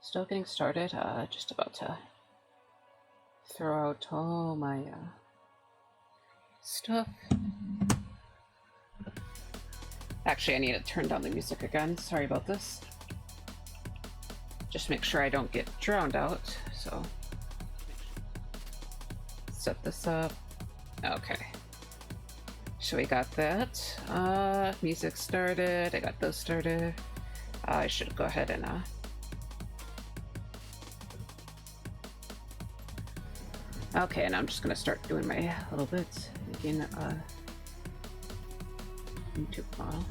Still getting started. Just about to throw out all my stuff. Actually, I need to turn down the music again. Sorry about this. Just make sure I don't get drowned out. So set this up. Okay. So we got that. Music started. I got those started. I should go ahead and okay, and I'm just gonna start doing my little bits, making YouTube model.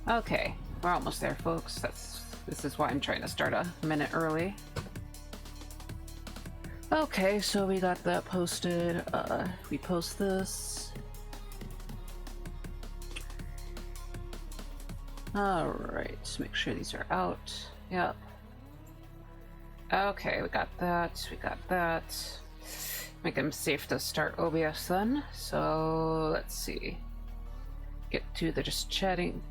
Okay, we're almost there, folks. This is why I'm trying to start a minute early. Okay, so we got that posted. We post this. All right, make sure these are out. Yep. Okay, we got that. We got that. Make them safe to start OBS then. So let's see. Get to the just chatting.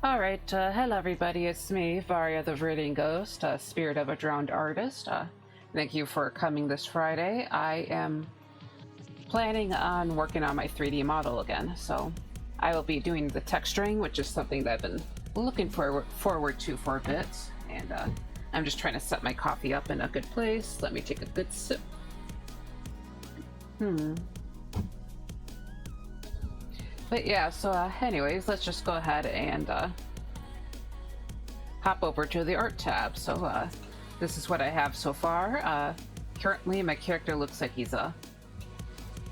All right, hello everybody. It's me, Varia the Viridian Ghost, spirit of a drowned artist. Thank you for coming this Friday. I am planning on working on my 3D model again, so I will be doing the texturing, which is something that I've been looking forward to for a bit, and I'm just trying to set my coffee up in a good place. Let me take a good sip. But yeah, so anyways, let's just go ahead and hop over to the art tab. So this is what I have so far. Currently, my character looks like he's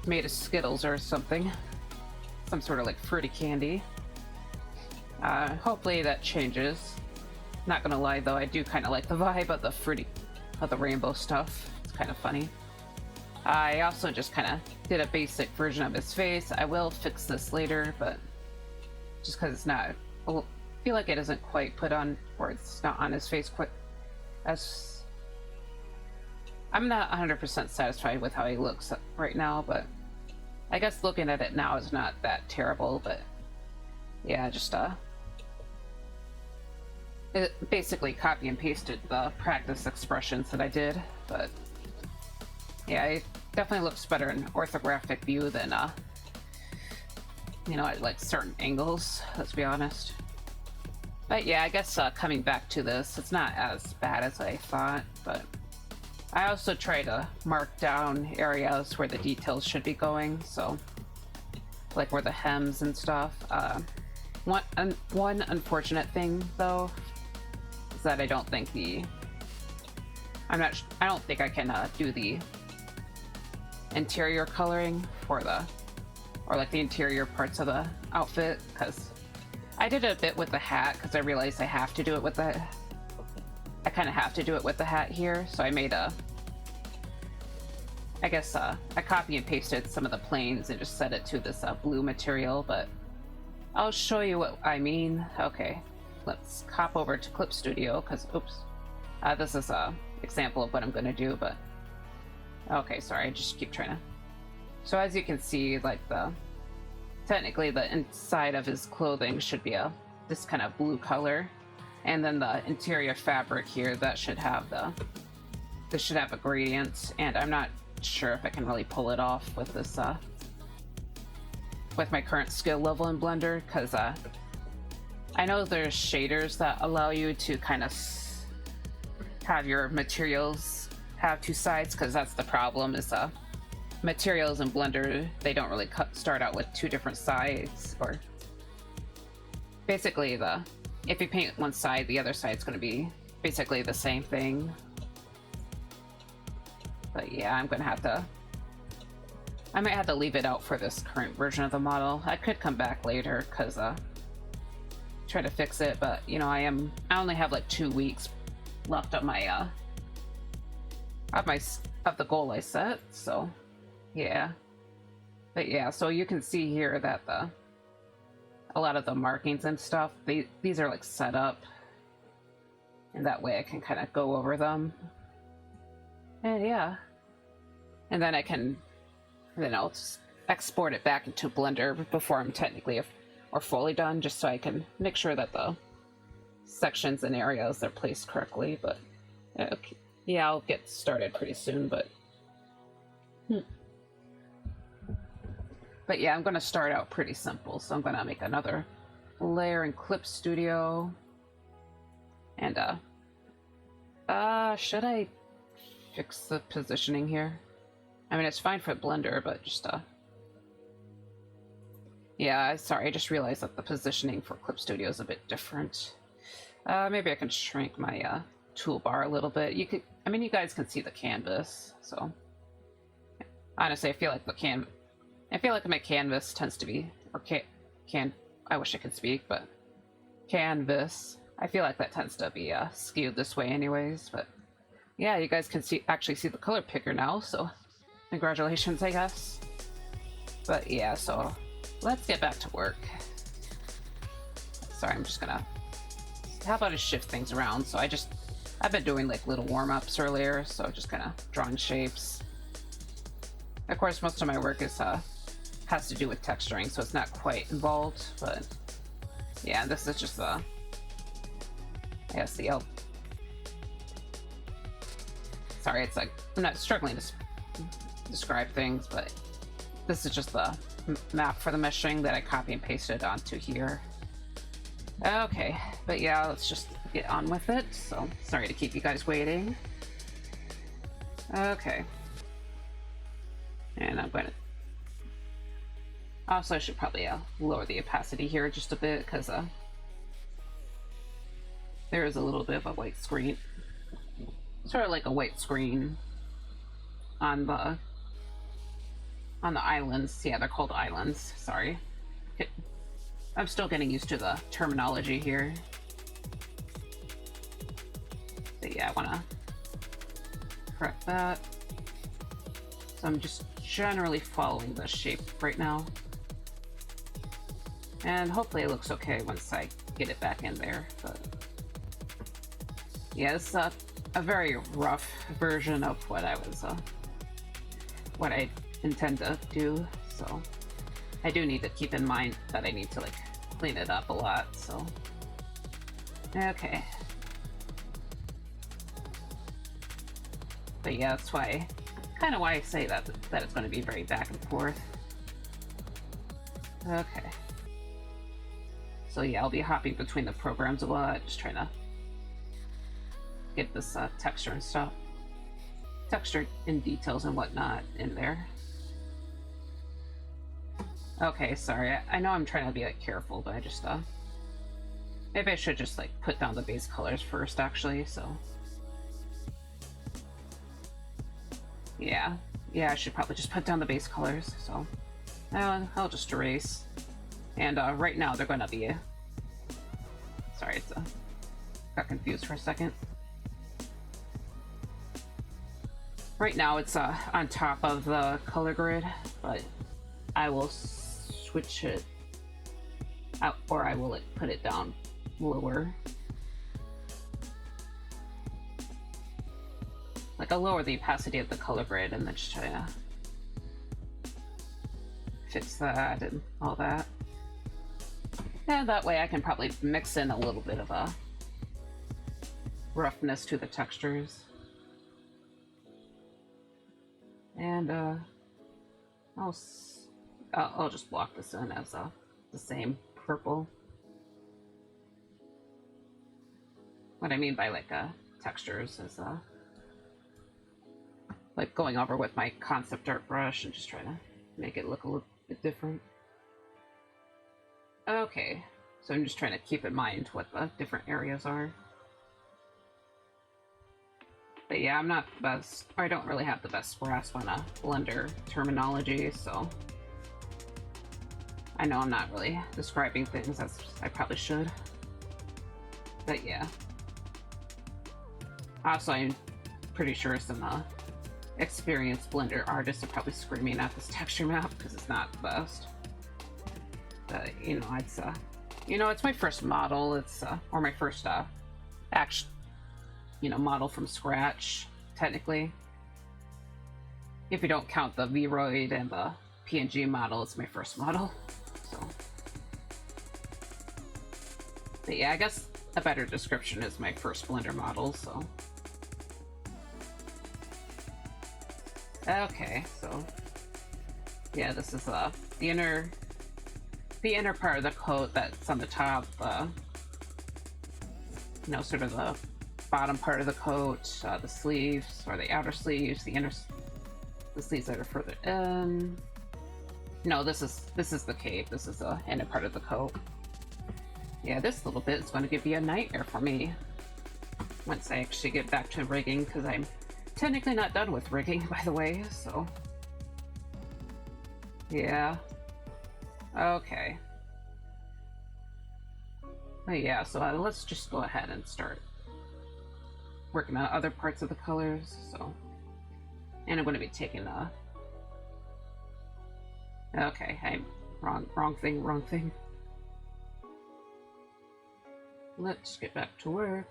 made of Skittles or something. Some sort of like fruity candy. Hopefully that changes. Not gonna lie though, I do kind of like the vibe of the rainbow stuff. It's kind of funny. I also just kind of did a basic version of his face. I will fix this later, but just because it's not, I feel like it isn't quite put on, or it's not on his face quite as. I'm not 100% satisfied with how he looks right now, but I guess looking at it now is not that terrible. But yeah, just it basically copy and pasted the practice expressions that I did, but yeah, it definitely looks better in orthographic view than you know, at like certain angles, let's be honest. But yeah, I guess coming back to this, it's not as bad as I thought, but I also try to mark down areas where the details should be going, so like where the hems and stuff. One unfortunate thing though is that I don't think I don't think I can do the interior coloring for the interior parts of the outfit, because I did a bit with the hat because I realized I have to do it with the hat here, so I made I copy and pasted some of the planes and just set it to this blue material, but I'll show you what I mean. Okay, let's hop over to Clip Studio because this is a example of what I'm going to do, but okay, sorry, I just keep trying to. So as you can see, like technically the inside of his clothing should be this kind of blue color, and then the interior fabric here, that should have this should have a gradient, and I'm not sure if I can really pull it off with this with my current skill level in Blender, because I know there's shaders that allow you to kind of have your materials have two sides, because that's the problem is materials in Blender, they don't really start out with two different sides, or basically if you paint one side, the other side's going to be basically the same thing. But yeah, I might have to leave it out for this current version of the model. I could come back later because try to fix it, but you know, I only have like 2 weeks left of my of the goal I set, so yeah. But yeah, so you can see here that a lot of the markings and stuff, these are like set up, and that way I can kind of go over them, and yeah, and then I can, you know, export it back into Blender before I'm technically or fully done, just so I can make sure that the sections and areas are placed correctly. But okay. Yeah, I'll get started pretty soon, but yeah, I'm going to start out pretty simple. So I'm going to make another layer in Clip Studio. And should I fix the positioning here? I mean, it's fine for Blender, but just yeah, sorry, I just realized that the positioning for Clip Studio is a bit different. Maybe I can shrink my toolbar a little bit. I mean, you guys can see the canvas, so honestly, I feel like my canvas tends to be, or I wish I could speak, but canvas, I feel like that tends to be skewed this way anyways. But yeah, you guys can actually see the color picker now, so congratulations, I guess. But yeah, so let's get back to work. Sorry, I'm just gonna, how about I shift things around? So I've been doing like little warm-ups earlier, so just kind of drawing shapes. Of course, most of my work has to do with texturing, so it's not quite involved, but yeah, this is just I guess sorry, it's like I'm not struggling to describe things, but this is just the map for the meshing that I copy and pasted onto here. Okay, but yeah, let's just get on with it. So sorry to keep you guys waiting. Okay, and I'm going to also, I should probably lower the opacity here just a bit, because there is a little bit of a white screen, sort of like a white screen on the islands. Yeah, they're called islands. Sorry, I'm still getting used to the terminology here. But yeah, I want to correct that. So I'm just generally following the shape right now, and hopefully it looks okay once I get it back in there. But yeah, it's a very rough version of what I intend to do, so I do need to keep in mind that I need to like clean it up a lot. So okay, but yeah, that's why I say that it's going to be very back and forth. Okay, so yeah, I'll be hopping between the programs a lot, just trying to get this texture and stuff, texture in details and whatnot in there. Okay, sorry, I know I'm trying to be like careful, but I just maybe I should just like put down the base colors first, actually. So yeah, I should probably just put down the base colors. So I'll just erase, and right now they're gonna be sorry, it's got confused for a second. Right now it's on top of the color grid, but I will switch it out, or I will like put it down lower. Like I'll lower the opacity of the color grid and then just try to fix that and all that. And that way I can probably mix in a little bit of a roughness to the textures. And I'll just block this in as the same purple. What I mean by like textures is like going over with my concept art brush and just trying to make it look a little bit different. Okay, so I'm just trying to keep in mind what the different areas are. But yeah, I'm not the best, or I don't really have the best grasp on Blender terminology, so I know I'm not really describing things as I probably should. But yeah. Also, I'm pretty sure some experienced Blender artists are probably screaming at this texture map because it's not the best. But you know, it's my first model. It's or my first actual, model from scratch, technically. If you don't count the VOD and the PNG model. It's my first model, so. But yeah, I guess a better description is my first Blender model, so. Okay, so. Yeah, this is the inner part of the coat that's on the top, you know, sort of the bottom part of the coat, the sleeves, or the outer sleeves, the sleeves that are further in. No, this is the cape. This is the inner part of the coat. Yeah, this little bit is going to be a nightmare for me once I actually get back to rigging, because I'm technically not done with rigging, by the way, so. Yeah. Okay. But yeah, so let's just go ahead and start working on other parts of the colors, so. And I'm going to be taking okay, I'm wrong thing. Let's get back to work.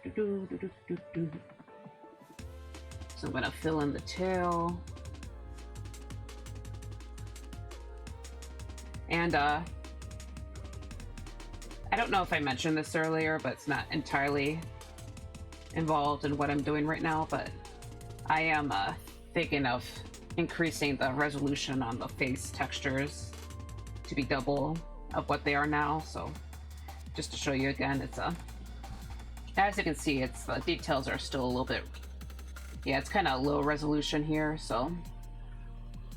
So I'm going to fill in the tail. And I don't know if I mentioned this earlier, but it's not entirely involved in what I'm doing right now, but I am thinking of increasing the resolution on the face textures to be double of what they are now. So just to show you again, it's as you can see, it's the details are still a little bit, yeah, it's kind of low resolution here. So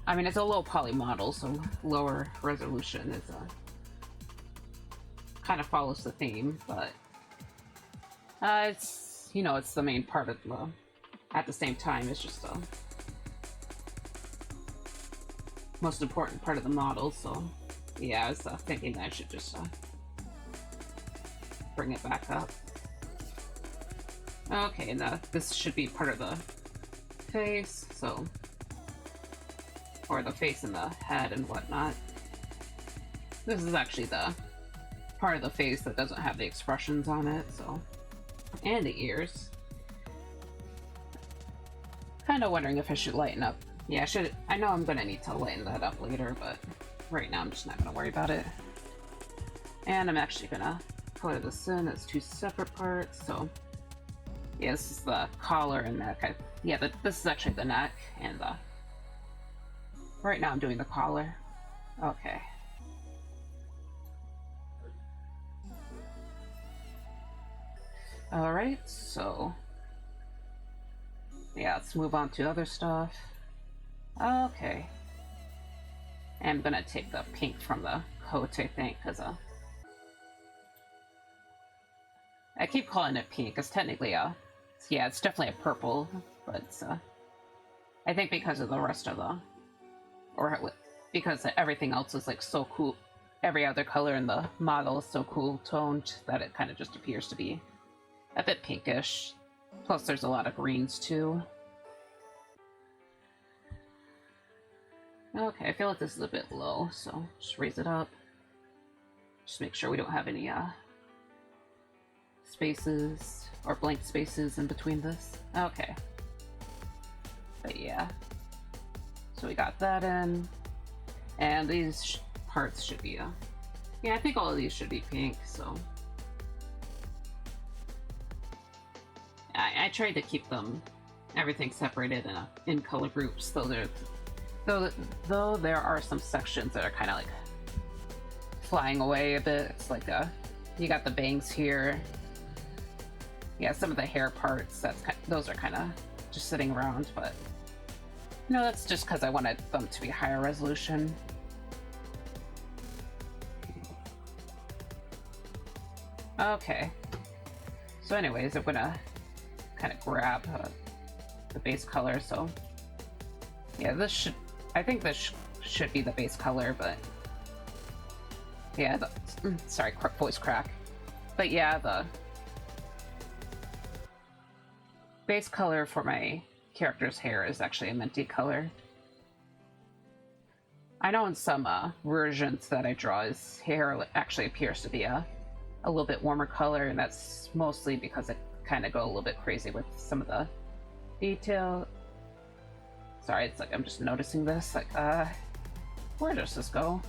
I mean, it's a low poly model, so lower resolution is kind of follows the theme, but it's, you know, it's the main part of the, at the same time, it's just the most important part of the model. So yeah, I was thinking that I should just bring it back up. Okay, and this should be part of the face, so, or the face and the head and whatnot. This is actually the part of the face that doesn't have the expressions on it, so, and the ears. Kind of wondering if I should lighten up. Yeah, I know I'm gonna need to lighten that up later, but right now I'm just not gonna worry about it. And I'm actually gonna color this in as two separate parts, so yeah, this is the collar and neck. This is actually the neck, and right now I'm doing the collar. Okay. Alright, so yeah, let's move on to other stuff. Okay. I'm gonna take the pink from the coat, I think, because I keep calling it pink, because technically, yeah, it's definitely a purple, but it's, I think because of the rest of the, or because everything else is like so cool, every other color in the model is so cool toned that it kind of just appears to be a bit pinkish. Plus there's a lot of greens too. Okay, I feel like this is a bit low, so just raise it up. Just make sure we don't have any spaces or blank spaces in between this. Okay. But yeah. So we got that in. And these parts should be, yeah, I think all of these should be pink, so. I tried to keep everything separated in color groups, though there are some sections that are kind of like flying away a bit. It's like you got the bangs here. Yeah, some of the hair parts, those are kind of just sitting around, but no, that's just because I wanted them to be higher resolution. Okay. So anyways, I'm gonna kind of grab the base color, so yeah, I think this should be the base color, but yeah, sorry, voice crack. But yeah, the base color for my character's hair is actually a minty color. I know in some versions that I draw, his hair actually appears to be a little bit warmer color, and that's mostly because it kind of go a little bit crazy with some of the detail. Sorry, it's like I'm just noticing this, like Where does this go?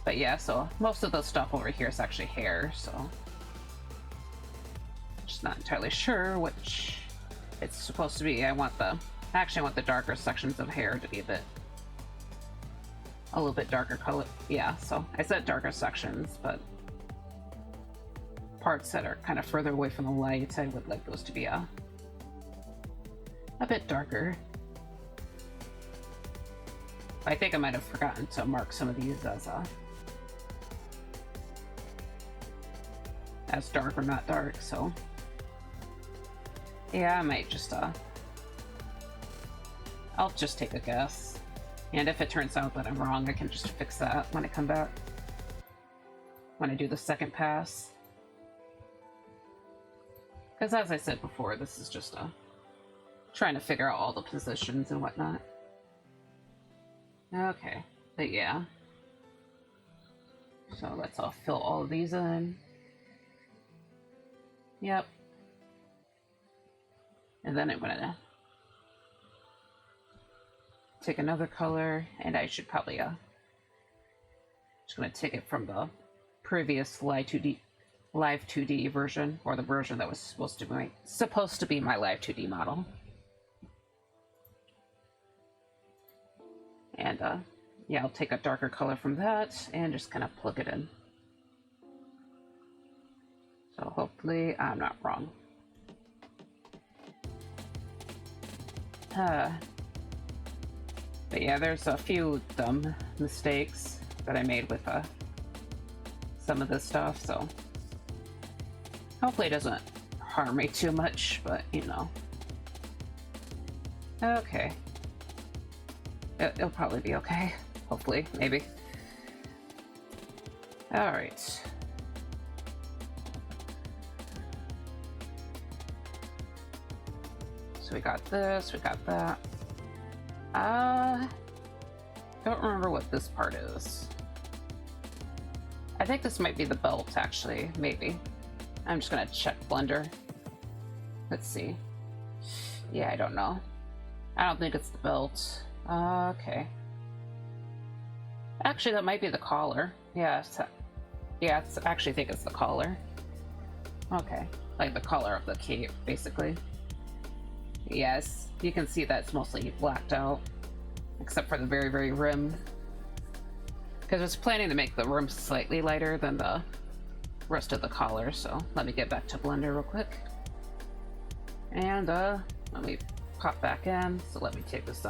But yeah, so most of the stuff over here is actually hair, so just not entirely sure which it's supposed to be. I want the darker sections of hair to be a little bit darker color. Yeah, so I said darker sections, but parts that are kind of further away from the light, I would like those to be a bit darker. I think I might have forgotten to mark some of these as dark or not dark, so yeah, I might just I'll just take a guess, and if it turns out that I'm wrong, I can just fix that when I come back, when I do the second pass, because as I said before, this is just trying to figure out all the positions and whatnot. Okay, but yeah, so let's all fill all of these in. Yep. And then I'm gonna take another color, and I should probably just gonna take it from the previous live 2D version, or the version that was supposed to be my live 2D model. And yeah, I'll take a darker color from that and just kind of plug it in. So hopefully I'm not wrong. But yeah, there's a few dumb mistakes that I made with some of this stuff, so hopefully it doesn't harm me too much, but you know. Okay. It'll probably be okay. Hopefully, maybe. Alright. So we got this, we got that. Don't remember what this part is. I think this might be the belt, actually. Maybe. I'm just gonna check Blender. Let's see. Yeah, I don't know. I don't think it's the belt. Okay. Actually, that might be the collar. Yeah, I actually think it's the collar. Okay. Like the collar of the cape, basically. Yes, you can see that it's mostly blacked out, except for the very, very rim. Because I was planning to make the rim slightly lighter than the rest of the collar, so let me get back to Blender real quick. And let me pop back in, so let me take this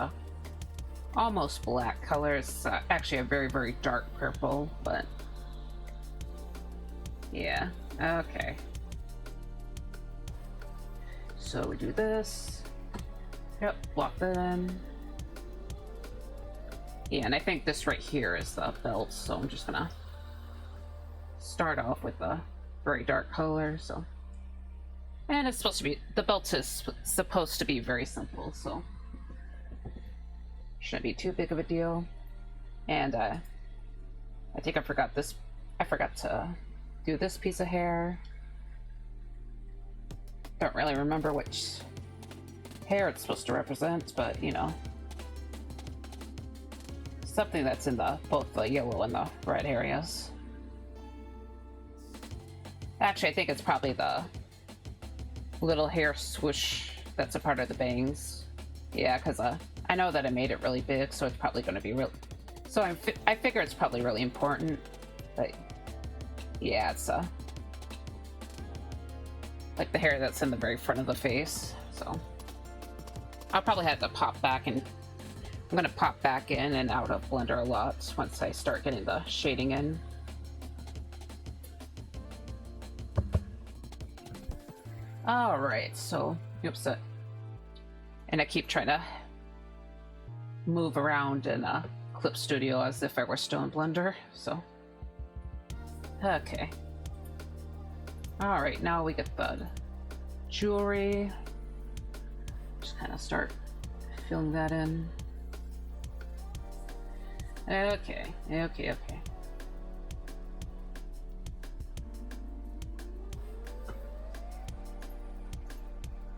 almost black color. It's actually a very, very dark purple, but yeah, okay. So we do this. Yep, block that in. Yeah, and I think this right here is the belt, so I'm just gonna start off with a very dark color, so. And it's supposed to be, the belt is supposed to be very simple, so shouldn't be too big of a deal. And I think I forgot to do this piece of hair. Don't really remember which hair it's supposed to represent, but you know, something that's in both the yellow and the red areas. Actually, I think it's probably the little hair swoosh that's a part of the bangs. Yeah, because I know that I made it really big, so it's probably going to be real. So I figure it's probably really important. But yeah, it's like the hair that's in the very front of the face. So I'll probably have to pop back, and I'm going to pop back in and out of Blender a lot once I start getting the shading in. All right, so oops, and I keep trying to move around in Clip Studio as if I were still in Blender. So okay. All right, now we get the jewelry. Just kind of start filling that in. Okay.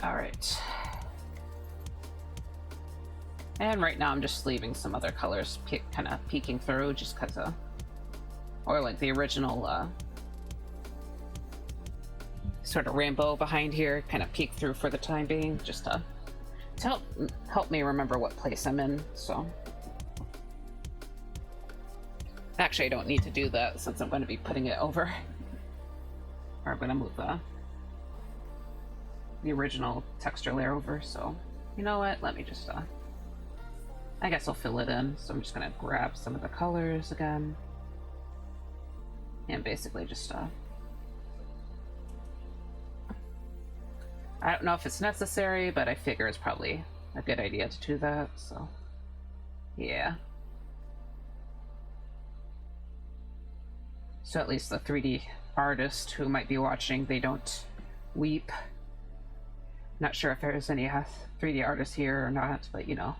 All right. And right now I'm just leaving some other colors kind of peeking through just because of, or like the original sort of rainbow behind here kind of peek through for the time being, just to help me remember what place I'm in. So actually I don't need to do that since I'm going to be putting it over, or I'm going to move the original texture layer over. So you know what, let me just I guess I'll fill it in. So I'm just going to grab some of the colors again and basically just I don't know if it's necessary, but I figure it's probably a good idea to do that, so yeah. So at least the 3D artist who might be watching, they don't weep. Not sure if there's any 3D artists here or not, but you know.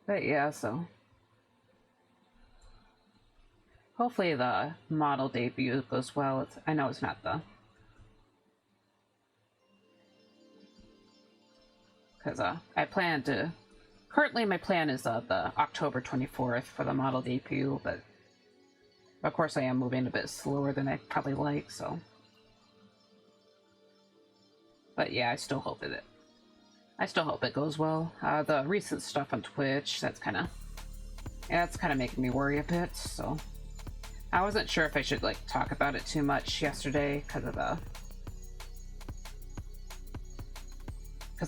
But yeah, so hopefully the model debut goes well. I know it's not because I plan to, currently my plan is the October 24th for the model debut, but of course I am moving a bit slower than I probably like, so. But yeah, I still hope it goes well. The recent stuff on Twitch, that's kind of making me worry a bit, so I wasn't sure if I should like talk about it too much yesterday because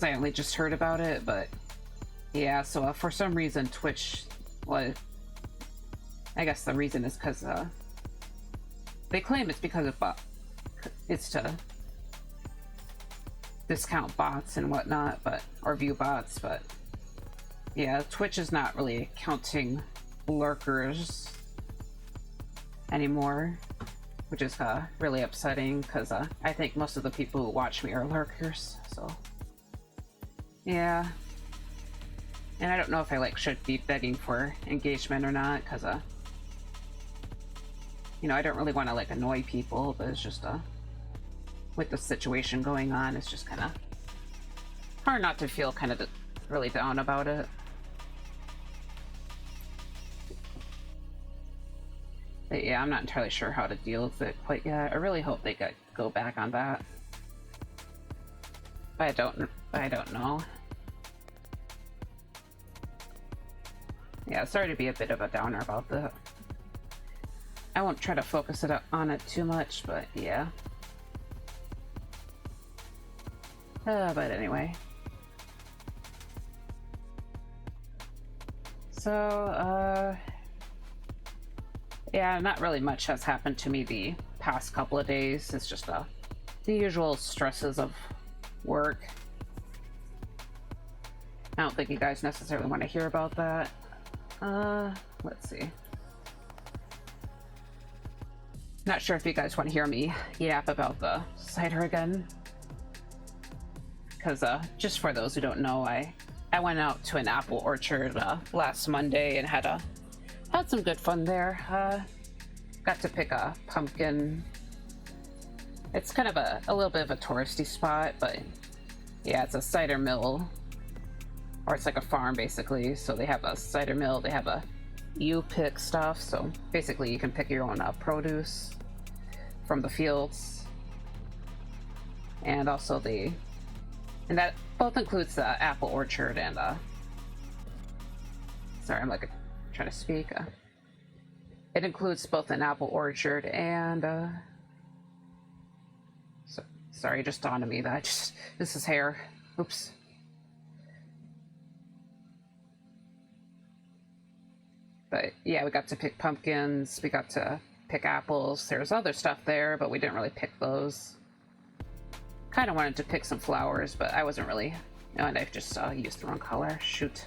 I only just heard about it. But yeah, so for some reason Twitch, well, I guess the reason is because they claim it's because of it's to discount bots and whatnot, or view bots, but yeah, Twitch is not really counting lurkers anymore, which is really upsetting because I think most of the people who watch me are lurkers, so yeah. And I don't know if I should be begging for engagement or not, because you know, I don't really want to annoy people, but it's just with the situation going on, it's just kind of hard not to feel kind of really down about it. But yeah, I'm not entirely sure how to deal with it quite yet. I really hope they go back on that. But I don't know. Yeah, sorry to be a bit of a downer about that. I won't try to focus on it too much, but yeah. But anyway. So, yeah, not really much has happened to me the past couple of days. It's just the usual stresses of work. I don't think you guys necessarily want to hear about that. Let's see. Not sure if you guys want to hear me yap about the cider again. Because, just for those who don't know, I went out to an apple orchard last Monday and had some good fun there. Got to pick a pumpkin. It's kind of a little bit of a touristy spot, but yeah, it's a cider mill. Or it's like a farm, basically. So they have a cider mill, they have you pick stuff, so basically you can pick your own produce from the fields. And also and that both includes the apple orchard and sorry, I'm trying to speak. It includes both an apple orchard and sorry, it just dawned on me that this is hair. Oops. But yeah, we got to pick pumpkins, we got to pick apples. There's other stuff there, but we didn't really pick those. Kind of wanted to pick some flowers, but I wasn't really. And I just used the wrong color. Shoot.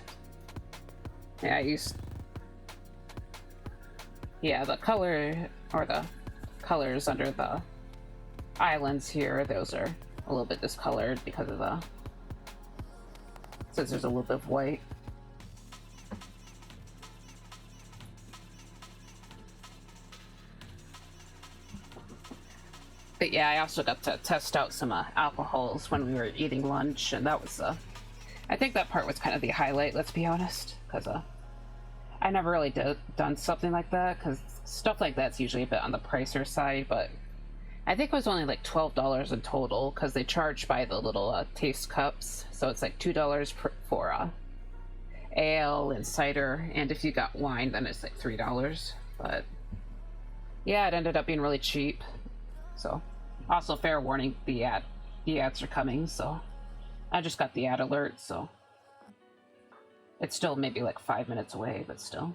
Yeah, I used. Yeah, the color, or the colors under the islands here, those are a little bit discolored because of since there's a little bit of white. But yeah, I also got to test out some alcohols when we were eating lunch, and that was I think that part was kind of the highlight, let's be honest, because I never really done something like that, because stuff like that's usually a bit on the pricier side, but I think it was only like $12 in total, because they charge by the little taste cups, so it's like $2 for ale and cider, and if you got wine, then it's like $3. But yeah, it ended up being really cheap. So, also fair warning, the ads are coming, so I just got the ad alert, so it's still maybe like 5 minutes away, but still.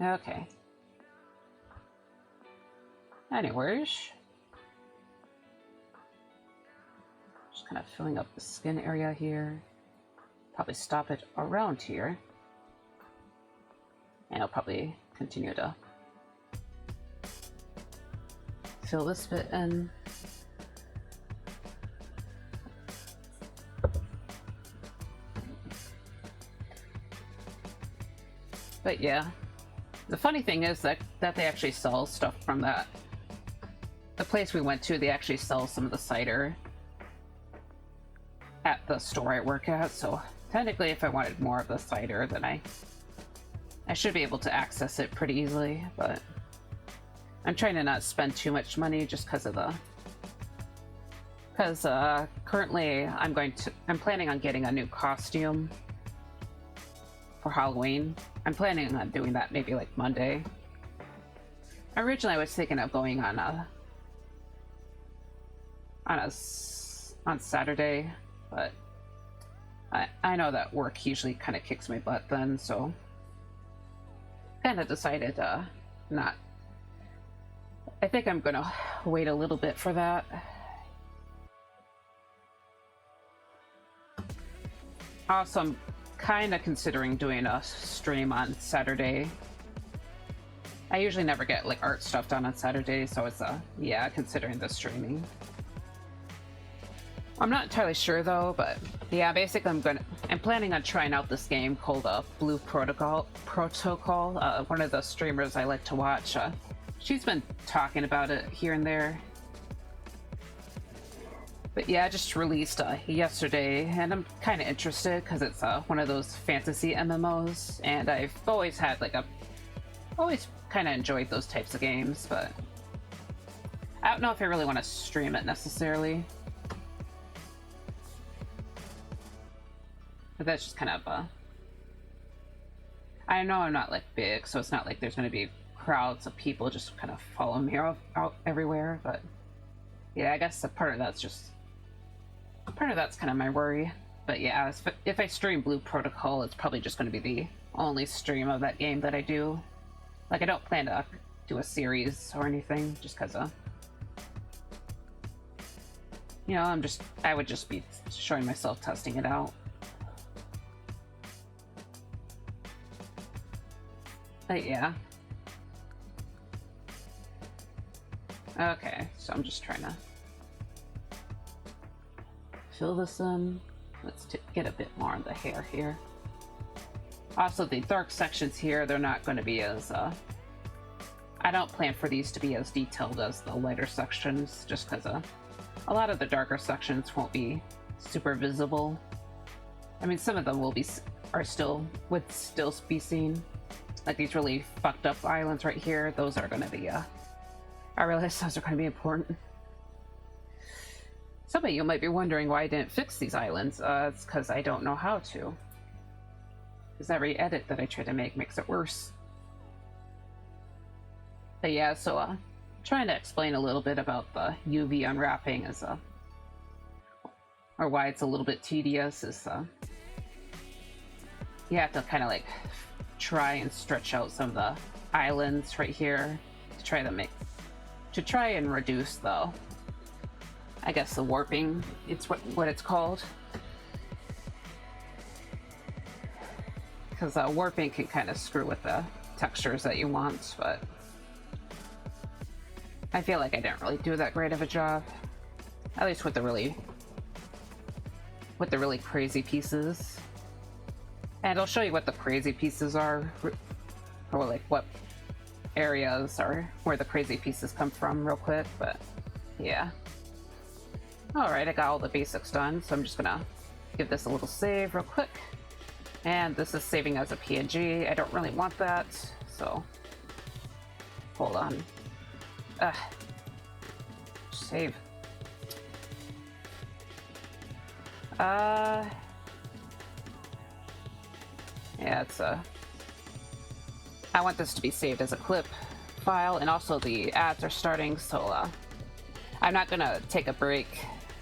Okay. Anyways, just kind of filling up the skin area here. Probably stop it around here, and I'll probably continue to fill this bit in. But yeah, the funny thing is that they actually sell stuff from the place we went to. They actually sell some of the cider at the store I work at, so technically if I wanted more of the cider, then I should be able to access it pretty easily, but I'm trying to not spend too much money just because of currently I'm planning on getting a new costume for Halloween. I'm planning on doing that maybe like Monday. Originally I was thinking of going on Saturday, but I know that work usually kind of kicks my butt then, so kind of decided not. I think I'm gonna wait a little bit for that. Also, I'm kind of considering doing a stream on Saturday. I usually never get like art stuff done on Saturday, so it's yeah, considering the streaming. I'm not entirely sure though, but yeah, basically I'm planning on trying out this game called Blue Protocol. One of the streamers I like to watch, she's been talking about it here and there. But yeah, I just released yesterday, and I'm kind of interested because it's one of those fantasy MMOs, and I've always had always kind of enjoyed those types of games, but I don't know if I really want to stream it necessarily. But that's just kind of I know I'm not like big, so it's not like there's going to be crowds of people just kind of following me out everywhere, but yeah, I guess part of that's kind of my worry. But yeah, if I stream Blue Protocol, it's probably just going to be the only stream of that game that I do. Like, I don't plan to do a series or anything, just because you know, I would just be showing myself testing it out. But yeah. Okay, so I'm just trying to fill this in. Let's get a bit more on the hair here. Also, the dark sections here, they're not going to be as I don't plan for these to be as detailed as the lighter sections, just because a lot of the darker sections won't be super visible. I mean, some of them would still be seen. Like these really fucked up islands right here, those are going to be I realize those are going to be important. Some of you might be wondering why I didn't fix these islands. It's because I don't know how to. Because every edit that I try to make makes it worse. But yeah, so trying to explain a little bit about the UV unwrapping is or why it's a little bit tedious is you have to kind of like try and stretch out some of the islands right here to try and reduce the, I guess, the warping. It's what it's called. Because warping can kind of screw with the textures that you want, but I feel like I didn't really do that great of a job. At least with the really crazy pieces. And I'll show you what the crazy pieces are, or like what areas are where the crazy pieces come from real quick, but yeah. Alright, I got all the basics done, so I'm just gonna give this a little save real quick. And this is saving as a PNG. I don't really want that, so hold on. Save. Yeah, it's I want this to be saved as a clip file, and also the ads are starting, so I'm not gonna take a break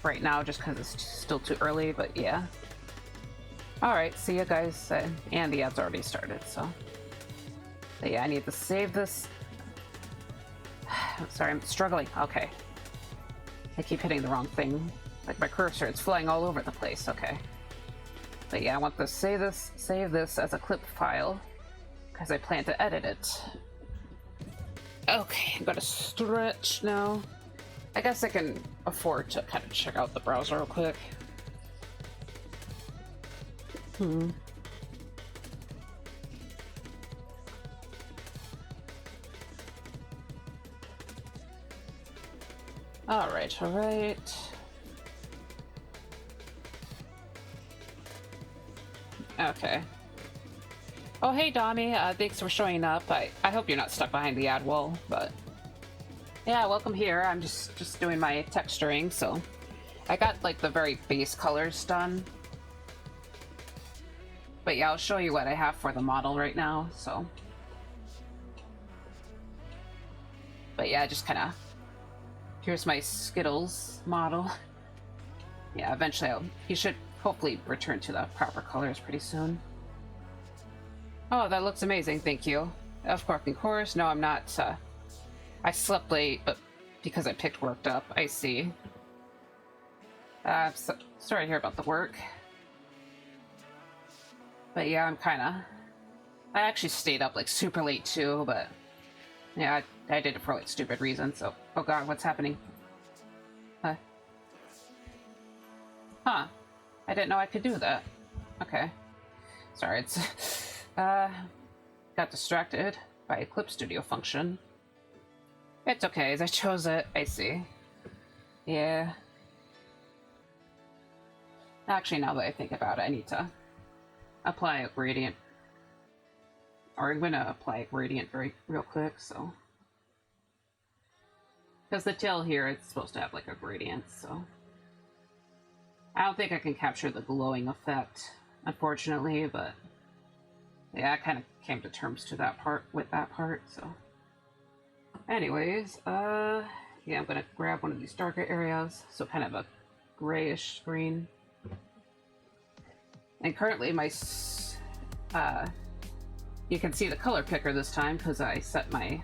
right now just because it's still too early, but yeah. Alright, see you guys, and the ads already started, so. But yeah, I need to save this. Sorry, I'm struggling. Okay. I keep hitting the wrong thing. Like my cursor, it's flying all over the place. Okay. But yeah, I want to save this as a clip file, because I plan to edit it. Okay, I'm gonna stretch now. I guess I can afford to kind of check out the browser real quick. Alright, alright. Okay. Oh, hey, Dami. Thanks for showing up. I hope you're not stuck behind the ad wall, but... Yeah, welcome here. I'm just doing my texturing, so... I got, like, the very base colors done. But yeah, I'll show you what I have for the model right now, so... But yeah, just kind of... Here's my Skittles model. Yeah, eventually he should hopefully return to the proper colors pretty soon. Oh, that looks amazing, thank you. Of course, no, I'm not, I slept late, but because I picked worked up, I see. Sorry to hear about the work. But yeah, I actually stayed up, like, super late too, but... Yeah, I did it for, like, stupid reasons, so... Oh god, what's happening? Huh. I didn't know I could do that. Okay. Sorry, it's... Got distracted by a Clip Studio function. It's okay, as I chose it, I see. Yeah. Actually, now that I think about it, I need to apply a gradient. Or I'm gonna apply a gradient real quick, so... Because the tail here, it's supposed to have, like, a gradient, so... I don't think I can capture the glowing effect, unfortunately, but... Yeah, I kind of came to terms with that part, so... Anyways, yeah, I'm gonna grab one of these darker areas, so kind of a grayish screen. And currently my... you can see the color picker this time, because I set my...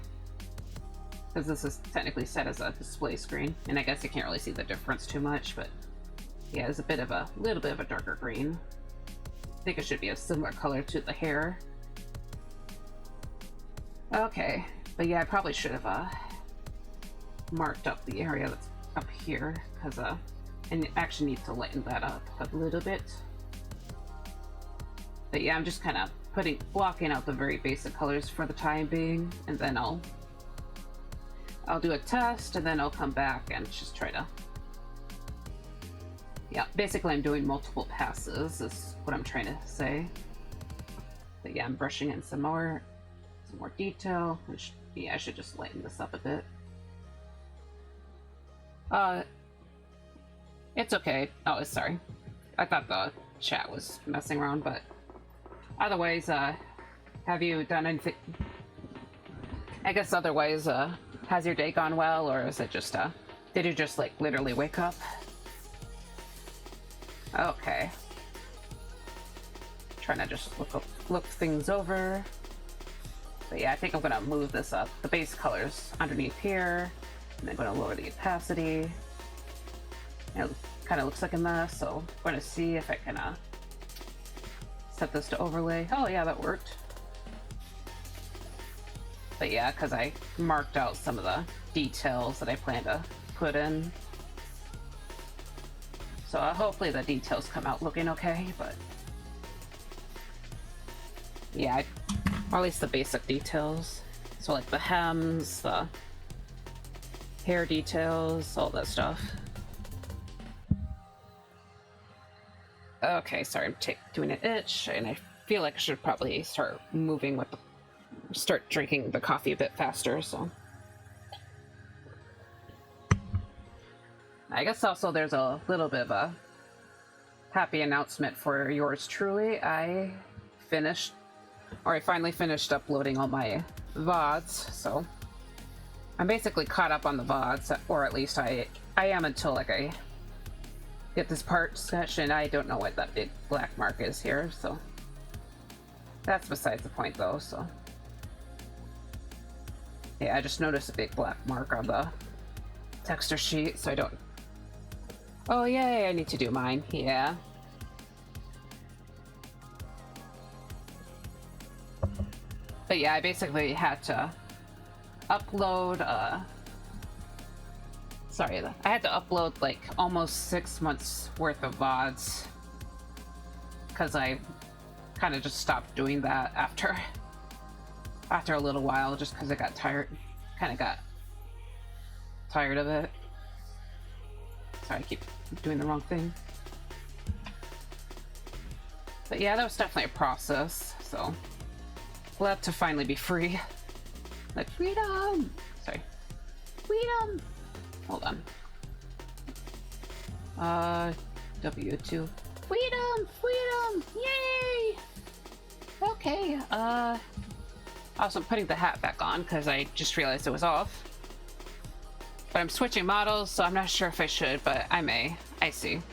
Because this is technically set as a display screen, and I guess you can't really see the difference too much, but... Yeah, it's a little bit of a darker green. I think it should be a similar color to the hair. Okay, but yeah, I probably should have marked up the area that's up here, because I actually need to lighten that up a little bit. But yeah, I'm just kind of blocking out the very basic colors for the time being, and then I'll do a test, and then I'll come back and just try to... Yeah, basically I'm doing multiple passes, is what I'm trying to say. But yeah, I'm brushing in some more detail, which, yeah, I should just lighten this up a bit. It's okay. Oh, sorry. I thought the chat was messing around, but... Otherwise, have you done anything... I guess otherwise, has your day gone well, or is it just, did you just, like, literally wake up? Okay. Trying to just look things over. But yeah, I think I'm gonna move this up. The base colors underneath here, and then I'm gonna lower the opacity. It kind of looks like a mess, so I'm gonna see if I can set this to overlay. Oh yeah, that worked. But yeah, because I marked out some of the details that I plan to put in. So hopefully the details come out looking okay, but... Yeah, or at least the basic details. So like the hems, the hair details, all that stuff. Okay, sorry, I'm doing an itch, and I feel like I should probably start moving with start drinking the coffee a bit faster, so. I guess also there's a little bit of a happy announcement for yours truly. I finally finished uploading all my VODs, so I'm basically caught up on the VODs, or at least I am until like I get this part sketched, and I don't know what that big black mark is here, so that's besides the point though. So yeah, I just noticed a big black mark on the texture sheet, so I don't. Oh yay, I need to do mine. Yeah. But yeah, I basically had to upload I had to upload like almost 6 months worth of VODs because I kind of just stopped doing that after a little while, just because I got tired of it. Sorry, I keep doing the wrong thing. But yeah, that was definitely a process, so glad to finally be free. Like, freedom! Sorry. Freedom! Hold on. W2. Freedom! Freedom! Yay! Okay, also I'm putting the hat back on because I just realized it was off. But I'm switching models, so I'm not sure if I should, but I may. I see.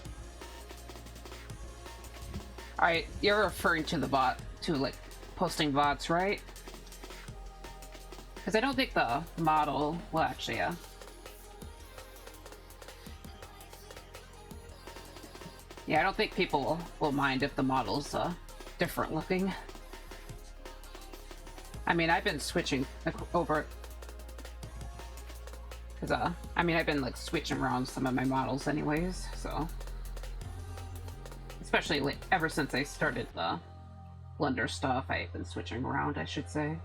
Alright, you're referring to the bot, to like posting VODs, right? Because I don't think the model, well actually, yeah. Yeah, I don't think people will mind if the model's different looking. I mean, I've been switching over, because I've been like switching around some of my models anyways, so. Especially like, ever since I started the Blender stuff, I've been switching around, I should say.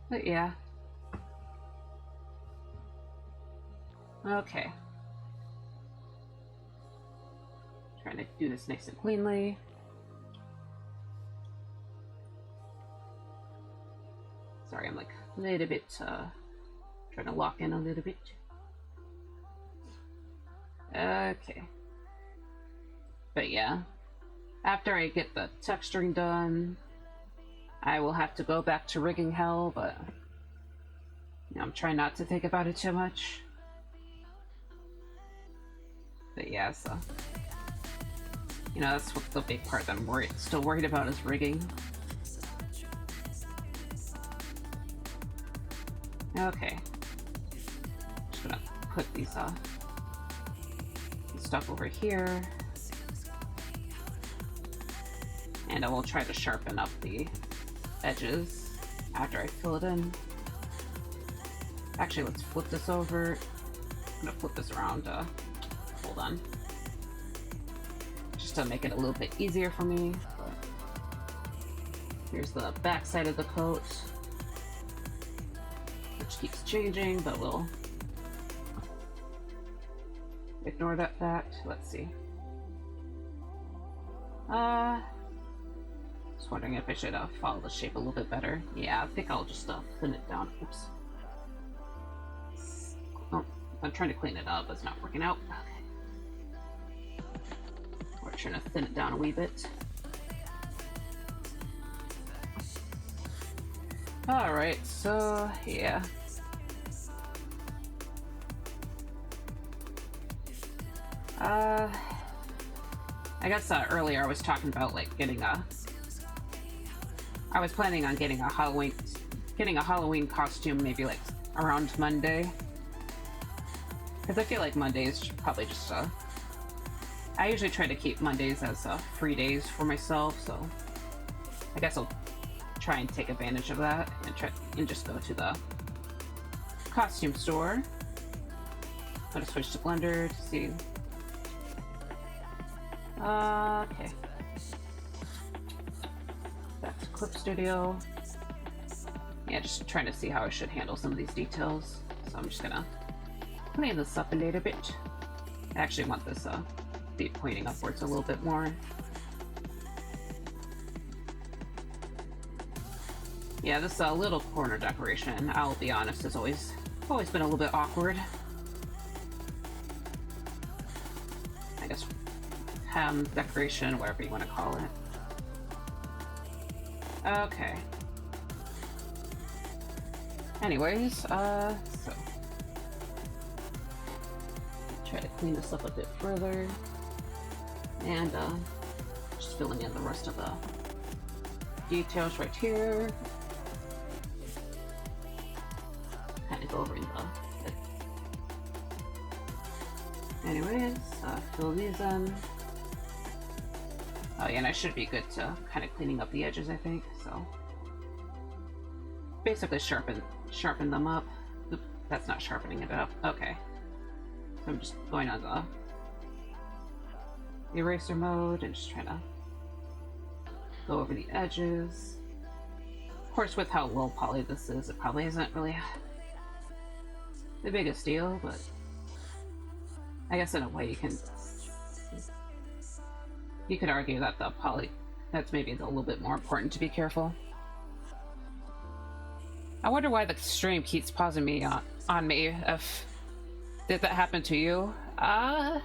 But yeah. Okay. Trying to do this nice and cleanly. Sorry, I'm like a little bit, trying to lock in a little bit. Okay. But yeah, after I get the texturing done, I will have to go back to rigging hell, but you know, I'm trying not to think about it too much. But yeah, so you know, that's what the big part that I'm still worried about is rigging. Okay, just gonna put these stuff over here, and I will try to sharpen up the edges after I fill it in. Actually, let's flip this over. I'm gonna flip this around. Hold on, just to make it a little bit easier for me. But here's the back side of the coat, which keeps changing, but we'll ignore that fact. Let's see. Just wondering if I should follow the shape a little bit better. Yeah, I think I'll just thin it down. Oops. Oh, I'm trying to clean it up, but it's not working out. Okay. We're trying to thin it down a wee bit. Alright, so yeah. I guess earlier I was talking about like I was planning on getting a Halloween costume maybe like around Monday. Because I feel like Mondays probably just I usually try to keep Mondays as free days for myself, so I guess I'll try and take advantage of that and just go to the costume store. I'm gonna switch to Blender to see. Okay. That's Clip Studio. Yeah, just trying to see how I should handle some of these details. So I'm just gonna clean this up a little bit. I actually want this be pointing upwards a little bit more. Yeah, this little corner decoration, I'll be honest, has always been a little bit awkward. I guess ham decoration, whatever you want to call it. Okay. Anyways, so try to clean this up a bit further, and just filling in the rest of the details right here. Kind of go over in the. Anyways, fill these in. Oh yeah, and I should be good to kind of cleaning up the edges, I think. So basically sharpen them up. Oop, that's not sharpening it up. Okay. So I'm just going on the eraser mode and just trying to go over the edges. Of course, with how low poly this is, it probably isn't really the biggest deal, but I guess in a way you could argue that the poly, that's maybe a little bit more important to be careful. I wonder why the stream keeps pausing me on me. Did that happen to you? I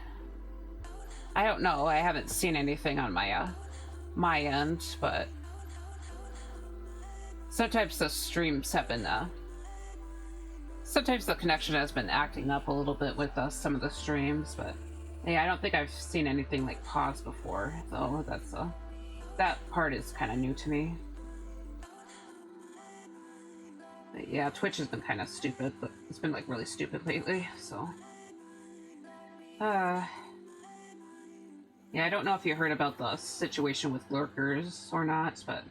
don't know. I haven't seen anything on my end, but sometimes the streams have been sometimes the connection has been acting up a little bit with some of the streams, but yeah, I don't think I've seen anything like pause before, though. That's that part is kind of new to me. But yeah, Twitch has been kind of stupid, but it's been like really stupid lately, so yeah, I don't know if you heard about the situation with lurkers or not, but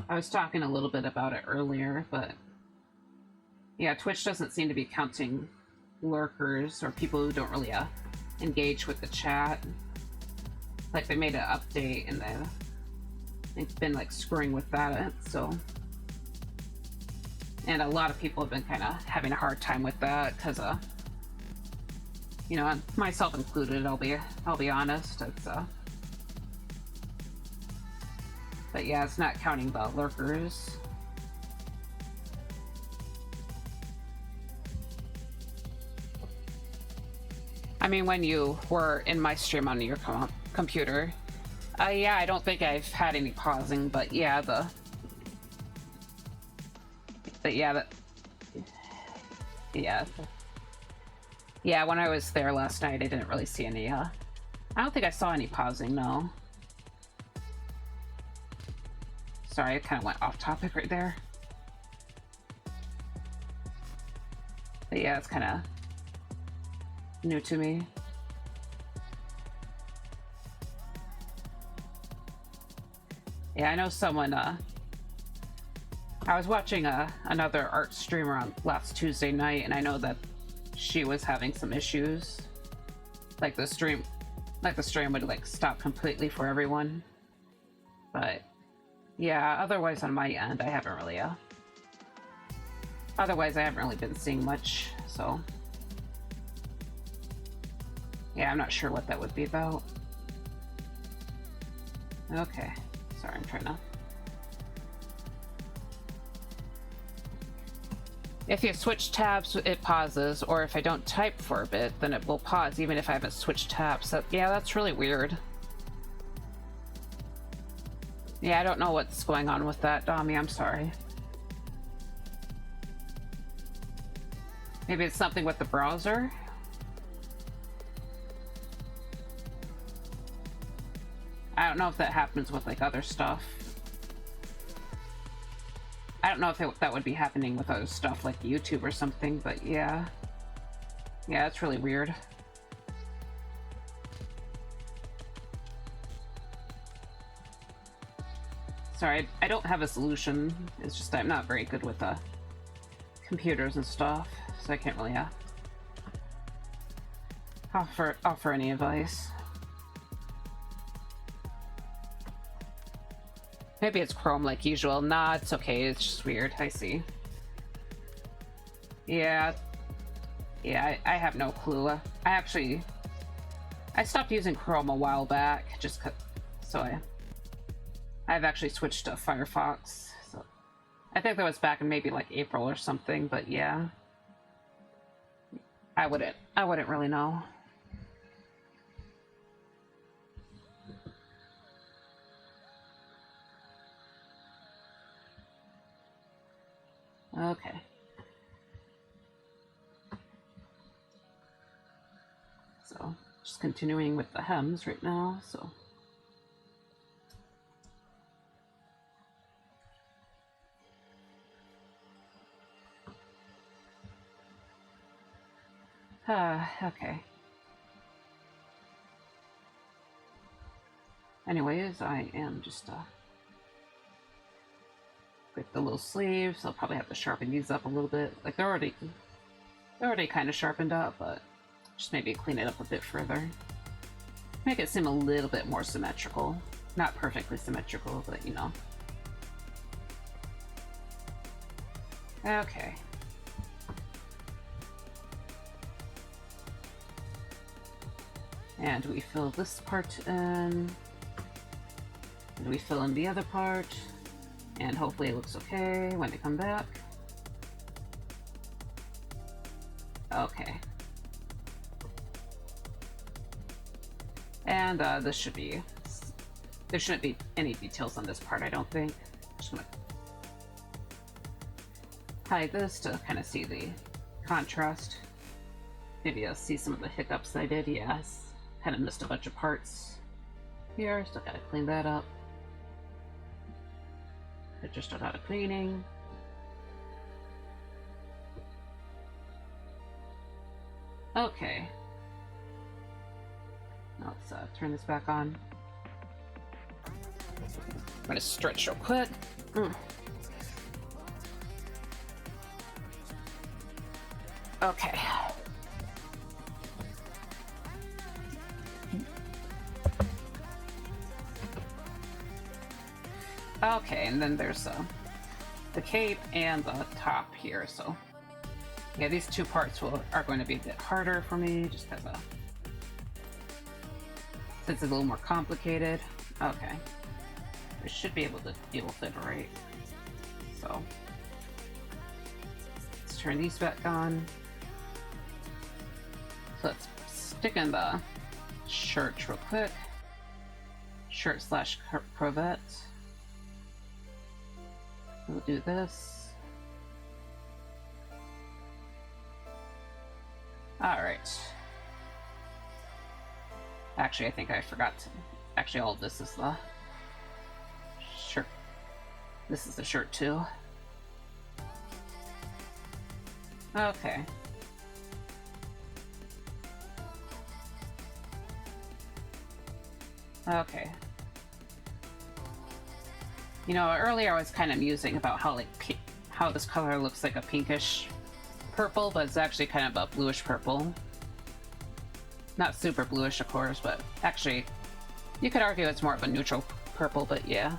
I was talking a little bit about it earlier. But yeah, Twitch doesn't seem to be counting lurkers or people who don't really engage with the chat. Like, they made an update and they've been like screwing with that, so. And a lot of people have been kind of having a hard time with that because, you know, myself included. I'll be honest. It's but yeah, it's not counting the lurkers. I mean, when you were in my stream on your computer, yeah, I don't think I've had any pausing, but yeah, yeah, when I was there last night, I didn't really see any, I don't think I saw any pausing, no. Sorry, I kind of went off topic right there. But yeah, it's kind of new to me. Yeah, I know someone, I was watching another art streamer on last Tuesday night, and I know that she was having some issues. Like the stream would like stop completely for everyone. But yeah, otherwise on my end, I haven't really been seeing much, so yeah, I'm not sure what that would be about. Okay, sorry, I'm trying to. If you switch tabs, it pauses, or if I don't type for a bit, then it will pause even if I haven't switched tabs. So, yeah, that's really weird. Yeah, I don't know what's going on with that, Dami, I'm sorry. Maybe it's something with the browser? I don't know if that happens with like other stuff. I don't know if that would be happening with other stuff like YouTube or something, but yeah. Yeah, it's really weird. Sorry, I don't have a solution. It's just I'm not very good with computers and stuff, so I can't really offer any advice. Maybe it's Chrome like usual. Nah, it's okay. It's just weird. I see. Yeah. Yeah, I have no clue. I stopped using Chrome a while back, just so I've actually switched to Firefox. So I think that was back in maybe like April or something, but yeah. I wouldn't really know. Okay. So just continuing with the hems right now, so. Okay. Anyways, I am just with the little sleeves. I'll probably have to sharpen these up a little bit. Like they're already kind of sharpened up, but just maybe clean it up a bit further. Make it seem a little bit more symmetrical. Not perfectly symmetrical, but you know. Okay. And we fill this part in. And we fill in the other part. And hopefully it looks okay when they come back. Okay. And this should be... There shouldn't be any details on this part, I don't think. Just gonna hide this to kind of see the contrast. Maybe I'll see some of the hiccups I did. Yes. Kind of missed a bunch of parts here. Still gotta clean that up. I just got out of cleaning. Okay. Now let's turn this back on. I'm gonna stretch real quick. Okay. Okay, and then there's the cape and the top here, so yeah, these two parts are going to be a bit harder for me, just because since it's a little more complicated. Okay, I should be able to deal with it, right? So let's turn these back on. So let's stick in the shirt real quick. Shirt slash cravat. We'll do this. Alright. Actually, I think I forgot to... Actually, all of this is the shirt. This is the shirt, too. Okay. Okay. You know, earlier I was kind of musing about how how this color looks like a pinkish purple, but it's actually kind of a bluish purple. Not super bluish, of course, but actually, you could argue it's more of a neutral purple, but yeah.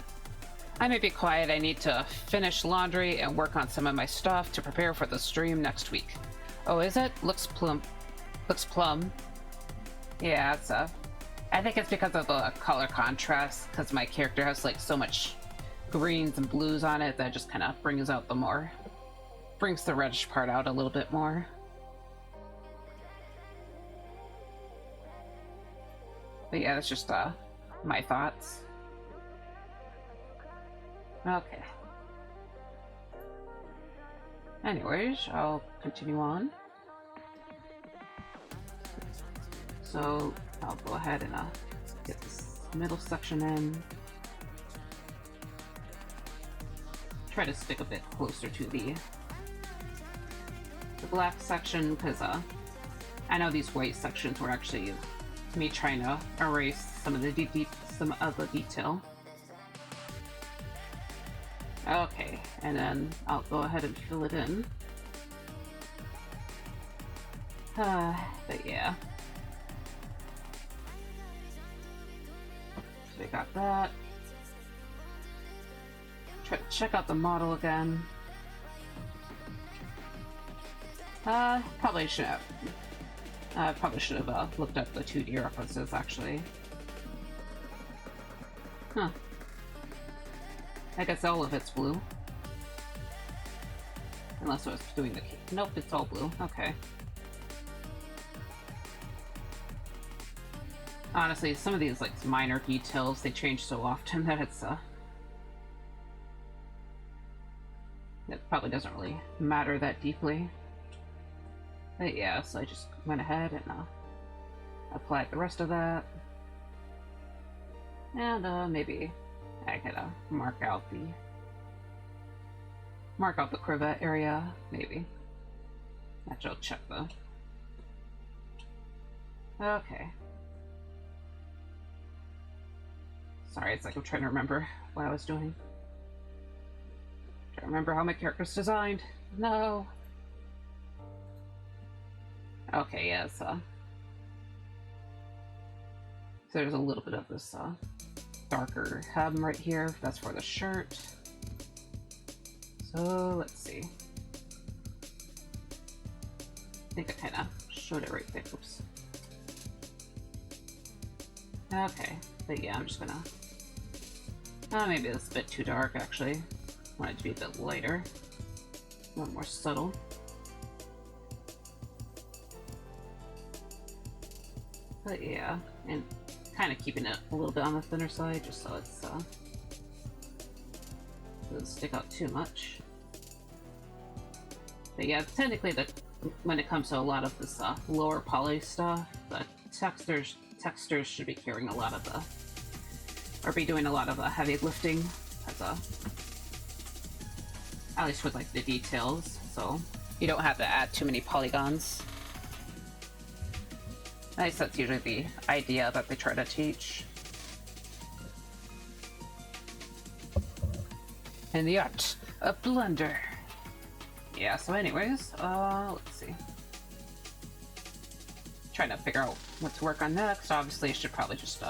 I may be quiet. I need to finish laundry and work on some of my stuff to prepare for the stream next week. Oh, is it? Looks plum. Looks plum. Yeah, it's I think it's because of the color contrast, because my character has like so much greens and blues on it that just kind of brings out brings the reddish part out a little bit more. But yeah, that's just my thoughts. Okay. Anyways, I'll continue on. So I'll go ahead and get this middle section in. Try to stick a bit closer to the black section, because I know these white sections were actually me trying to erase some of the detail. Okay, and then I'll go ahead and fill it in. But yeah. So we got that. Try to check out the model again. Probably should have. Probably should have looked up the 2D references, actually. Huh. I guess all of it's blue. Unless I was doing the... Nope, it's all blue. Okay. Honestly, some of these, like, minor details, they change so often that it's, it probably doesn't really matter that deeply. But yeah, so I just went ahead and, applied the rest of that. And, maybe I could, mark out the cravat area, maybe. Actually, I'll check, though. Okay. Sorry, it's like I'm trying to remember what I was doing. Trying to remember how my character's designed. No. Okay, yeah, so there's a little bit of this darker hem right here. That's for the shirt. So let's see. I think I kind of showed it right there. Oops. Okay, but yeah, I'm just gonna. Maybe it's a bit too dark actually. I want it to be a bit lighter, a little more subtle. But yeah, and kind of keeping it a little bit on the thinner side, just so it's doesn't stick out too much. But yeah, technically, when it comes to a lot of this lower poly stuff, the textures should be carrying a lot of the, or be doing a lot of the heavy lifting, as at least with like the details. So you don't have to add too many polygons. At least that's usually the idea that they try to teach. And the art of Blender. Yeah, so anyways, let's see. Trying to figure out what to work on next. Obviously, I should probably just,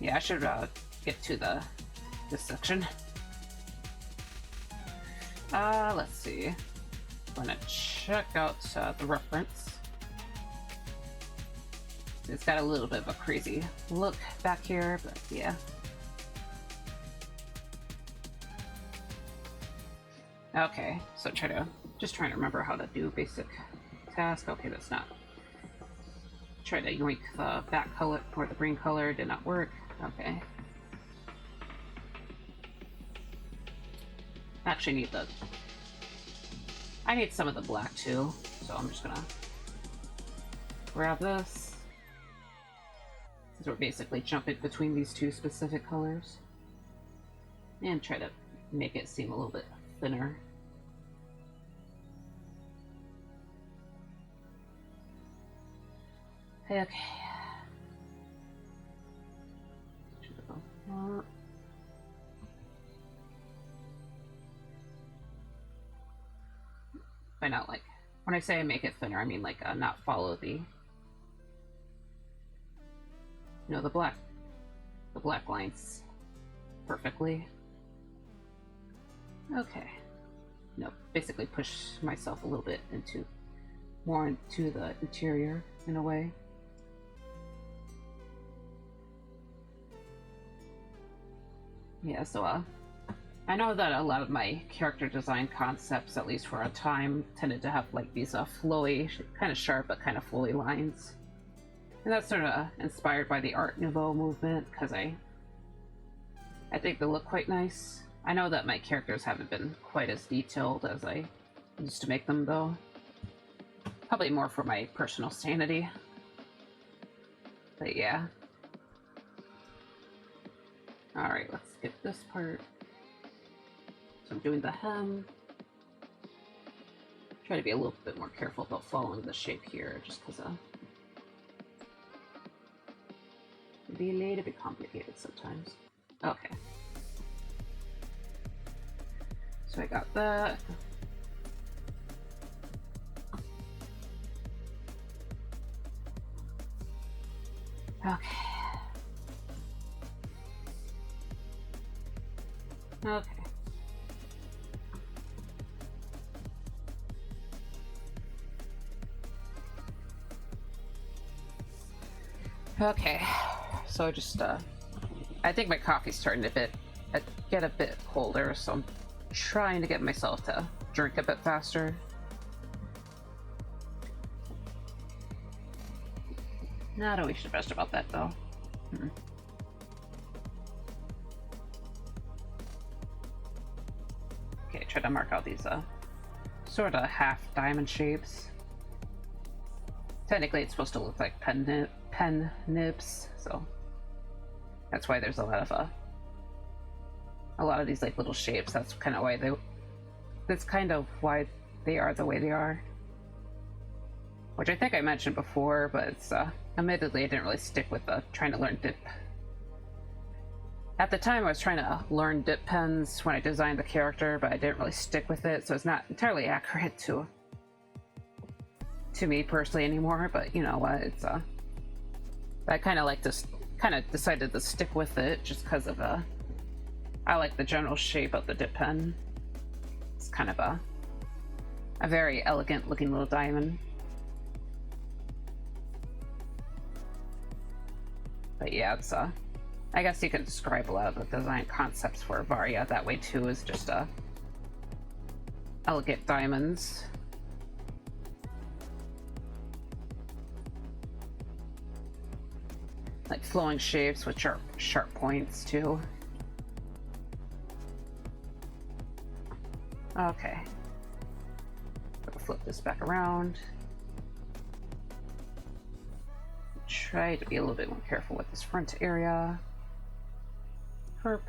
yeah, I should, get to this section. Let's see. I'm gonna check out, the reference. It's got a little bit of a crazy look back here, but yeah. Okay, so just trying to remember how to do basic task. Okay, that's not. Try to yoink the back color or the green color, did not work. Okay. Actually I need some of the black too, so I'm just gonna grab this. Since we're basically jumping between these two specific colors. And try to make it seem a little bit thinner. Okay. By not like, when I say make it thinner, I mean like not follow the, the black lines perfectly. Okay. No, basically push myself a little bit more into the interior in a way. Yeah, so I know that a lot of my character design concepts, at least for a time, tended to have like these flowy, kind of sharp but kind of flowy lines. And that's sort of inspired by the Art Nouveau movement, because I think they look quite nice. I know that my characters haven't been quite as detailed as I used to make them, though. Probably more for my personal sanity. But yeah. Alright, let's skip this part. So I'm doing the hem. Try to be a little bit more careful about following the shape here, just because it can be a little bit complicated sometimes. Okay. So I got that. Okay. Okay. Okay. So just I think my coffee's starting to get a bit colder, so I'm trying to get myself to drink a bit faster. Not always the best about that though. Okay, try to mark out these sort of half diamond shapes. Technically, it's supposed to look like pen nibs, so that's why there's a lot of these like little shapes. That's kind of why they are the way they are. Which I think I mentioned before, but it's admittedly I didn't really stick with trying to learn dip. At the time, I was trying to learn dip pens when I designed the character, but I didn't really stick with it, so it's not entirely accurate to me personally anymore. But you know what? It's I kind of decided to stick with it just because of I like the general shape of the dip pen. It's kind of a very elegant looking little diamond. But yeah, it's I guess you can describe a lot of the design concepts for Varia that way too, is just elegant diamonds. Like flowing shapes with sharp points too. Okay. Flip this back around. Try to be a little bit more careful with this front area. Herp.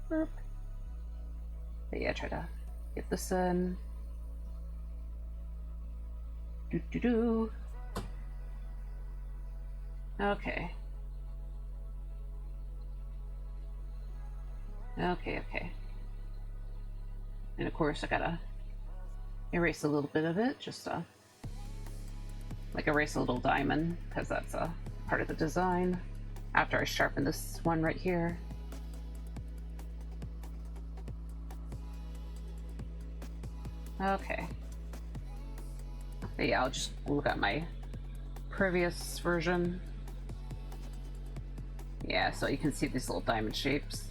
Herp. But yeah, try to get this in. Do. Okay. Okay. And of course I gotta erase a little bit of it, just like erase a little diamond, because that's part of the design. After I sharpen this one right here. Okay. But yeah, I'll just look at my previous version. Yeah, so you can see these little diamond shapes.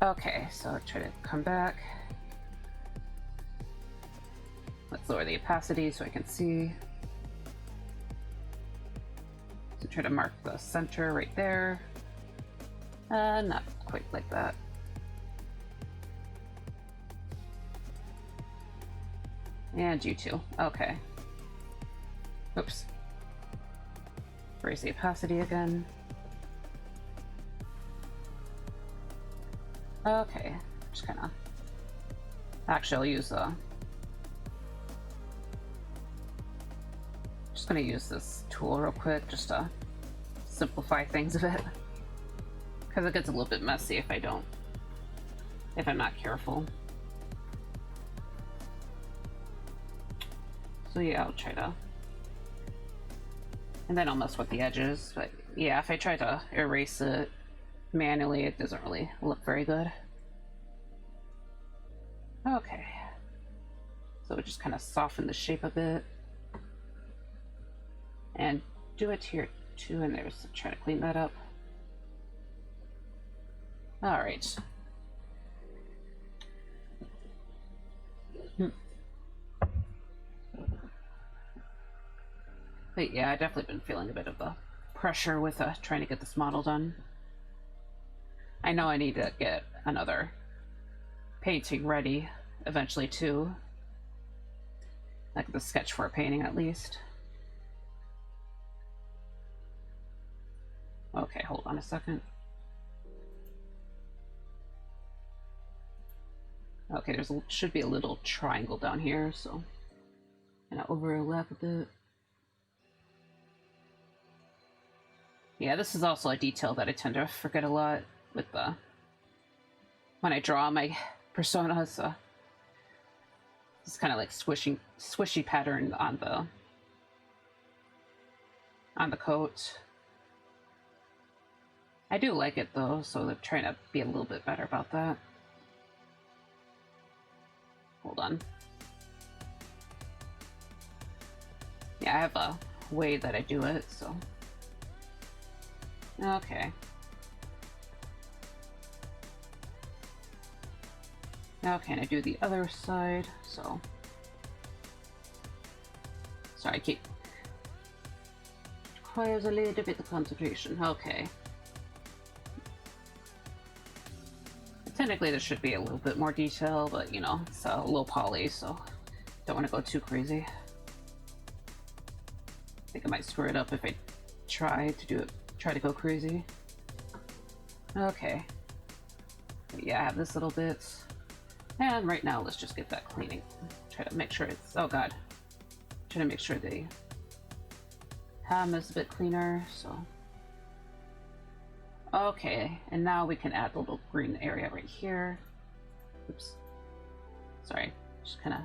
Okay, so try to come back. Let's lower the opacity so I can see. So try to mark the center right there. Not quite like that. And you too. Okay. Oops. Raise the opacity again. Okay. Just kind of. Actually, I'll use just gonna use this tool real quick just to simplify things a bit, because it gets a little bit messy if I'm not careful. So yeah, I'll try to, and then I'll mess with the edges. But yeah, if I try to erase it manually, it doesn't really look very good. Okay, so we just kind of soften the shape a bit. And do it here too, and there's try to clean that up. All right. But yeah, I've definitely been feeling a bit of the pressure with trying to get this model done. I know I need to get another painting ready eventually too, like the sketch for a painting at least. Okay, hold on a second. Okay, should be a little triangle down here, so I'm gonna overlap a bit. Yeah, this is also a detail that I tend to forget a lot with when I draw my personas. It's kind of like swishy pattern on the coat. I do like it though, so they're trying to be a little bit better about that. Hold on. Yeah, I have a way that I do it, so. Okay. Now can I do the other side? So. Sorry, I keep. Requires a little bit of concentration. Okay. Technically, there should be a little bit more detail, but you know, it's a low poly, so don't want to go too crazy. I think I might screw it up if I try to go crazy. Okay. But yeah, I have this little bit. And right now, let's just get that cleaning. Try to make sure it's, oh god. Try to make sure the ham is a bit cleaner, so. Okay, and now we can add the little green area right here. Oops. Sorry, just kind of.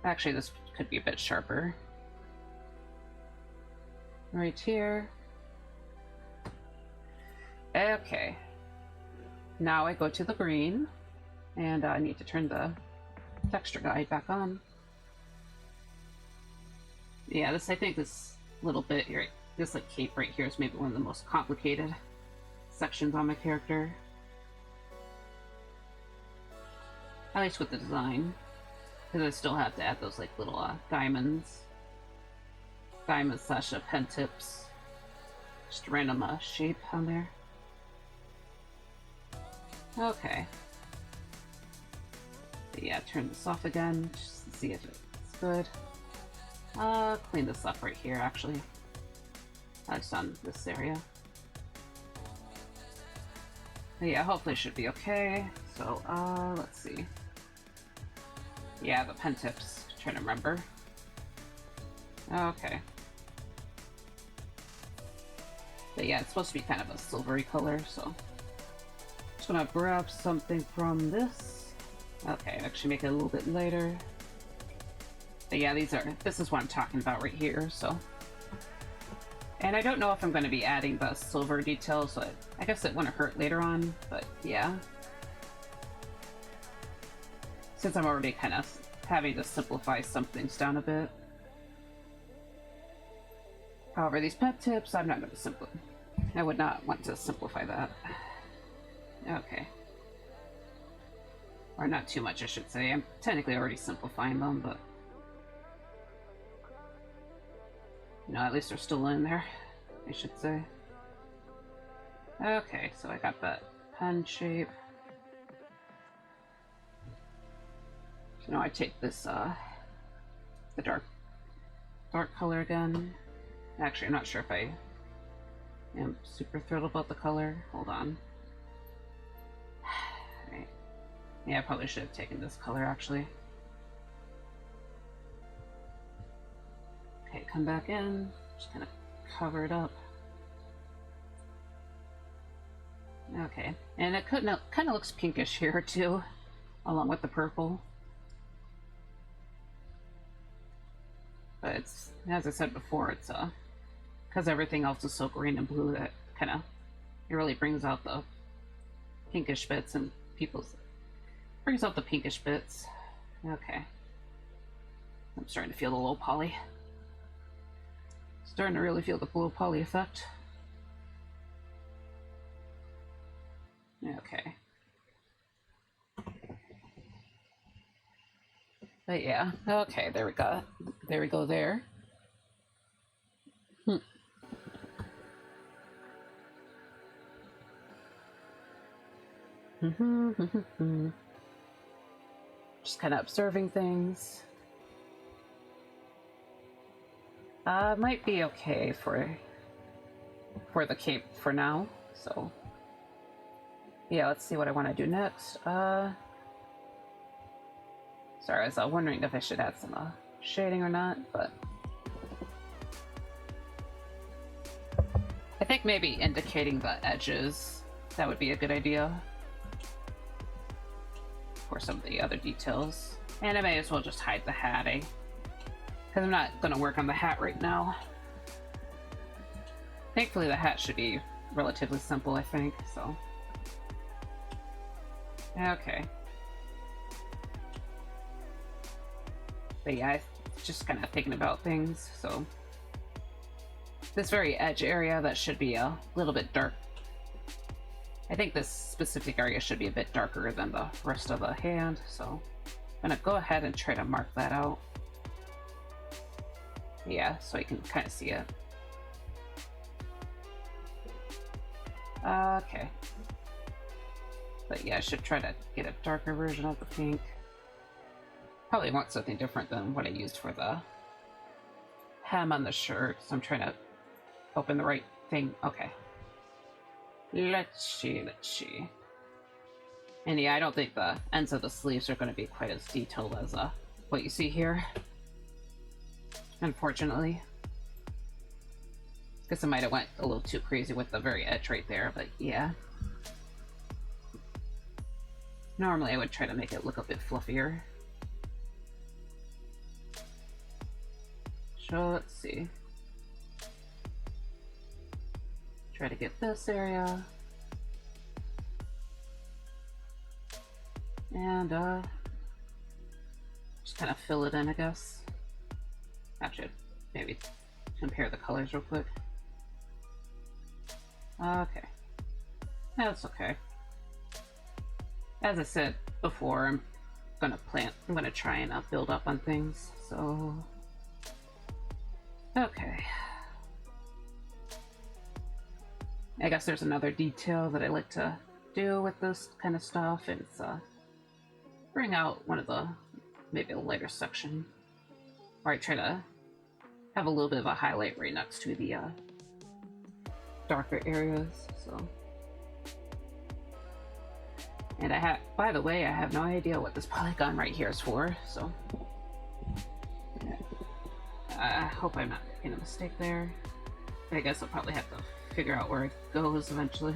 Actually, this could be a bit sharper. Right here. Okay. Now I go to the green, and I need to turn the texture guide back on. Yeah, I think this little bit here, this like cape right here is maybe one of the most complicated sections on my character. At least with the design. Because I still have to add those like little diamonds. Diamonds slash pen tips. Just a random shape on there. Okay. But yeah, turn this off again, just to see if it's good. Clean this up right here, actually. Just on this area. But yeah, hopefully it should be okay. So, let's see. Yeah, the pen tips. Trying to remember. Okay. But yeah, it's supposed to be kind of a silvery color, so. Just gonna grab something from this. Okay, actually make it a little bit lighter. But yeah, this is what I'm talking about right here, so. And I don't know if I'm going to be adding the silver details, so I guess it wouldn't hurt later on, but yeah. Since I'm already kind of having to simplify some things down a bit. However, these pet tips, I'm not going to simplify. I would not want to simplify that. Okay. Or not too much, I should say. I'm technically already simplifying them, but... You know, at least they're still in there, I should say. Okay, so I got that pen shape. So now I take this, the dark color again. Actually, I'm not sure if I am super thrilled about the color. Hold on. Right. Yeah, I probably should have taken this color, actually. Okay, come back in. Just kind of cover it up. Okay, and it kind of looks pinkish here too, along with the purple. But it's, as I said before, it's because everything else is so green and blue that kind of it really brings out the pinkish bits and brings out the pinkish bits. Okay, I'm starting to feel the low poly. Starting to really feel the low poly effect. Okay. But yeah, okay, there we go. There we go there. Just kind of observing things. Might be okay for the cape for now, so yeah, let's see what I want to do next. Sorry, I was wondering if I should add some shading or not, but I think maybe indicating the edges, that would be a good idea for some of the other details. And I may as well just hide the hat, because I'm not going to work on the hat right now. Thankfully the hat should be relatively simple, I think, so. Okay. But yeah, I just kind of thinking about things, so. This very edge area, that should be a little bit dark. I think this specific area should be a bit darker than the rest of the hand, so I'm gonna go ahead and try to mark that out. Yeah, so you can kind of see it. Okay. But yeah, I should try to get a darker version of the pink. Probably want something different than what I used for the hem on the shirt, so I'm trying to open the right thing. Okay. Let's see. And yeah, I don't think the ends of the sleeves are going to be quite as detailed as what you see here. Unfortunately. Guess I might have went a little too crazy with the very edge right there, but yeah. Normally I would try to make it look a bit fluffier. So let's see. Try to get this area. And just kind of fill it in, I guess. Actually, maybe compare the colors real quick. Okay. That's okay. As I said before, I'm gonna try and build up on things, so. Okay. I guess there's another detail that I like to do with this kind of stuff, and it's bring out one of the, maybe a lighter section, or I try to have a little bit of a highlight right next to the darker areas, so. And by the way, I have no idea what this polygon right here is for, so. I hope I'm not making a mistake there. I guess I'll probably have to figure out where it goes eventually.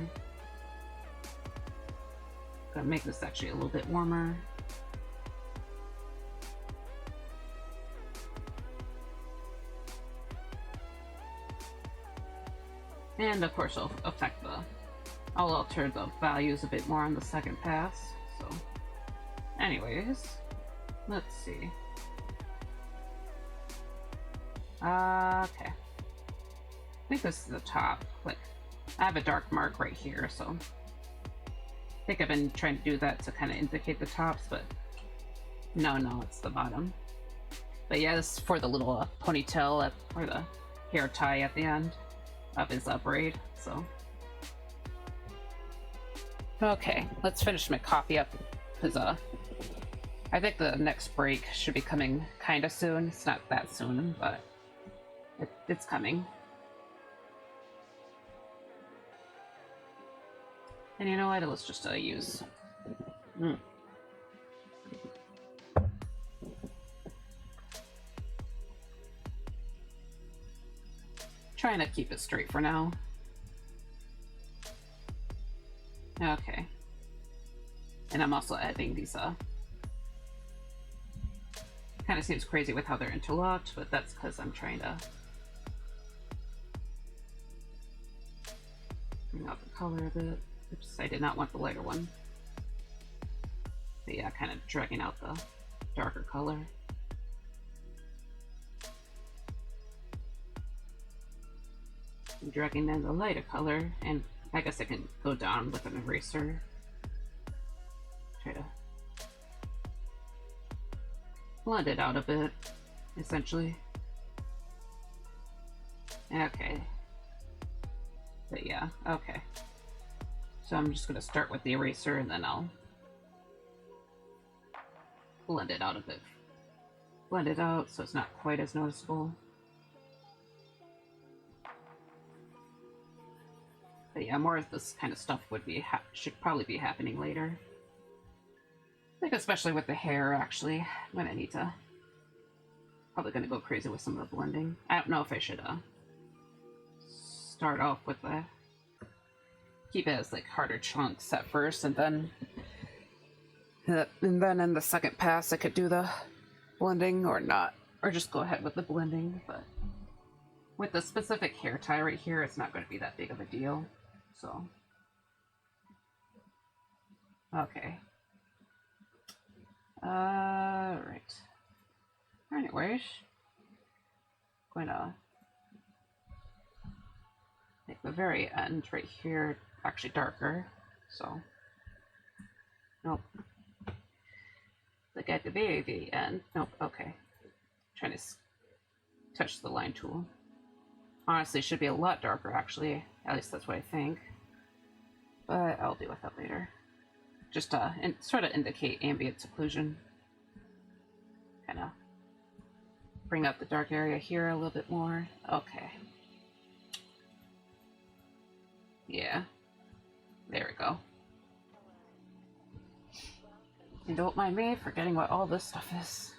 Gonna make this actually a little bit warmer. And of course I'll I'll alter the values a bit more on the second pass, so. Anyways, let's see. Okay. I think this is the top. Like, I have a dark mark right here, so I think I've been trying to do that to kind of indicate the tops, but no, it's the bottom. But yeah, this is for the little ponytail or the hair tie at the end of his braid, so. Okay, let's finish my coffee up, because I think the next break should be coming kind of soon. It's not that soon, but it's coming. And you know what? Let's just use. Trying to keep it straight for now. Okay. And I'm also adding these, kind of seems crazy with how they're interlocked, but that's because I'm trying to bring out the color a bit. Oops, I did not want the lighter one. But yeah, kind of dragging out the darker color. I'm dragging in the lighter color, and I guess I can go down with an eraser. Try to blend it out a bit, essentially. Okay. But yeah, okay. So I'm just gonna start with the eraser and then I'll blend it out a bit. Blend it out so it's not quite as noticeable. But yeah, more of this kind of stuff should probably be happening later. I think especially with the hair, actually, when I need to. Probably gonna go crazy with some of the blending. I don't know if I should start off with the keep it as like harder chunks at first, and then in the second pass I could do the blending or not, or just go ahead with the blending. But with the specific hair tie right here, it's not going to be that big of a deal. So, okay. Right. Anyways, going to make the very end right here actually darker. So, nope. Like at the very end. Nope. Okay. Trying to touch the line tool. Honestly, it should be a lot darker, actually. At least that's what I think. But I'll deal with that later. Just sort of indicate ambient occlusion. Kind of bring up the dark area here a little bit more. Okay. Yeah. There we go. And don't mind me forgetting what all this stuff is.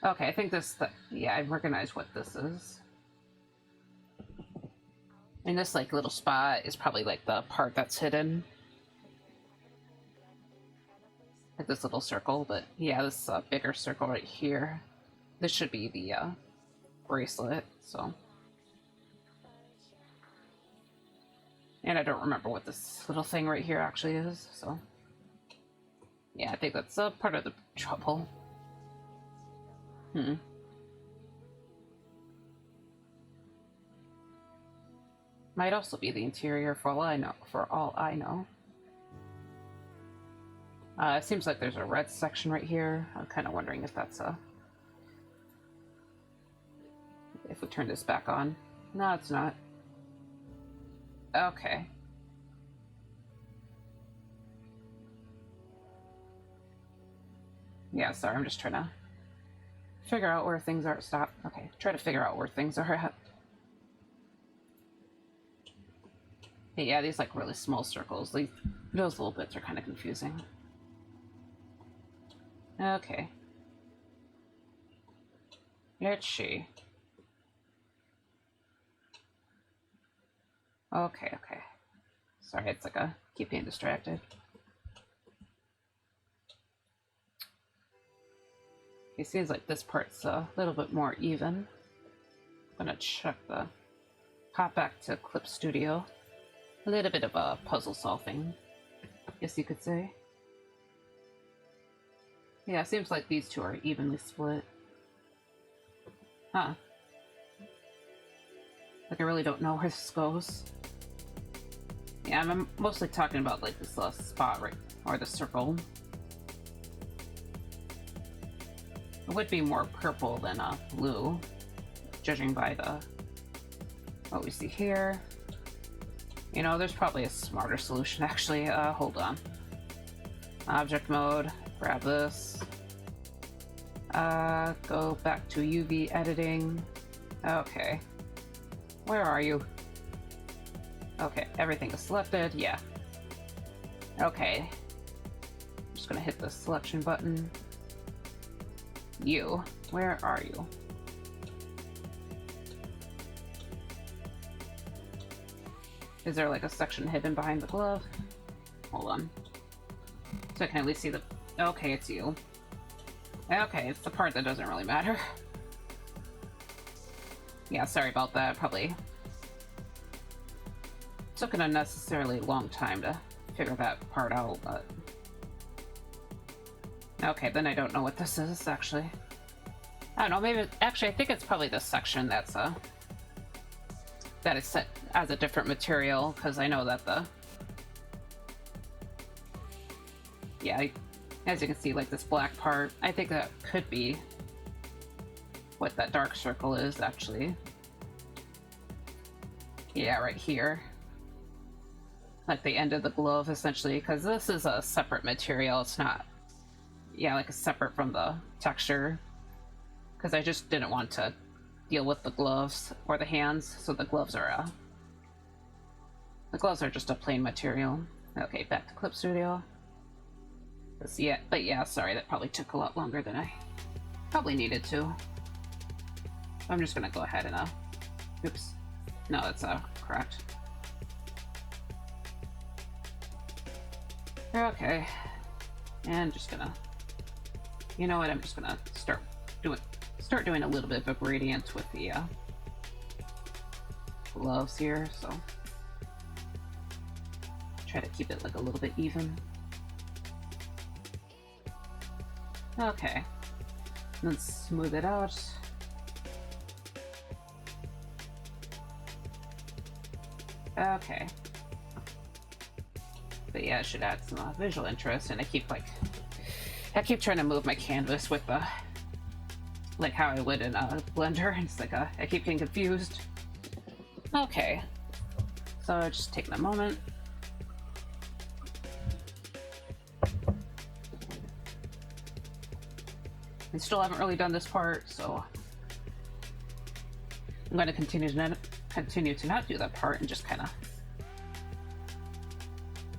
Okay, I think yeah, I recognize what this is. And this, like, little spot is probably, like, the part that's hidden. Like this little circle, but yeah, this bigger circle right here. This should be the bracelet, so. And I don't remember what this little thing right here actually is, so. Yeah, I think that's part of the trouble. Might also be the interior for all I know. It seems like there's a red section right here. I'm kind of wondering if that's if we turn this back on. No, it's not. Okay. Yeah, sorry, I'm just trying to figure out where things are. Stop. Okay, try to figure out where things are at. Yeah, these like really small circles. Those little bits are kind of confusing. Okay. Let's see. Okay. Sorry, it's like keep being distracted. It seems like this part's a little bit more even. I'm gonna check hop back to Clip Studio. A little bit of a puzzle solving, I guess you could say. Yeah, it seems like these two are evenly split. Huh. Like, I really don't know where this goes. Yeah, I'm mostly talking about, like, this spot right, or the circle. It would be more purple than blue, judging by what we see here. You know, there's probably a smarter solution, actually. Hold on. Object mode, grab this. Go back to UV editing. Okay. Where are you? Okay, everything is selected, yeah. Okay. I'm just gonna hit the selection button. You, where are you? Is there like a section hidden behind the glove? Hold on. So I can at least see the... Okay, it's you. Okay, it's the part that doesn't really matter. Yeah, sorry about that. Probably took an unnecessarily long time to figure that part out, but... Okay, then I don't know what this is, actually. I don't know, maybe... Actually, I think it's probably this section that's, that is set as a different material, because I know that yeah, as you can see, like this black part, I think that could be what that dark circle is, actually. Yeah, right here. Like the end of the glove, essentially, because this is a separate material. It's not, yeah, like it's separate from the texture. Because I just didn't want to deal with the gloves or the hands, so the gloves are just a plain material. Okay, back to Clip Studio. Yeah, but yeah, sorry, that probably took a lot longer than I probably needed to. I'm just gonna go ahead and oops, no, that's correct. Okay, and just gonna, you know what? I'm just gonna start doing a little bit of a gradient with the gloves here, so try to keep it like a little bit even. Okay, then smooth it out. Okay. But yeah, it should add some visual interest, and I keep trying to move my canvas with the, like how I would in a Blender, and it's like I keep getting confused. Okay, so just taking a moment. I still haven't really done this part, so I'm going to continue to not do that part and just kind of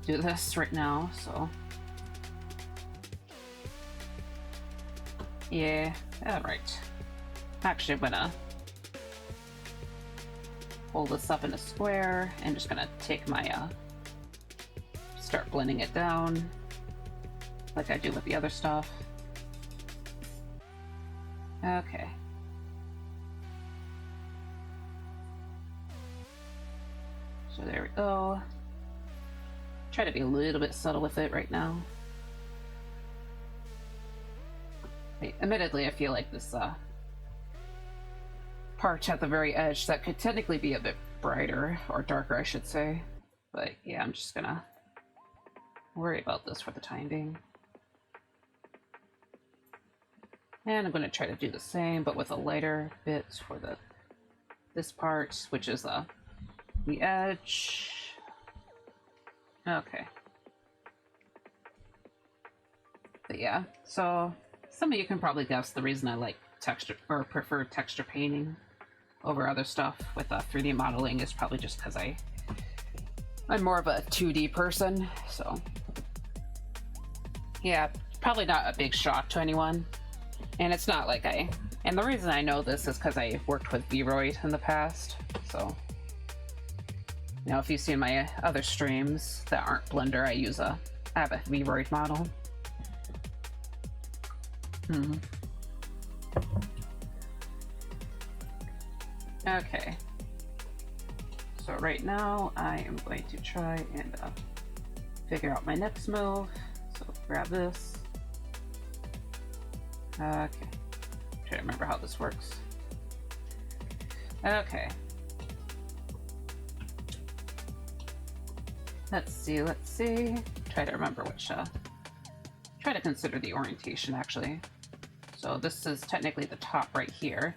do this right now. So yeah, all right. Actually, I'm gonna hold this up in a square and just gonna take my start blending it down like I do with the other stuff. Okay. So there we go. Try to be a little bit subtle with it right now. Admittedly, I feel like this part at the very edge that could technically be a bit brighter, or darker I should say. But yeah, I'm just gonna worry about this for the time being. And I'm gonna try to do the same, but with a lighter bit for this part, which is the edge. Okay. But yeah, so some of you can probably guess the reason I like texture, or prefer texture painting over other stuff with 3D modeling, is probably just because I'm more of a 2D person, so yeah, probably not a big shock to anyone. And it's not like and the reason I know this is because I worked with VOD in the past, so you know, if you see my other streams that aren't Blender, I have a VOD model. Okay. So right now I am going to try and figure out my next move. So grab this. Okay. Try to remember how this works. Okay. Let's see. Try to remember which, try to consider the orientation actually. So this is technically the top right here.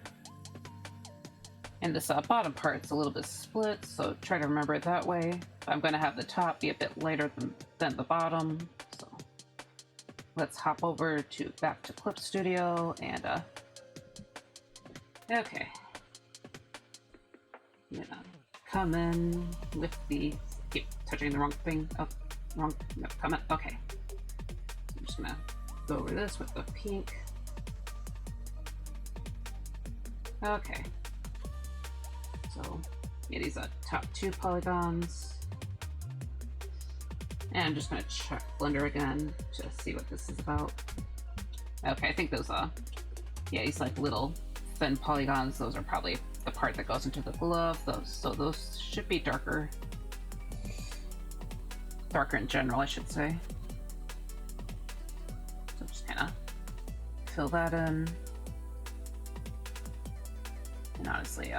And this bottom part's a little bit split, so try to remember it that way. I'm going to have the top be a bit lighter than the bottom. So let's hop over back to Clip Studio and okay. I'm gonna come in with the, keep touching the wrong thing. Oh, wrong, no, come in, okay. So I'm just gonna go over this with the pink. Okay. So, yeah, these are top 2 polygons. And I'm just gonna check Blender again to see what this is about. Okay, I think those, yeah, these like little thin polygons, those are probably the part that goes into the glove. Those should be darker. Darker in general, I should say. So just kind of fill that in. And honestly,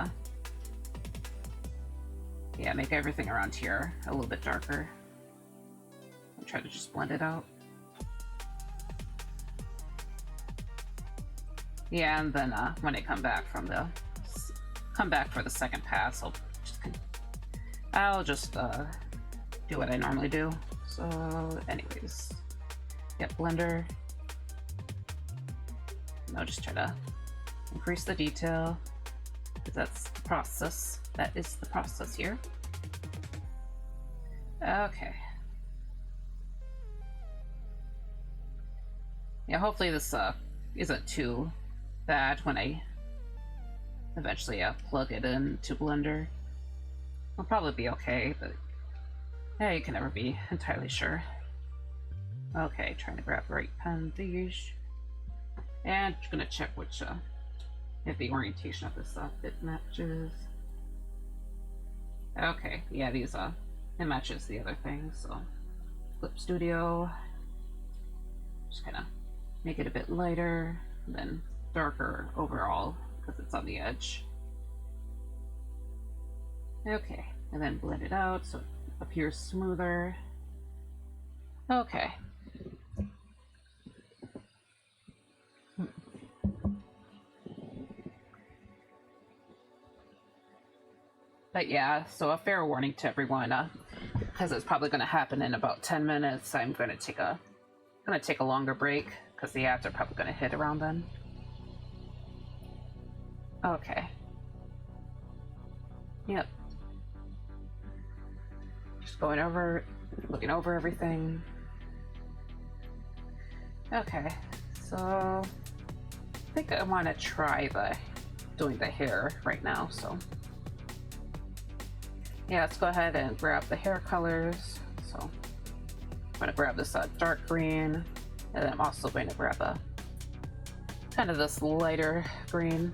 yeah, make everything around here a little bit darker. And try to just blend it out. Yeah, and then when I come back for the second pass, I'll just do what I normally do. So, anyways, get Blender. And I'll just try to increase the detail, because that's the process. That is the process here. Okay. Yeah, hopefully this isn't too bad when I eventually plug it into Blender. It'll probably be okay, but yeah, you can never be entirely sure. Okay, trying to grab the right pen, these. And just gonna check which if the orientation of this bit matches. Okay, yeah, these it matches the other things, so Clip Studio, just kind of make it a bit lighter, and then darker overall because it's on the edge. Okay, and then blend it out so it appears smoother. Okay. But yeah, so a fair warning to everyone, because it's probably going to happen in about 10 minutes. I'm going to take a longer break because the ads are probably going to hit around then. Okay. Yep. Just looking over everything. Okay, so I think I want to try doing the hair right now, so yeah, let's go ahead and grab the hair colors. So I'm going to grab this dark green, and then I'm also going to grab a kind of this lighter green.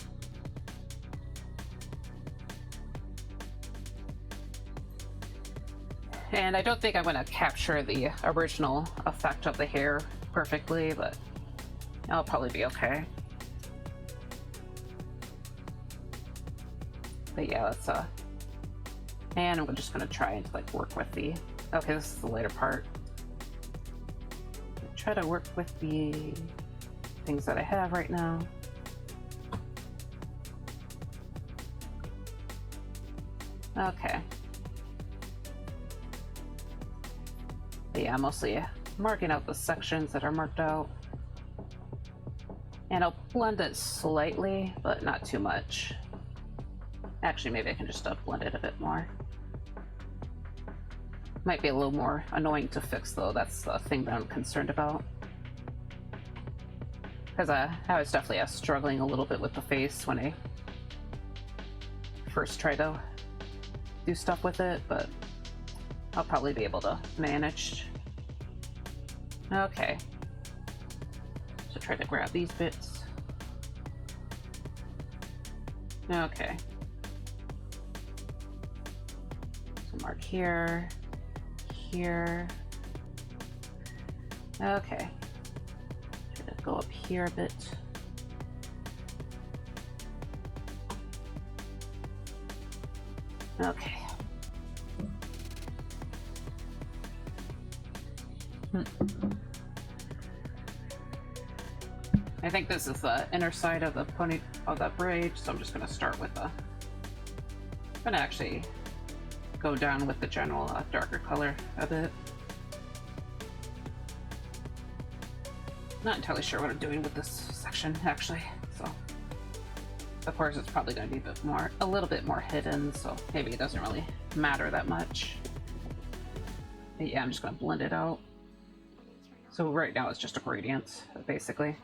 And I don't think I'm going to capture the original effect of the hair perfectly, but it'll probably be okay. But yeah, let's and I'm just gonna try and like work with the, okay, this is the later part. Try to work with the things that I have right now. Okay. But yeah, mostly marking out the sections that are marked out. And I'll blend it slightly, but not too much. Actually, maybe I can just blend it a bit more. Might be a little more annoying to fix, though. That's the thing that I'm concerned about. Because I was definitely struggling a little bit with the face when I first tried to do stuff with it, but I'll probably be able to manage. Okay. So try to grab these bits. Okay. So mark here. Here. Okay. Try to go up here a bit. Okay. I think this is the inner side of the pony of that braid, so I'm just gonna start with I'm gonna actually go down with the general darker color a bit. Not entirely sure what I'm doing with this section actually, so of course it's probably going to be a little bit more hidden, so maybe it doesn't really matter that much. But yeah, I'm just going to blend it out. So right now it's just a gradient, basically.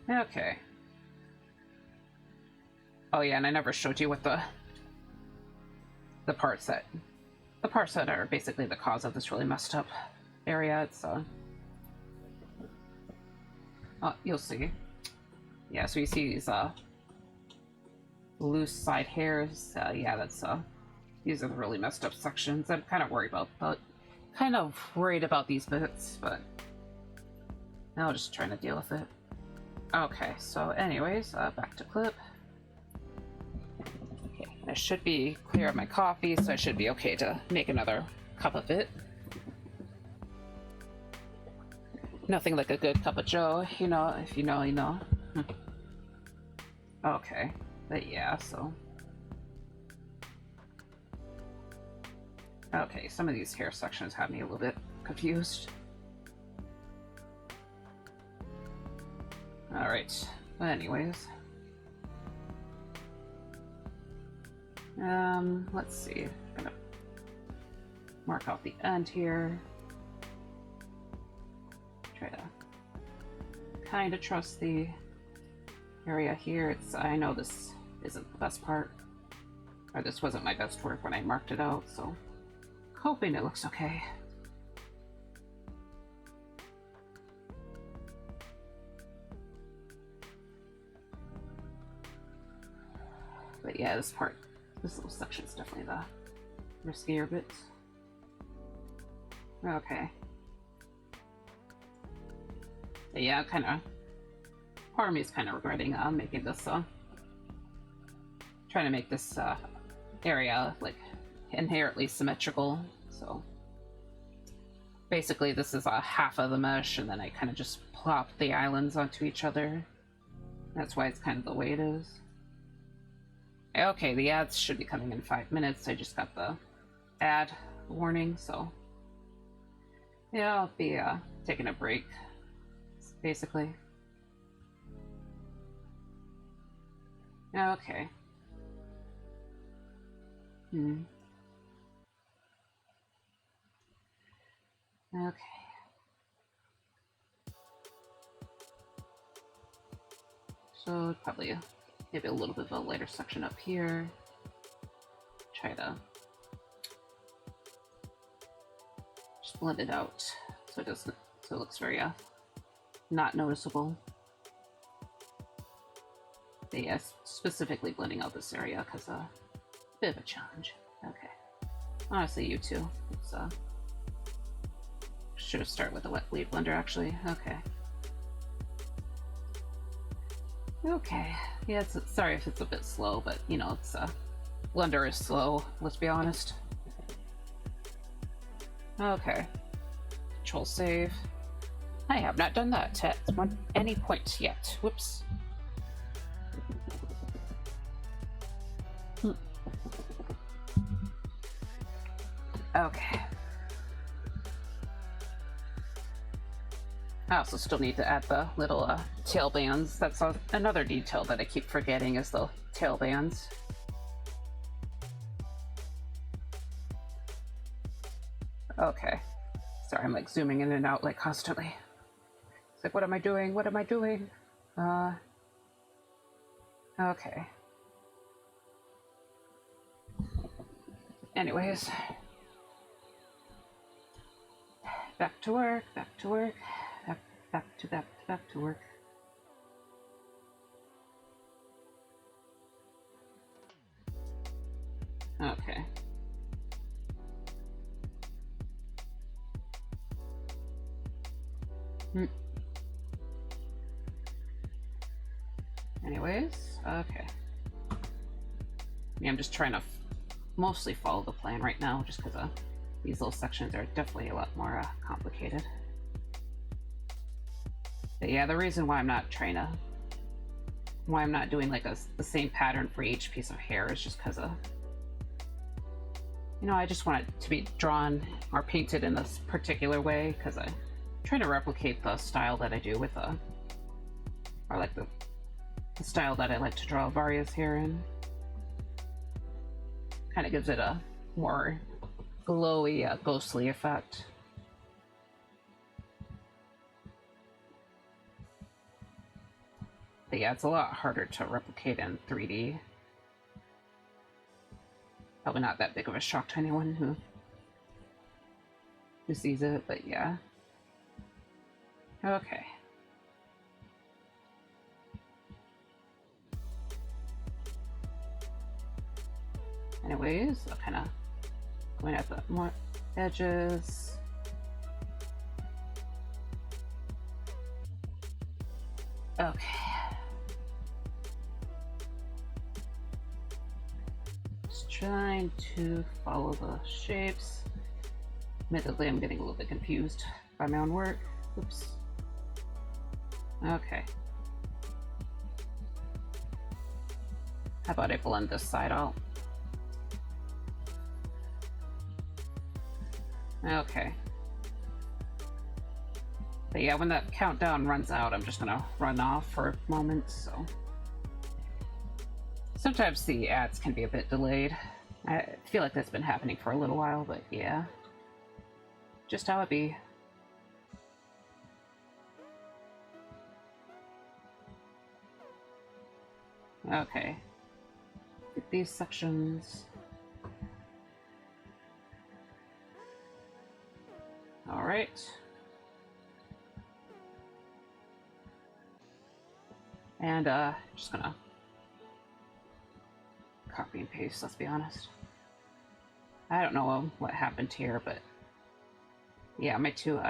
Okay. Oh yeah, and I never showed you what the parts that are basically the cause of this really messed up area. It's you'll see. Yeah, so you see these loose side hairs. Yeah, that's these are the really messed up sections. I'm kind of worried about these bits, but I'll just trying to deal with it. Okay, so anyways, back to clip. Okay, I should be clear of my coffee, so I should be okay to make another cup of it. Nothing like a good cup of joe, you know, if you know, you know. Okay, but yeah, so. Okay, some of these hair sections have me a little bit confused. Alright, but anyways. Let's see. I'm gonna mark out the end here. Try to kind of trust the area here. I know this isn't the best part, or this wasn't my best work when I marked it out, so hoping it looks okay. But yeah, this little section is definitely the riskier bit. Okay. But yeah, kind of. Part of me is kind of regretting making this, trying to make this area like inherently symmetrical. So basically, this is half of the mesh, and then I kind of just plop the islands onto each other. That's why it's kind of the way it is. Okay, the ads should be coming in 5 minutes. I just got the ad warning, so yeah, I'll be taking a break, basically. Okay. Okay. So probably maybe a little bit of a lighter section up here. Try to just blend it out so it doesn't, so it looks very not noticeable. But yeah, specifically blending out this area because a bit of a challenge. Okay. Honestly, you too. It's should have started with the wet bleed blender actually. Okay. Okay. Yeah, sorry if it's a bit slow, but you know, it's blender is slow, let's be honest. Okay. Control save. I have not done that at any point yet. Whoops. Okay. I also still need to add the little tail bands. That's another detail that I keep forgetting is the tail bands. Okay. Sorry, I'm like zooming in and out like constantly. It's like, what am I doing? What am I doing? Okay. Anyways. Back to work, back to work. Back to work. Okay. Anyways, okay. Yeah, I'm just trying to mostly follow the plan right now, just because these little sections are definitely a lot more complicated. But yeah, the reason why I'm not doing like the same pattern for each piece of hair is just because you know, I just want it to be drawn or painted in this particular way because I'm trying to replicate the style that I do with or like the style that I like to draw Varia's hair in. Kind of gives it a more glowy, ghostly effect. But yeah, it's a lot harder to replicate in 3D. Probably not that big of a shock to anyone who sees it, but yeah. Okay. Anyways, I'll kind of going at the more edges. Okay. Just trying to follow the shapes. Admittedly, I'm getting a little bit confused by my own work. Oops. Okay. How about I blend this side out? Okay. But yeah, when that countdown runs out, I'm just gonna run off for a moment, so. Sometimes the ads can be a bit delayed. I feel like that's been happening for a little while, but yeah. Just how it be. Okay. Get these sections. All right. And just gonna copy and paste, let's be honest. I don't know what happened here, but yeah, my two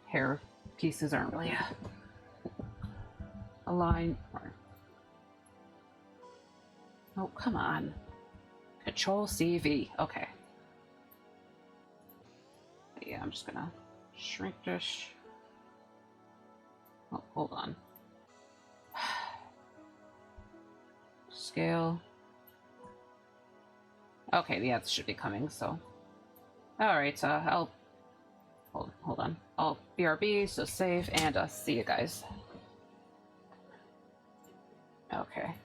hair pieces aren't really aligned. Oh, come on. Control CV. Okay. Yeah, I'm just gonna shrink this. Oh, hold on. Scale. Okay, yeah, it should be coming, so. Alright, I'll... Hold on. I'll BRB, so save, and see you guys. Okay.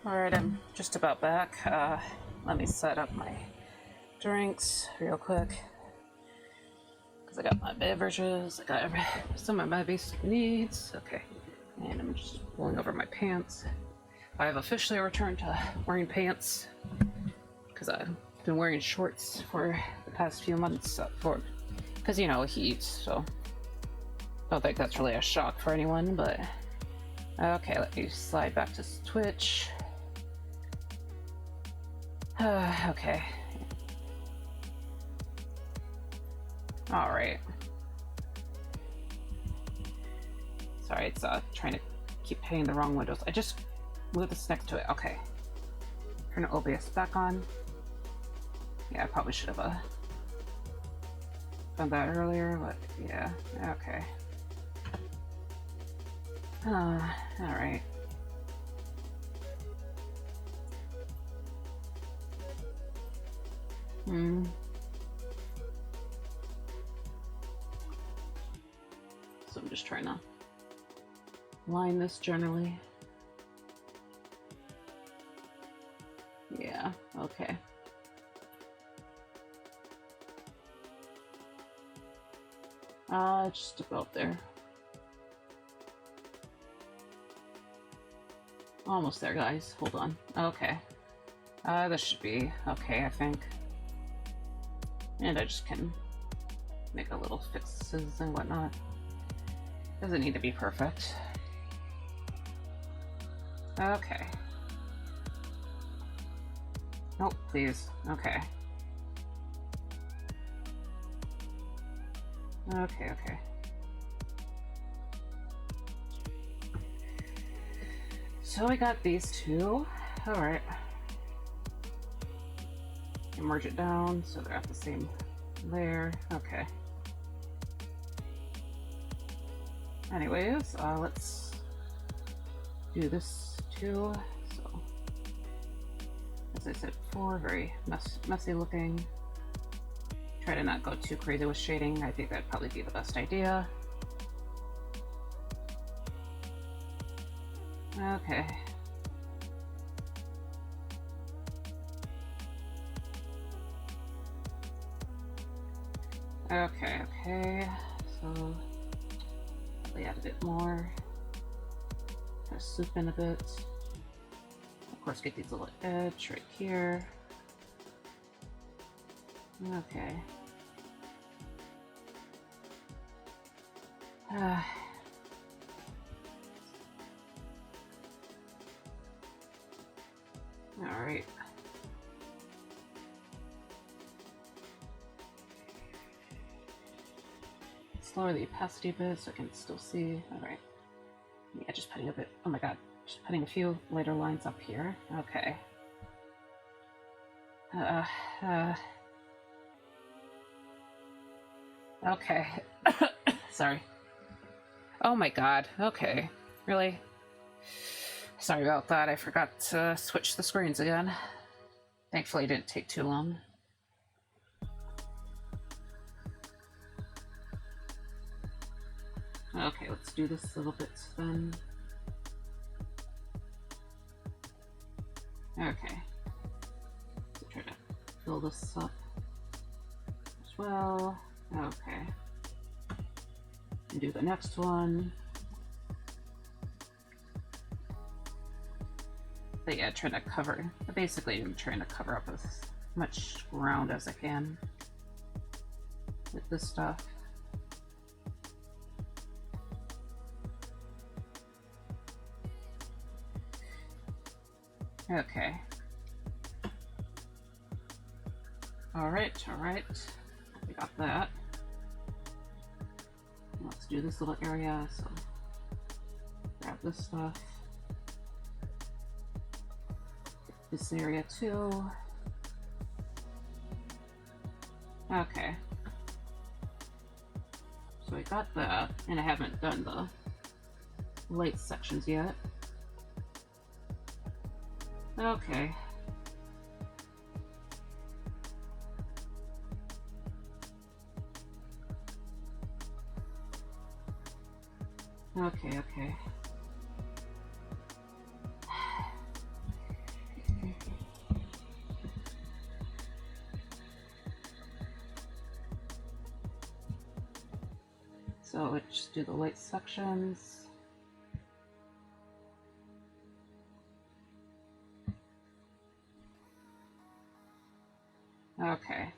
Alright, I'm just about back. Let me set up my drinks real quick. Because I got my beverages, I got some of my basic needs. Okay, and I'm just pulling over my pants. I have officially returned to wearing pants. Because I've been wearing shorts for the past few months. Because, you know, heat, so... I don't think that's really a shock for anyone, but... Okay, let me slide back to Twitch. Okay. Alright. Sorry, it's trying to keep hitting the wrong windows. I just moved this next to it. Okay. Turn OBS back on. Yeah, I probably should have done that earlier, but yeah, okay. Alright. So I'm just trying to line this generally. Yeah, okay. Just about there. Almost there, guys. Hold on. Okay. This should be okay, I think. And I just can make a little fixes and whatnot. Doesn't need to be perfect. Okay. Nope, please. Okay. Okay, okay. So I got these two. Alright. Merge it down so they're at the same layer. Okay. Anyways, let's do this too. So, as I said before, very messy looking. Try to not go too crazy with shading. I think that'd probably be the best idea. Okay. Okay, okay. So probably add a bit more. Kind of soup in a bit. Of course, get these little edge right here. Okay. All right. Lower the opacity a bit so I can still see. All right. Yeah, just putting a bit. Oh my god, just putting a few lighter lines up here. Okay. Okay. Sorry. Oh my god. Okay. Really? Sorry about that. I forgot to switch the screens again. Thankfully, it didn't take too long. Okay, let's do this a little bit then. Okay. So try to fill this up as well. Okay. And do the next one. But yeah, trying to cover, basically I'm trying to cover up as much ground as I can with this stuff. Okay. All right. We got that. Let's do this little area. So grab this stuff. This area too. Okay. So I got that, and I haven't done the light sections yet. Okay. Okay. the light sections. Okay.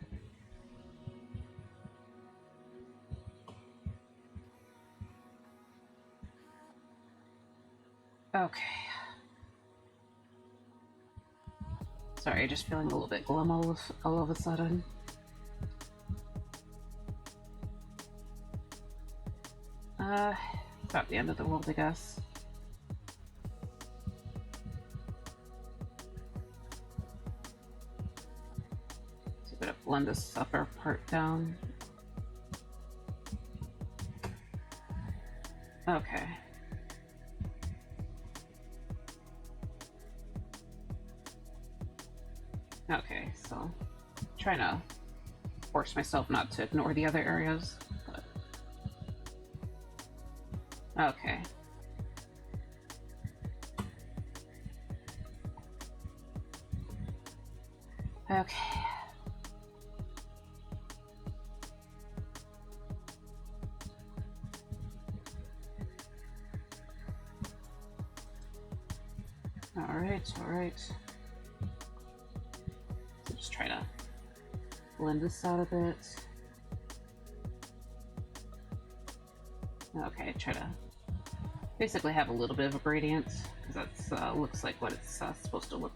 Okay. Sorry, just feeling a little bit glum all of a sudden. It's not the end of the world, I guess. So I'm gonna blend this upper part down. Okay. Okay, so trying to force myself not to ignore the other areas. But... okay. Okay. All right. So just try to blend this out a bit. Okay, try to basically have a little bit of a gradient, because that's looks like what it's supposed to look.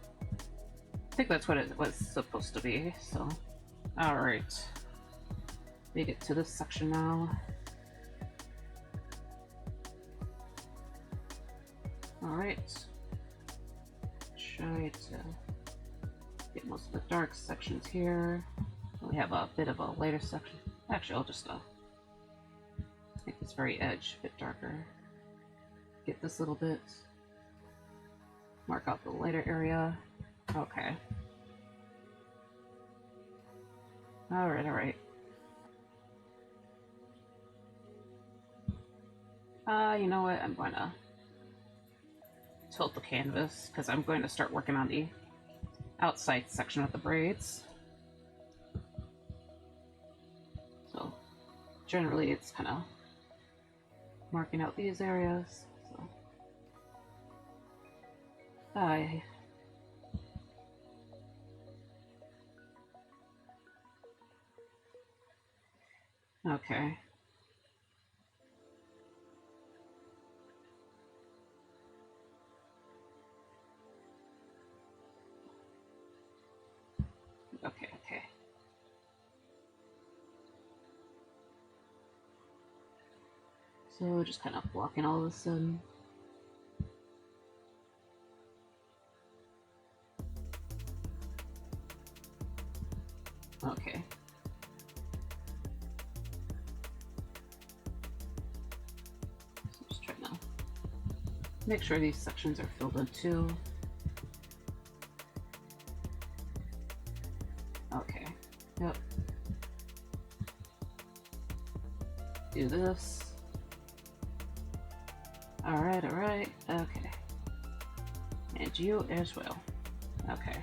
I think that's what it was supposed to be. So, all right, we get to this section now. All right, try to get most of the dark sections here. We have a bit of a lighter section. Actually, I'll just make this very edge a bit darker. Get this little bit. Mark out the lighter area. Okay. All right. You know what? I'm going to tilt the canvas because I'm going to start working on the outside section of the braids. So generally it's kind of marking out these areas. So okay. Okay. So just kind of blocking all of this in. Okay. So just trying to make sure these sections are filled in too. Okay. Yep. Do this. Alright. Okay. And you as well. Okay.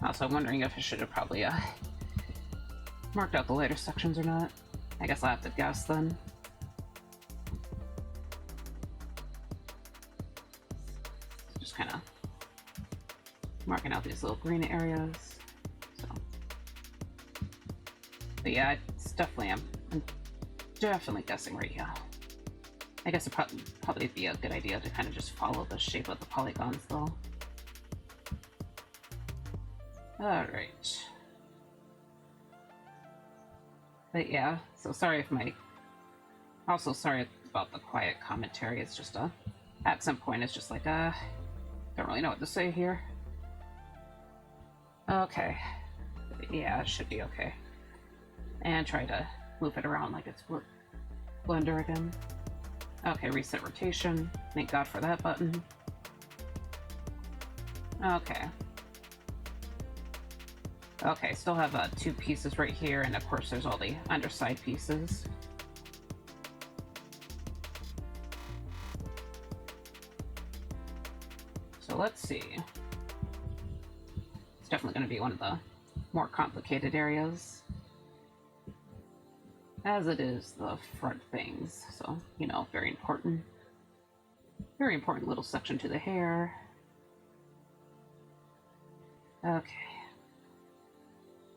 Also, I'm wondering if I should have probably marked out the later sections or not. I guess I'll have to guess then. Just kind of marking out these little green areas. So, but yeah, it's definitely I'm definitely guessing right here. I guess it'd probably be a good idea to kind of just follow the shape of the polygons though. Alright. But yeah, so sorry if also sorry about the quiet commentary. It's just at some point it's just like, don't really know what to say here. Okay. Yeah, it should be okay. And try to move it around like it's Blender again. Okay, reset rotation. Thank God for that button. Okay. Okay, still have two pieces right here, and of course there's all the underside pieces. So let's see. It's definitely going to be one of the more complicated areas. as it is the front things. So, you know, very important little section to the hair. Okay.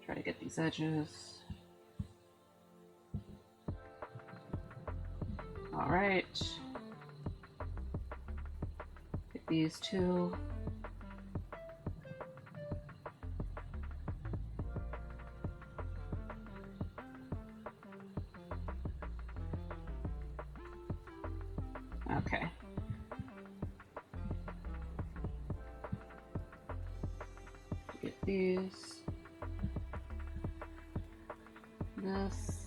Try to get these edges. All right. Get these two. Okay. Get these. This.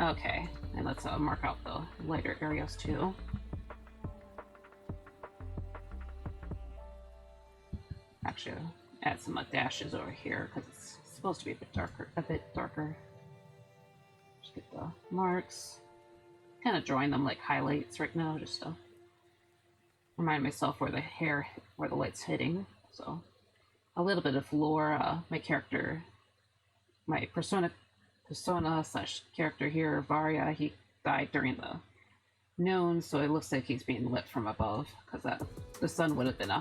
Okay, and let's mark out the lighter areas too. Actually, add some dashes over here because it's supposed to be a bit darker. Just get the marks. Kind of drawing them like highlights right now, just to remind myself where the light's hitting. So a little bit of lore. My character, my persona slash character here, Varya, he died during the noon, so it looks like he's being lit from above because the sun would have been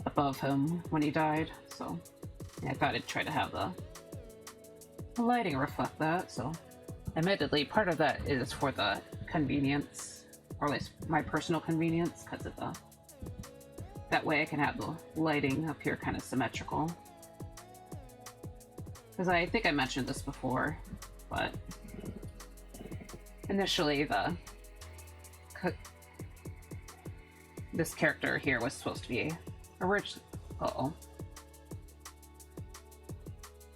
above him when he died. So yeah, I thought I'd try to have the lighting reflect that. So admittedly, part of that is for the convenience, or at least my personal convenience, because of that way I can have the lighting up here kind of symmetrical. Because I think I mentioned this before, but initially this character here was supposed to be original. Uh-oh.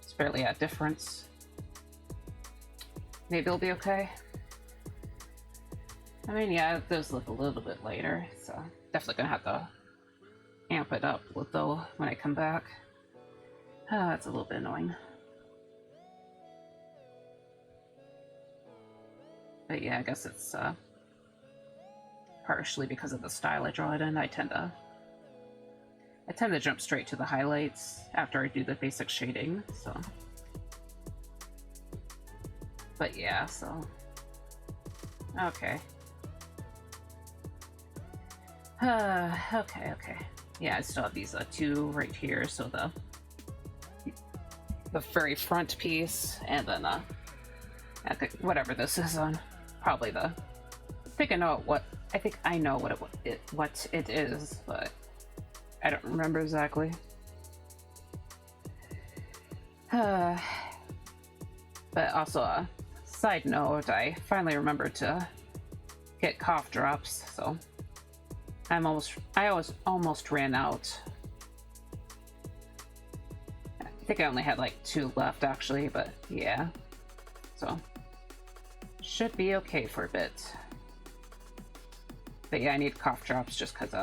It's barely a difference. Maybe it'll be okay. I mean, yeah, it does look a little bit later, so definitely gonna have to amp it up though when I come back. Oh, that's a little bit annoying. But yeah, I guess it's partially because of the style I draw it in. I tend to jump straight to the highlights after I do the basic shading, so. But yeah, so. Okay. Okay. Yeah, I still have these two right here, so the very front piece, and then whatever this is on. Probably I think I know what it is, but I don't remember exactly. But also a side note, I finally remembered to get cough drops, so I almost ran out. I think I only had like 2 left actually, but yeah. So should be okay for a bit. But yeah, I need cough drops just because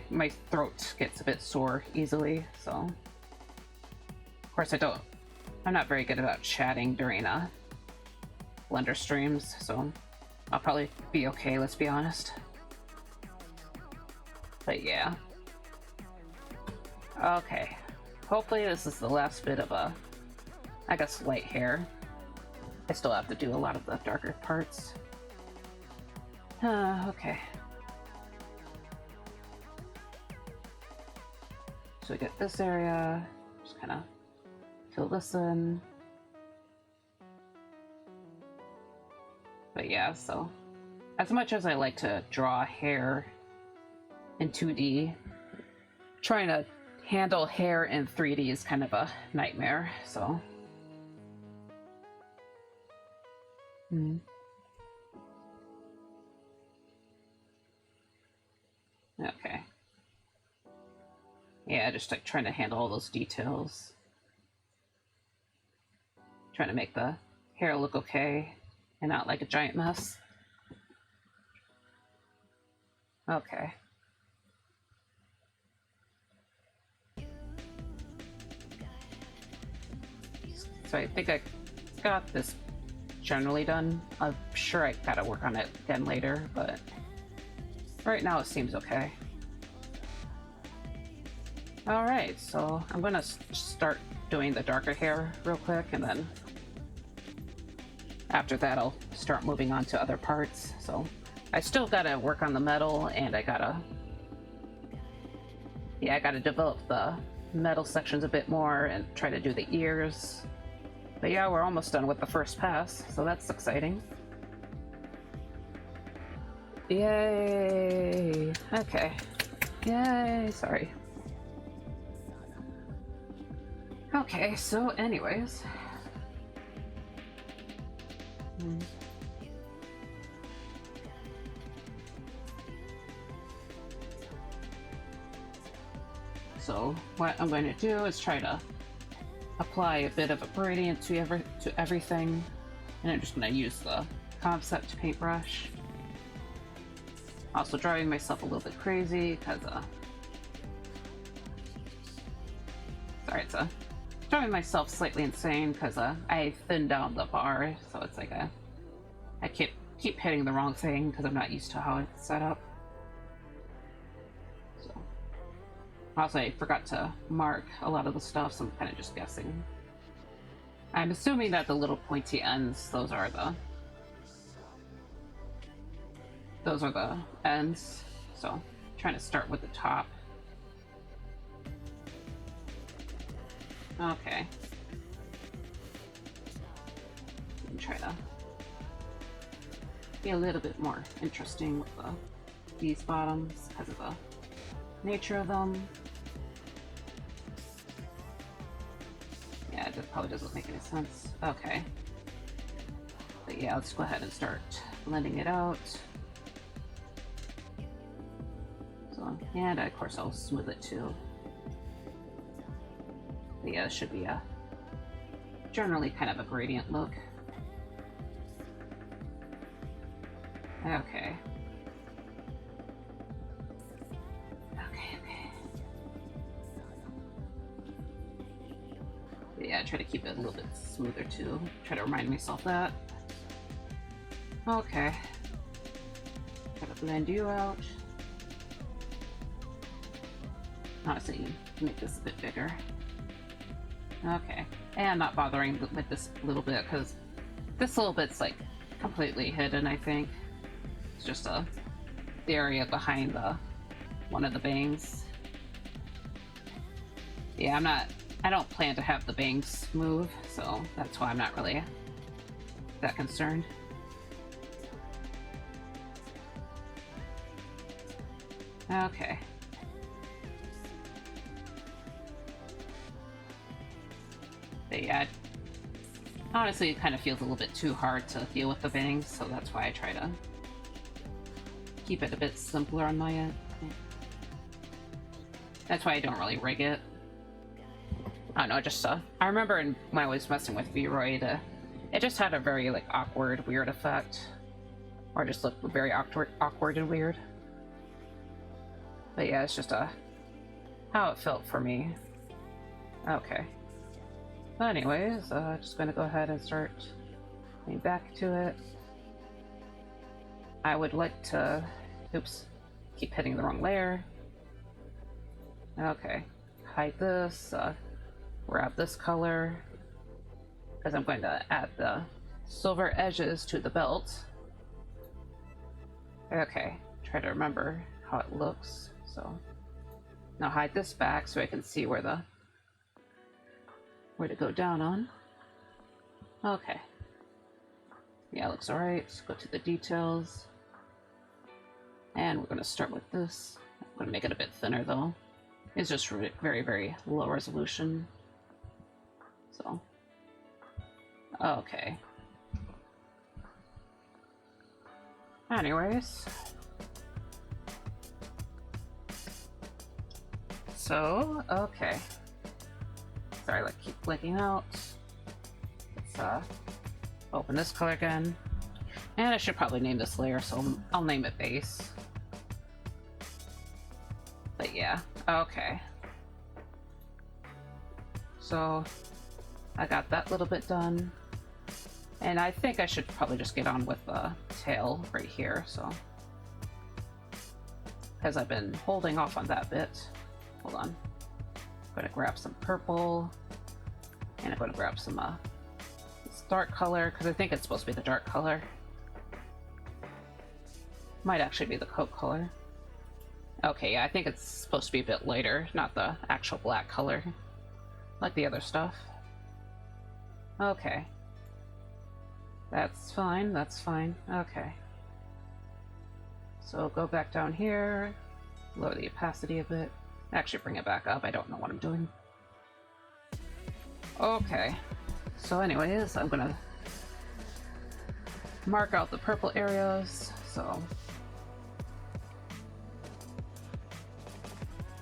my throat gets a bit sore easily, so. Of course I'm not very good about chatting during Blender streams, so I'll probably be okay, let's be honest. But yeah. Okay. Hopefully this is the last bit of I guess light hair. I still have to do a lot of the darker parts. Okay. So we get this area, just kind of fill this in. But yeah, so as much as I like to draw hair in 2D, trying to handle hair in 3D is kind of a nightmare, so. Okay. Yeah, just like trying to handle all those details. Trying to make the hair look okay and not like a giant mess. Okay. So I think I got this generally done. I'm sure I gotta work on it again later, but right now it seems okay. Alright, so I'm gonna start doing the darker hair real quick, and then after that I'll start moving on to other parts. So I still gotta work on the metal, and I gotta develop the metal sections a bit more and try to do the ears. But yeah, we're almost done with the first pass, so that's exciting. Yay! Okay. Yay! Sorry. Okay, so anyways. So what I'm going to do is try to apply a bit of a gradient to everything, and I'm just going to use the concept paintbrush. Also driving myself a little bit crazy because driving myself slightly insane because I thinned down the bar, so it's like I keep hitting the wrong thing because I'm not used to how it's set up. So also I forgot to mark a lot of the stuff, so I'm kind of just guessing. I'm assuming that the little pointy ends, those are the ends. So I'm trying to start with the top. Okay. And try to be a little bit more interesting with these bottoms because of the nature of them. Yeah, it probably doesn't make any sense. Okay. But yeah, let's go ahead and start blending it out. So, and of course I'll smooth it too. But yeah, it should be a generally kind of a gradient look. Okay. But yeah, I try to keep it a little bit smoother too. Try to remind myself that. Okay. Gotta blend you out. Honestly, make this a bit bigger. Okay. And not bothering with this little bit because this little bit's like completely hidden, I think. It's just the area behind one of the bangs. Yeah, I don't plan to have the bangs move, so that's why I'm not really that concerned. Okay. But yeah, honestly, it kind of feels a little bit too hard to deal with the bangs, so that's why I try to keep it a bit simpler on my end. That's why I don't really rig it. I don't know, just I remember when I was messing with VOD, it just had a very like awkward, weird effect, or just looked very awkward and weird. But yeah, it's just how it felt for me. Okay. But anyways, just gonna go ahead and start getting back to it. I would like to, oops, keep hitting the wrong layer. Okay, hide this, grab this color, because I'm going to add the silver edges to the belt. Okay, try to remember how it looks. So now hide this back so I can see where to go down on. Okay. Yeah, it looks alright. Let's go to the details. And we're going to start with this. I'm going to make it a bit thinner though. It's just very, very low resolution. So, okay. Anyways. So, okay. Sorry, like keep blinking out. Let's open this color again. And I should probably name this layer, so I'll name it base. But yeah, okay. So I got that little bit done. And I think I should probably just get on with the tail right here, so. Because I've been holding off on that bit. Hold on. going to grab some purple, and I'm going to grab some this dark color, because I think it's supposed to be the dark color. Might actually be the coat color. Okay, yeah, I think it's supposed to be a bit lighter, not the actual black color, like the other stuff. Okay. That's fine, that's fine. Okay. So go back down here, lower the opacity a bit. Actually bring it back up, I don't know what I'm doing. Okay. So anyways, I'm gonna mark out the purple areas, so...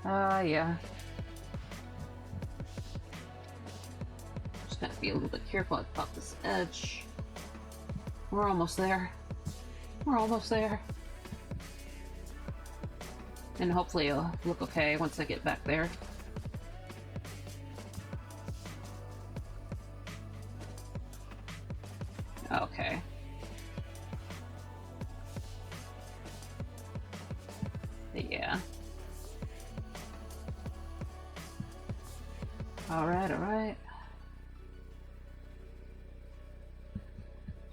yeah. Just gotta be a little bit careful about this edge. We're almost there. We're almost there. And hopefully it'll look okay once I get back there. Okay. Yeah. Alright, alright.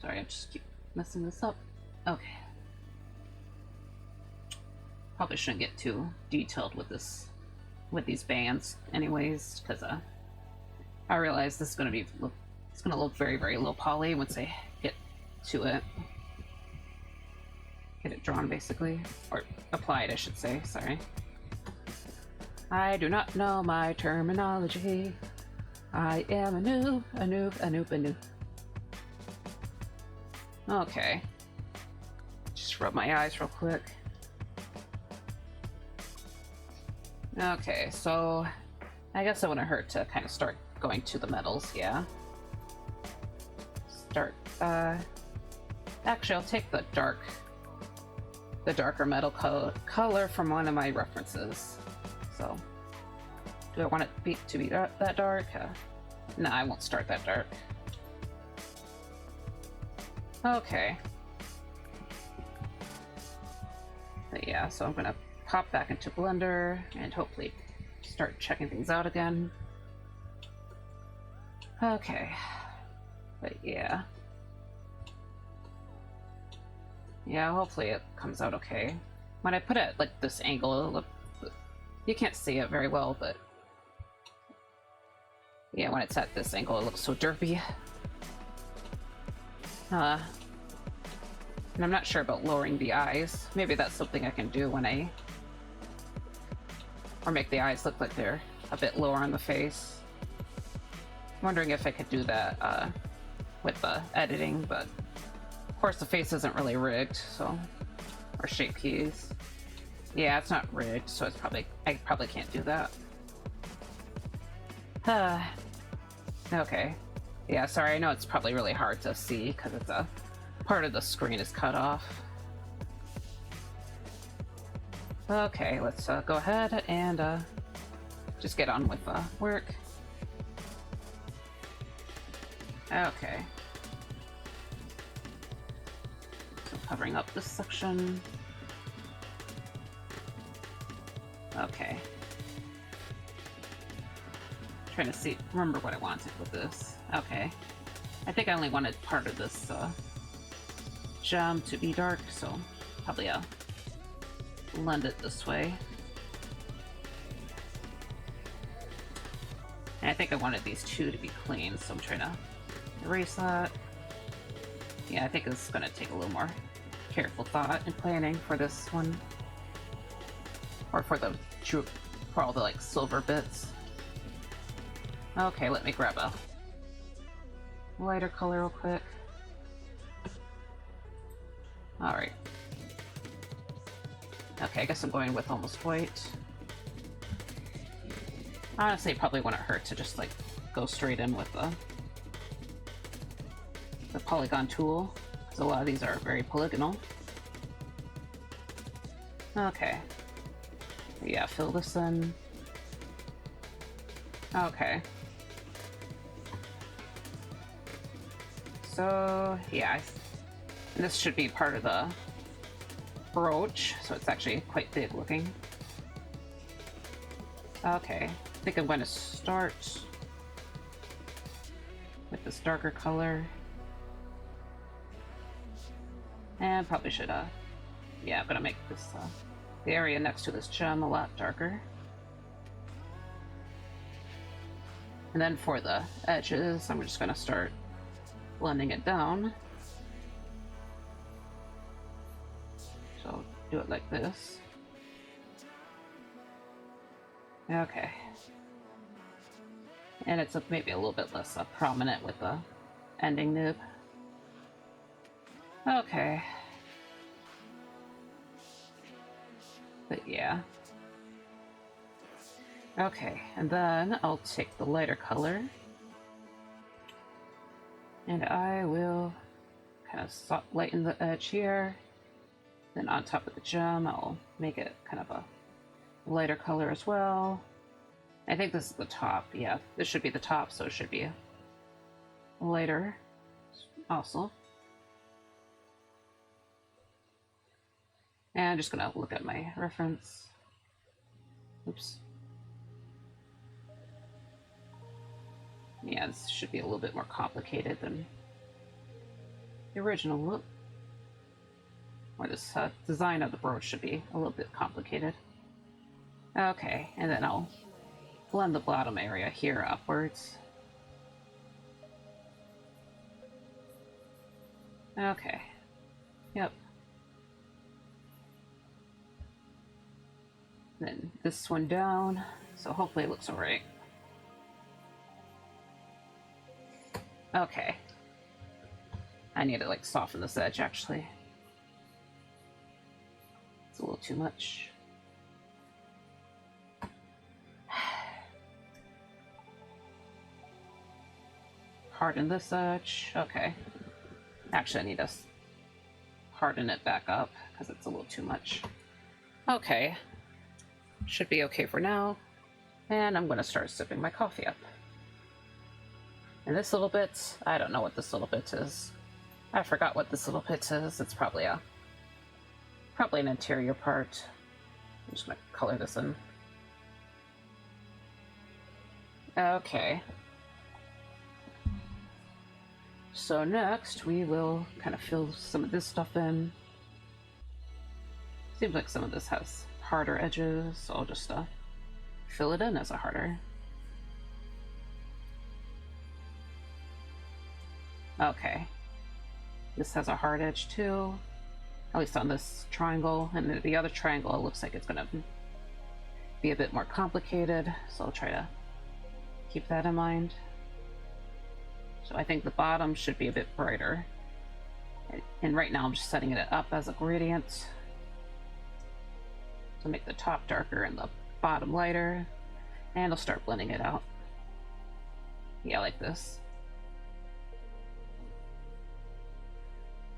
Sorry, I just keep messing this up. Okay. Probably shouldn't get too detailed with this, with these bands anyways, because I realize this is going to be, it's going to look very, very low poly once I get to it. Get it drawn, basically. Or applied, I should say, sorry. I do not know my terminology. I am a noob, a noob, a noob, a noob. Okay. Just rub my eyes real quick. Okay, so I guess it wouldn't hurt to kind of start going to the metals, yeah. Start, actually I'll take the darker metal color from one of my references. So, do I want it to be that dark? No, I won't start that dark. Okay. But yeah, so I'm gonna pop back into Blender and hopefully start checking things out again. Okay. But yeah. Yeah, hopefully it comes out okay. When I put it at like this angle, it'll look, you can't see it very well, but yeah, when it's at this angle, it looks so derpy. And I'm not sure about lowering the eyes. Maybe that's something I can do when or make the eyes look like they're a bit lower on the face. I'm wondering if I could do that with the editing, but of course the face isn't really rigged, so, or shape keys. Yeah, it's not rigged, so it's I probably can't do that. Okay. Yeah, sorry, I know it's probably really hard to see because it's a part of the screen is cut off. Okay, let's go ahead and just get on with work. Okay. So covering up this section. Okay. Trying to remember what I wanted with this. Okay. I think I only wanted part of this gem to be dark, so probably blend it this way. And I think I wanted these two to be clean, so I'm trying to erase that. Yeah, I think it's going to take a little more careful thought and planning for this one. Or for all the like silver bits. Okay, let me grab a lighter color real quick. Alright. Okay, I guess I'm going with almost white. Honestly, it probably wouldn't hurt to just like go straight in with the polygon tool, because a lot of these are very polygonal. Okay. Yeah, fill this in. Okay. So, yeah, and this should be part of the brooch, so it's actually quite big looking. Okay, I think I'm going to start with this darker color. And probably should, yeah, I'm gonna make this, the area next to this gem a lot darker. And then for the edges, I'm just gonna start blending it down. So do it like this. Okay. And it's maybe a little bit less prominent with the ending nib. Okay. But yeah. Okay, and then I'll take the lighter color and I will kind of lighten the edge here. Then on top of the gem, I'll make it kind of a lighter color as well. I think this is the top. Yeah, this should be the top, so it should be lighter also. And I'm just gonna look at my reference. Oops. Yeah, this should be a little bit more complicated than the original look. Or this design of the brooch should be a little bit complicated. Okay, and then I'll blend the bottom area here upwards. Okay. Yep. Then this one down, so hopefully it looks alright. Okay. I need to like soften this edge actually. It's a little too much. Harden this edge. Okay. Actually, I need to harden it back up because it's a little too much. Okay. Should be okay for now. And I'm going to start sipping my coffee up. And this little bit, I don't know what this little bit is. I forgot what this little bit is. It's probably an interior part. I'm just going to color this in. Okay. So next we will kind of fill some of this stuff in. Seems like some of this has harder edges, so I'll just fill it in as a harder. Okay. This has a hard edge too, at least on this triangle, and the other triangle it looks like it's gonna be a bit more complicated, so I'll try to keep that in mind. So I think the bottom should be a bit brighter. And right now I'm just setting it up as a gradient. So make the top darker and the bottom lighter. And I'll start blending it out. Yeah, like this.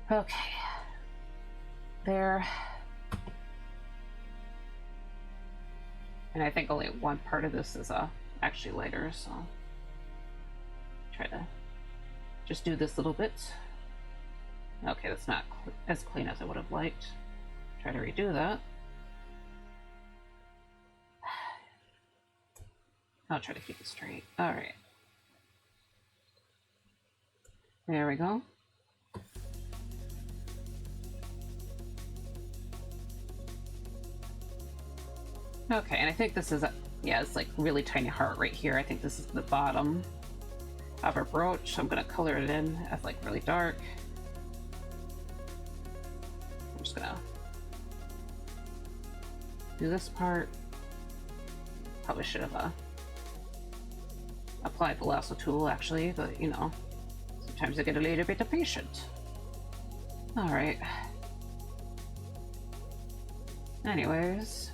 Okay. There. And I think only one part of this is actually lighter, so try to just do this little bit. Okay, that's not as clean as I would have liked. Try to redo that. I'll try to keep it straight. All right. There we go. Okay, and I think this is yeah, it's like really tiny heart right here. I think this is the bottom of our brooch. So I'm gonna color it in as like really dark. I'm just gonna do this part. Probably should have applied the lasso tool actually, but you know, sometimes I get a little bit impatient. All right. Anyways.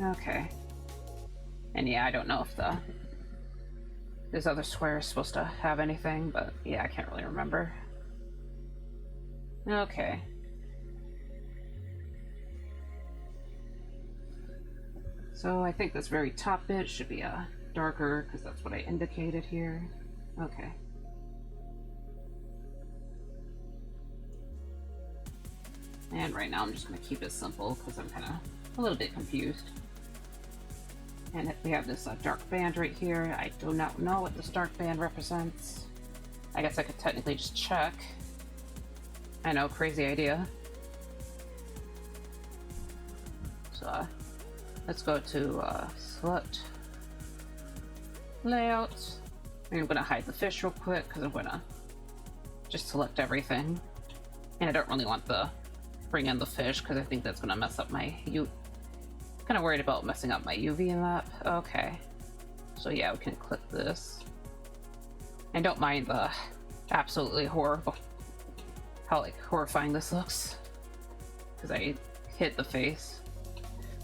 Okay. And yeah, I don't know if this other square is supposed to have anything, but yeah, I can't really remember. Okay. So I think this very top bit should be darker, because that's what I indicated here. Okay. And right now I'm just going to keep it simple because I'm kind of a little bit confused. And we have this dark band right here. I do not know what this dark band represents. I guess I could technically just check. I know, crazy idea. So let's go to select layout. I'm going to hide the fish real quick because I'm going to just select everything. And I don't really want to bring in the fish because I think that's going to mess up my kind of worried about messing up my UV map. Okay. So yeah, we can click this. And don't mind the absolutely horrible, how like horrifying this looks. Because I hit the face.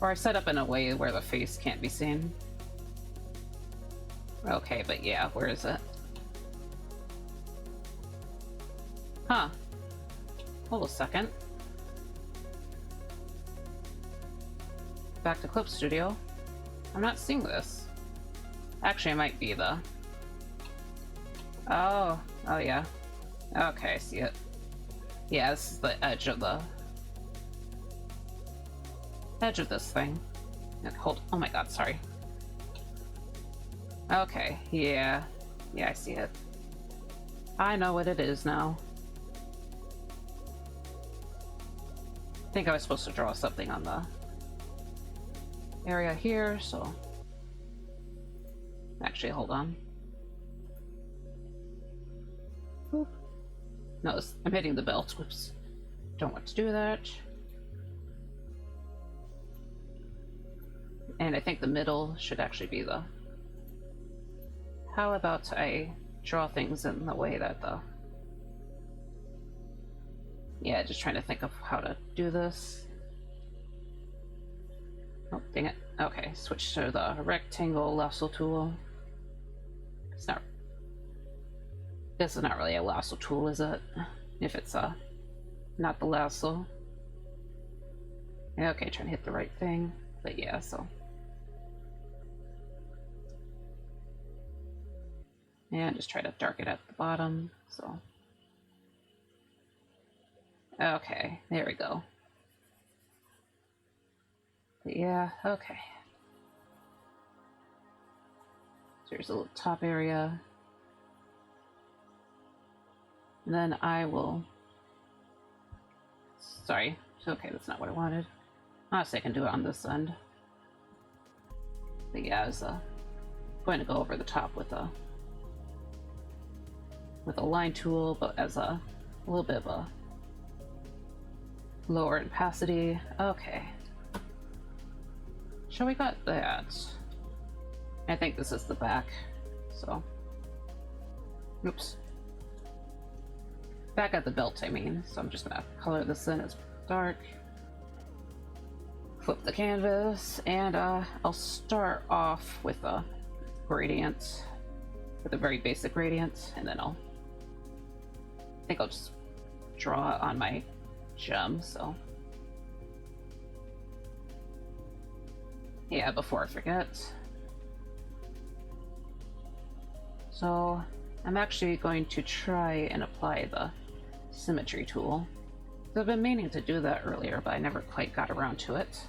Or I set up in a way where the face can't be seen. Okay, but yeah, where is it? Huh. Hold a second. Back to Clip Studio. I'm not seeing this. Actually, it might be the... Oh yeah. Okay, I see it. Yeah, this is the edge of this thing. Hold. Oh my god, sorry. Okay, yeah. Yeah, I see it. I know what it is now. I think I was supposed to draw something on the area here, so... Actually, hold on. Boop. No, I'm hitting the belt. Whoops. Don't want to do that. And I think the middle should actually be the... How about I draw things in the way that the... Yeah, just trying to think of how to do this. Oh, dang it. Okay, switch to the rectangle lasso tool. It's not... This is not really a lasso tool, is it? If it's not the lasso. Yeah, okay, trying to hit the right thing. But yeah, so... And just try to darken it at the bottom, so... Okay, there we go. But yeah, okay. So there's a little top area. And then I will... Sorry. Okay, that's not what I wanted. Honestly, I can do it on this end. But yeah, I was going to go over the top with a line tool, but as a little bit of a lower opacity. Okay. So we got that. I think this is the back, so... Oops. Back at the belt, I mean. So I'm just gonna color this in as dark. Flip the canvas, and I'll start off with a gradient. With a very basic gradient, and then I think I'll just draw it on my gem, so... Yeah, before I forget. So, I'm actually going to try and apply the symmetry tool. So I've been meaning to do that earlier, but I never quite got around to it.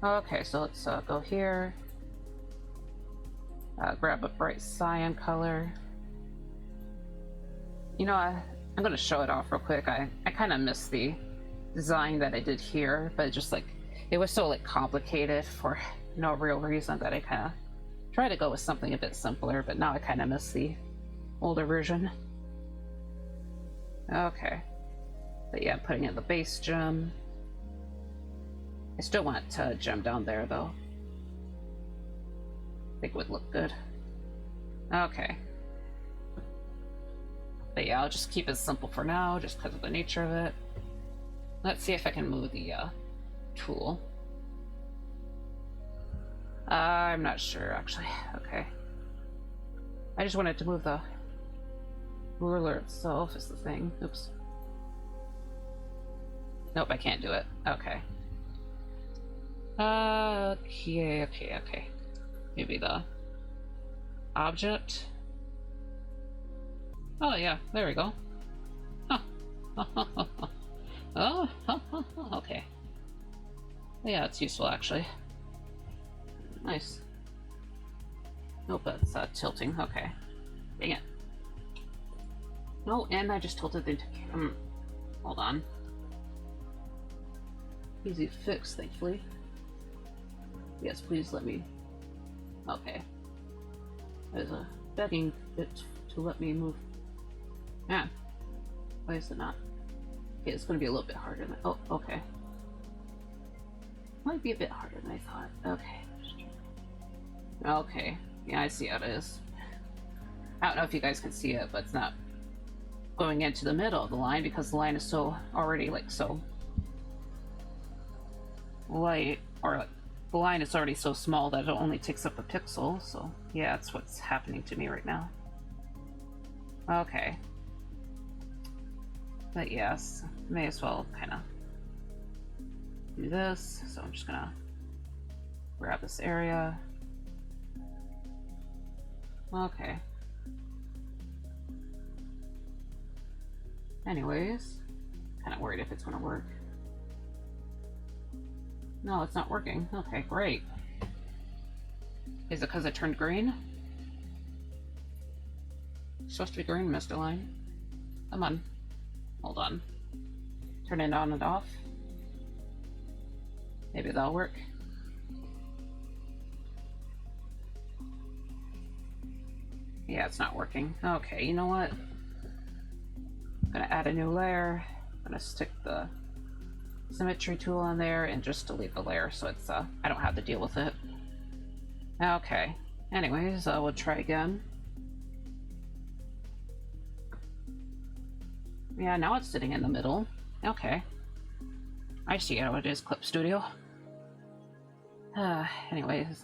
Okay, so let's go here. Grab a bright cyan color. You know, I'm going to show it off real quick. I kind of missed the design that I did here, but just like, it was so like complicated for no real reason that I kind of tried to go with something a bit simpler, but now I kind of miss the older version. Okay. But yeah, putting in the base gem. I still want to gem down there though. I think it would look good. Okay. But yeah, I'll just keep it simple for now, just because of the nature of it. Let's see if I can move the tool. I'm not sure, actually. Okay. I just wanted to move the ruler itself is the thing. Oops. Nope, I can't do it. Okay. Okay. Maybe the object. Oh yeah, there we go. Huh. Oh, okay. Yeah, it's useful actually. Nice. Nope, that's tilting. Okay. Dang it. No, and I just tilted the... hold on. Easy fix, thankfully. Yes, please let me... Okay. There's a begging it to let me move. Man. Why is it not? Okay, it's gonna be a little bit harder than... Oh, okay. Might be a bit harder than I thought. Okay. Okay. Yeah, I see how it is. I don't know if you guys can see it, but it's not going into the middle of the line because the line is so already like so light, or like the line is already so small that it only takes up a pixel. So yeah, that's what's happening to me right now. Okay. But yes, may as well kind of do this. So I'm just gonna grab this area. Okay. Anyways, kind of worried if it's gonna work. No, it's not working. Okay, great. Is it because it turned green? It's supposed to be green, Mr. Line. Come on. Hold on. Turn it on and off. Maybe that'll work. Yeah, it's not working. Okay, you know what? I'm gonna add a new layer. I'm gonna stick the symmetry tool on there and just delete the layer so it's I don't have to deal with it. Okay. Anyways, we'll try again. Yeah, now it's sitting in the middle. Okay. I see how it is, Clip Studio. Anyways,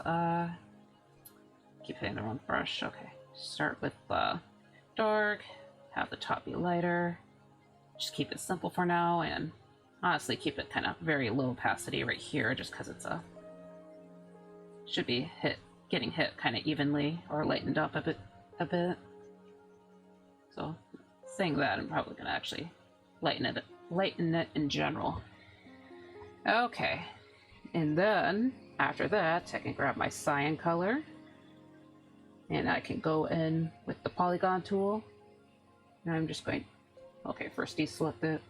keep hitting the wrong brush. Okay. Start with dark, have the top be lighter. Just keep it simple for now, and honestly keep it kind of very low opacity right here, just because it's should be getting hit kind of evenly or lightened up a bit. So saying that, I'm probably gonna actually lighten it in general. Okay, and then after that, I can grab my cyan color. And I can go in with the polygon tool. And I'm just going, okay, first deselect it.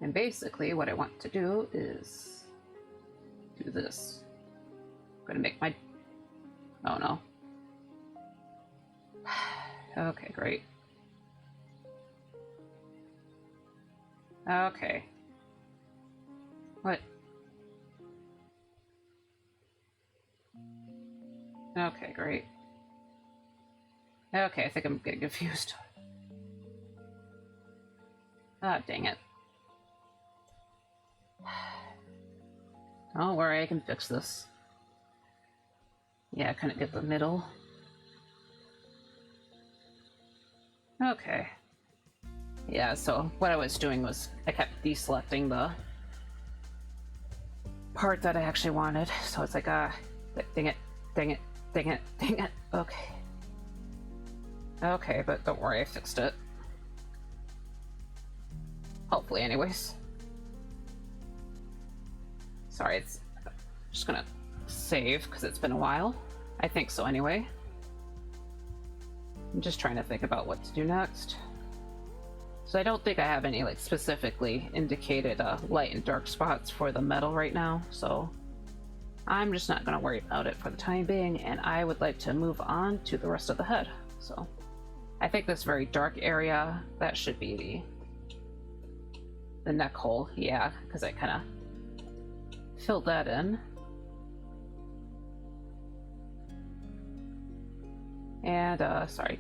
And basically what I want to do is do this. I'm gonna make my, oh no. Okay, great. Okay. What? Okay, great. Okay, I think I'm getting confused. Ah, dang it. Don't worry, I can fix this. Yeah, I couldn't get the middle. Okay. Yeah, so what I was doing was I kept deselecting the part that I actually wanted. So it's like, dang it, dang it, dang it, dang it. Okay. Okay, but don't worry, I fixed it. Hopefully, anyways. Sorry, it's just gonna save because it's been a while. I think so anyway. I'm just trying to think about what to do next. So I don't think I have any like specifically indicated light and dark spots for the metal right now, so I'm just not going to worry about it for the time being, and I would like to move on to the rest of the head. So I think this very dark area, that should be the neck hole, yeah, because I kind of filled that in. And sorry,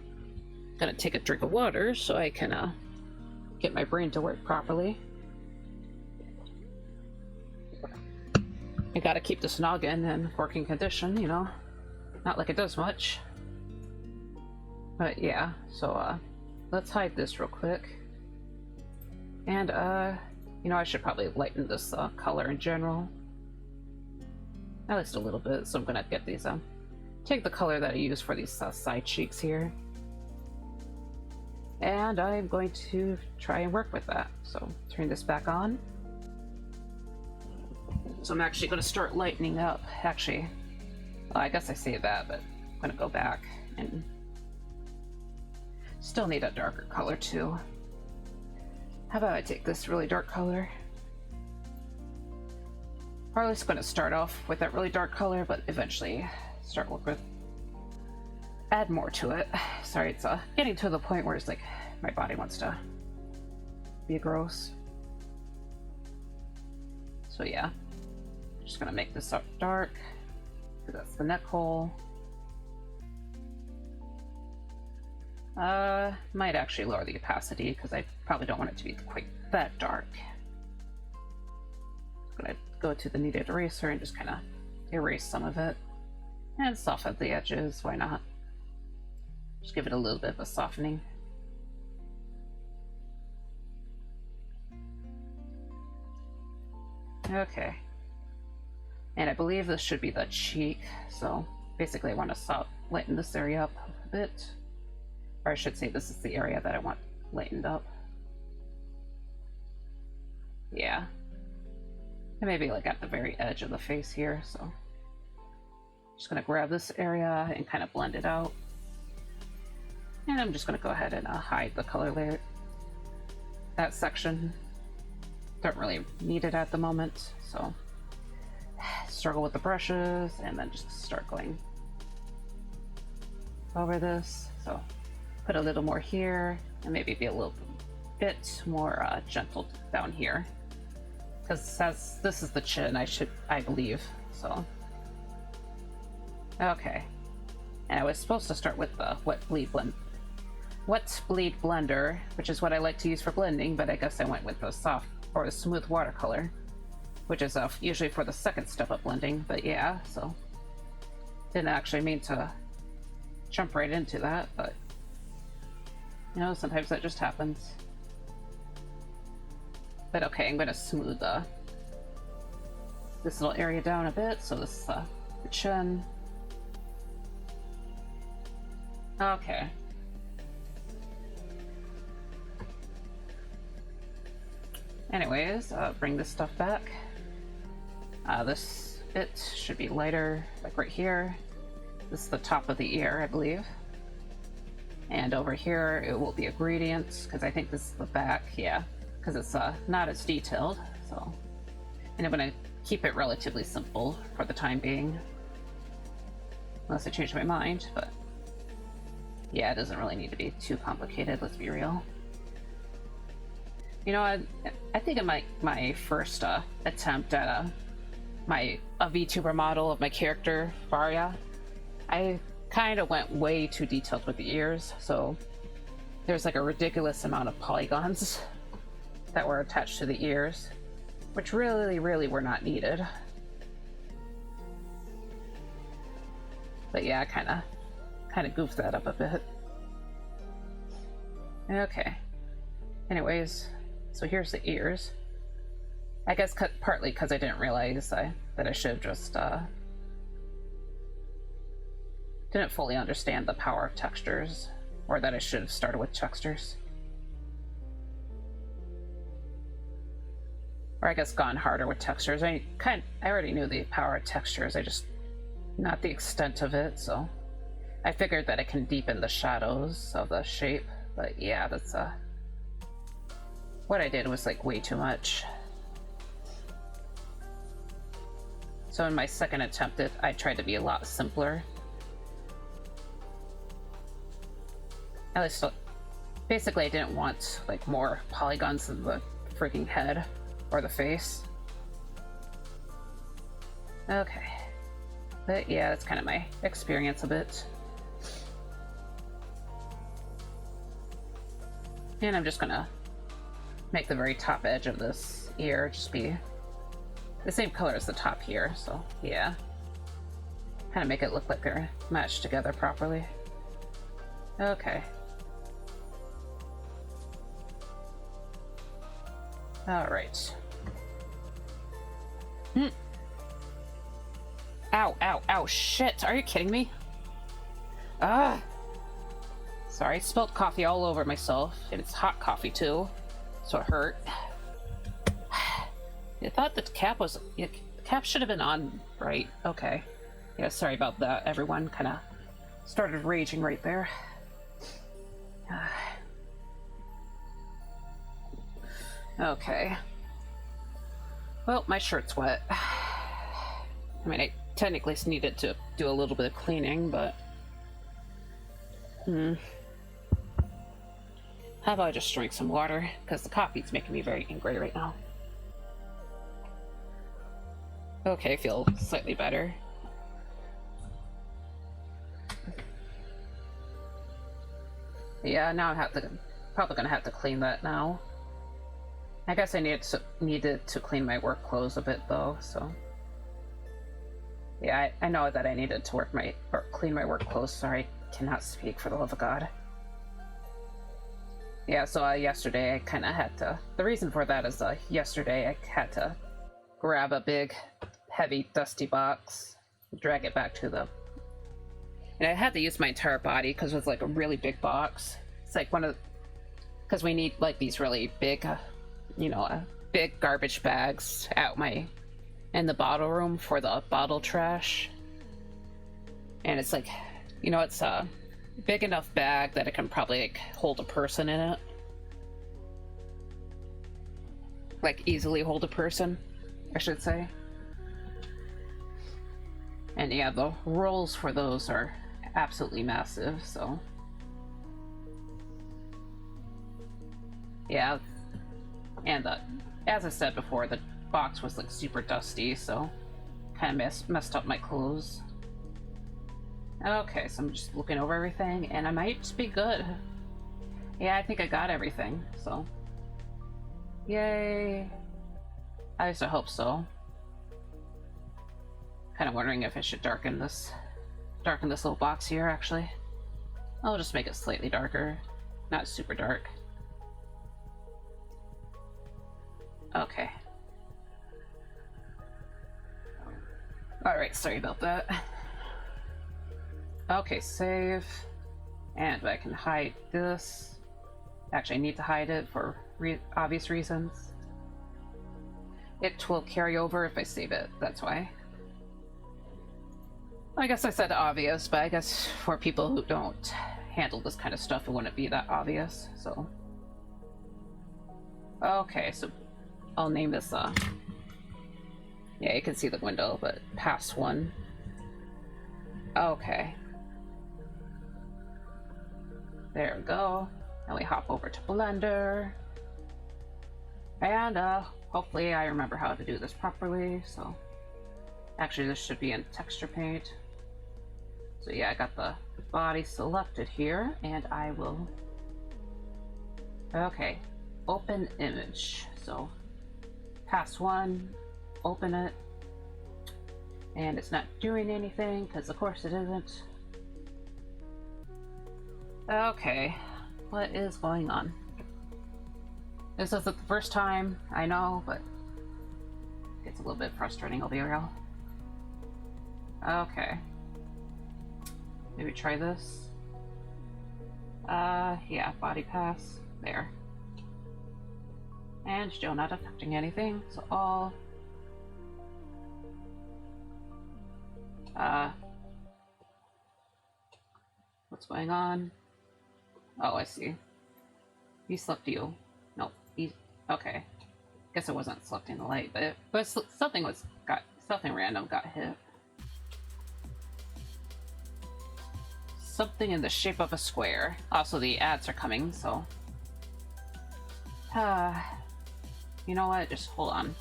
gonna take a drink of water so I can get my brain to work properly. I gotta keep this noggin in working condition, you know, not like it does much. But yeah, so let's hide this real quick. And you know, I should probably lighten this color in general, at least a little bit. So I'm gonna get these take the color that I use for these side cheeks here. And I'm going to try and work with that. So turn this back on. So I'm actually going to start lightening up. Actually, well, I guess I say that, but I'm going to go back and still need a darker color too. How about I take this really dark color? Probably just going to start off with that really dark color, but eventually start work with add more to it. Sorry, it's getting to the point where it's like my body wants to be gross. So yeah, just gonna make this up dark because that's the neck hole. Might actually lower the opacity because I probably don't want it to be quite that dark. I'm gonna go to the kneaded eraser and just kind of erase some of it and soften the edges. Why not? Just give it a little bit of a softening. Okay. And I believe this should be the cheek, so basically I want to lighten this area up a bit. Or I should say this is the area that I want lightened up. Yeah. And maybe like at the very edge of the face here, so. Just gonna grab this area and kind of blend it out. And I'm just going to go ahead and hide the color layer. That section. Don't really need it at the moment, so struggle with the brushes and then just start going over this. So put a little more here and maybe be a little bit more gentle down here. Because this is the chin, I believe, so. Okay. And I was supposed to start with the wet bleed blender, which is what I like to use for blending, but I guess I went with the soft or the smooth watercolor, which is usually for the second step of blending. But yeah, so didn't actually mean to jump right into that, but you know, sometimes that just happens. But okay, I'm gonna smooth this little area down a bit, so this the chin. Okay. Anyways, bring this stuff back. This bit should be lighter, like right here. This is the top of the ear, I believe. And over here, it will be a gradient, because I think this is the back, yeah. Because it's not as detailed, so. And I'm gonna keep it relatively simple for the time being. Unless I change my mind, but. Yeah, it doesn't really need to be too complicated, let's be real. You know, I think in my first attempt at a VTuber model of my character, Varia, I kind of went way too detailed with the ears, so there's like a ridiculous amount of polygons that were attached to the ears, which really were not needed. But yeah, I kind of goofed that up a bit. Okay. Anyways, so here's the ears. I guess partly because I didn't realize that I should have just didn't fully understand the power of textures, or that I should have started with textures. Or I guess gone harder with textures. I already knew the power of textures, I just not the extent of it, so I figured that it can deepen the shadows of the shape, but yeah, that's what I did was like way too much. So in my second attempt, I tried to be a lot simpler. At least, basically I didn't want like more polygons in the freaking head or the face. Okay. But yeah, that's kind of my experience a bit. And I'm just gonna make the very top edge of this ear just be the same color as the top here, so yeah. Kind of make it look like they're matched together properly. Okay. Alright. Ow, ow, ow, shit! Are you kidding me? Ah! Sorry, I spilled coffee all over myself, and it's hot coffee too, so it hurt. I thought the cap was... the cap should have been on, right? Okay. Yeah, sorry about that, everyone. Kind of started raging right there. Okay. Well, my shirt's wet. I mean, I technically needed to do a little bit of cleaning, but... How about I just drink some water? Because the coffee's making me very angry right now. Okay, I feel slightly better. Yeah, now I'm probably gonna have to clean that now. I guess I needed to clean my work clothes a bit though, so... Yeah, I know that I needed to clean my work clothes. Sorry, I cannot speak for the love of God. Yeah, so yesterday I kind of had to... The reason for that is yesterday I had to grab a big, heavy, dusty box, drag it back to the... And I had to use my entire body because it was like a really big box. It's like one of... Because we need like these really big, big garbage bags in the bottle room for the bottle trash. And it's like, it's a big enough bag that it can probably like hold a person in it. Like easily hold a person, I should say. And yeah, the rolls for those are absolutely massive, so... Yeah, and as I said before, the box was like super dusty, so kind of messed up my clothes. Okay, so I'm just looking over everything, and I might just be good. Yeah, I think I got everything, so... Yay! At least I hope so. Kind of wondering if I should darken this little box here, actually. I'll just make it slightly darker, not super dark. Okay. Alright, sorry about that. Okay, save. And I can hide this. Actually, I need to hide it for obvious reasons. It will carry over if I save it, that's why. I guess I said obvious, but I guess for people who don't handle this kind of stuff, it wouldn't be that obvious, so... Okay, so I'll name this, yeah, you can see the window, but past one. Okay. There we go. Now we hop over to Blender. And, hopefully I remember how to do this properly, so... Actually, this should be in texture paint. So yeah, I got the body selected here, and I will... Okay. Open image. So, pass one, open it, and it's not doing anything, because of course it isn't. Okay, what is going on? This isn't the first time, I know, but it's a little bit frustrating, I'll be real. Okay. Maybe try this. Yeah, body pass. There. And still not affecting anything, so all... What's going on? Oh, I see. He slipped you. No, he... Okay. Guess it wasn't selecting the light, but something random got hit. Something in the shape of a square. Also, the ads are coming, so... You know what? Just hold on.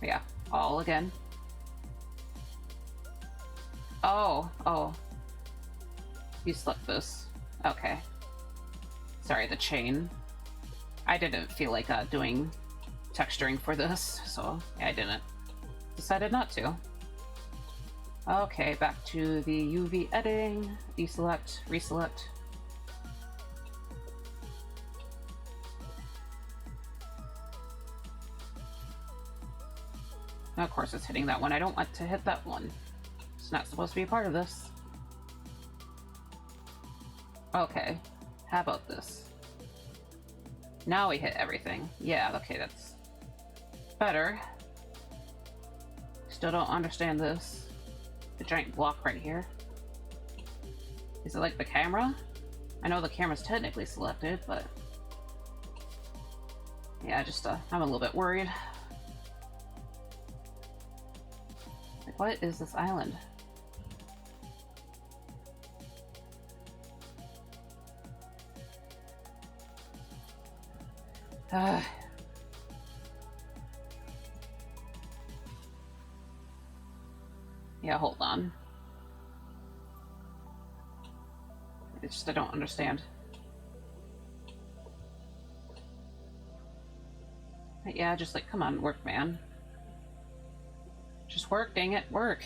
Yeah, all again. Oh. You slipped this. Okay. Sorry, the chain. I didn't feel like doing texturing for this, so yeah, I didn't. Decided not to. Okay, back to the UV editing. Deselect, reselect. Of course it's hitting that one. I don't want to hit that one. It's not supposed to be a part of this. Okay. How about this? Now we hit everything. Yeah, okay, that's better. Still don't understand this. The giant block right here. Is it like the camera? I know the camera's technically selected, but... yeah, just, I'm a little bit worried. Like, what is this island? Yeah, hold on. It's just I don't understand. But yeah, just like, come on, work, man. Just work, dang it, work.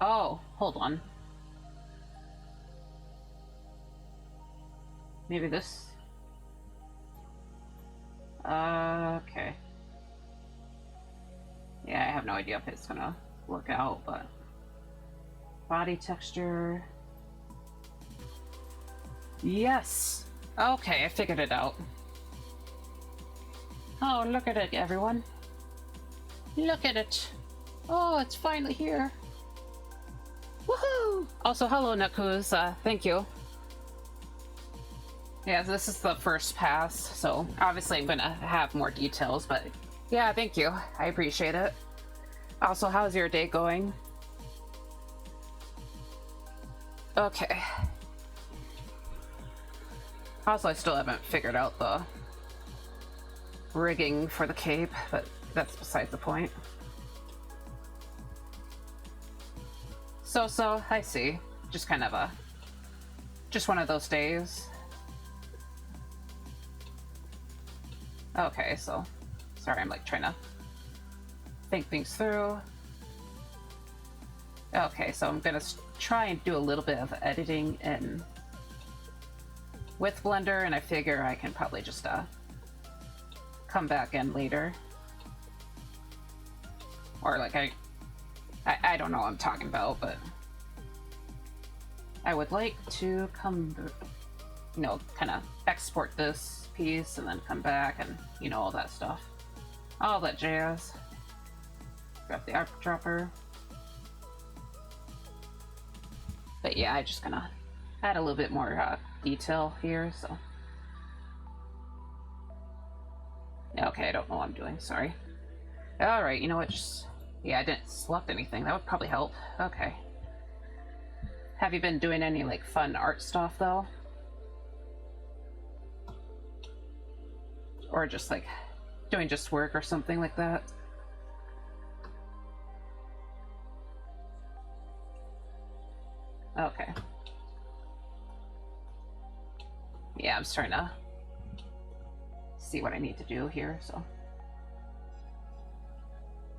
Oh, hold on. Maybe this? Okay. Yeah, I have no idea if it's gonna work out, but... body texture... yes! Okay, I figured it out. Oh, look at it, everyone. Look at it. Oh, it's finally here. Woohoo! Also, hello, Nakuz. Thank you. Yeah, this is the first pass, so obviously I'm gonna have more details, but yeah, thank you. I appreciate it. Also, how's your day going? Okay. Also, I still haven't figured out the rigging for the cape, but that's besides the point. So, I see. Just kind of just one of those days. Okay, so, sorry, I'm like trying to think things through. Okay, so I'm gonna try and do a little bit of editing in with Blender, and I figure I can probably just come back in later. Or like I don't know what I'm talking about, but I would like to come, you know, kind of export this piece and then come back and, you know, all that stuff. All that jazz. Grab the arc dropper. But yeah, I just gonna add a little bit more detail here, so. Okay, I don't know what I'm doing, sorry. Alright, you know what, just, yeah, I didn't select anything, that would probably help. Okay. Have you been doing any, like, fun art stuff, though? Or just, like, doing just work or something like that? Okay. Yeah, I'm just trying to see what I need to do here, so.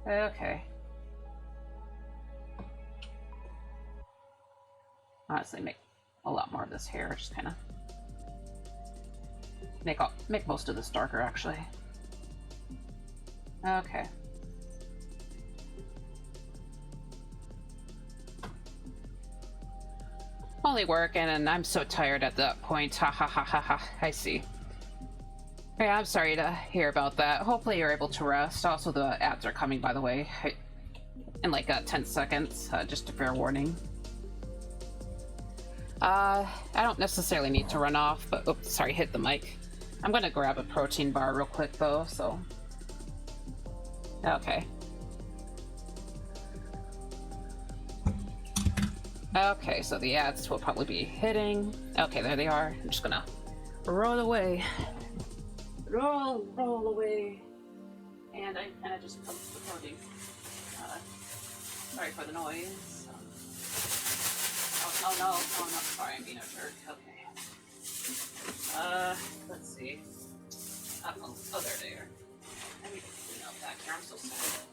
Okay. Honestly, make a lot more of this hair, just kind of make most of this darker, actually. Okay. Only working, and I'm so tired at that point. Ha ha ha ha ha. I see. Yeah, I'm sorry to hear about that. Hopefully you're able to rest. Also, the ads are coming, by the way, in like 10 seconds. Just a fair warning. I don't necessarily need to run off, but oops, sorry, hit the mic. I'm gonna grab a protein bar real quick though, so. Okay. Okay, so the ads will probably be hitting. Okay, there they are. I'm just gonna roll away. Roll away. And I kind of just put the protein. Sorry for the noise. Oh no, sorry, I'm being a jerk. Okay. Let's see. Oh, there they are. I need to clean up back here. I'm so sorry.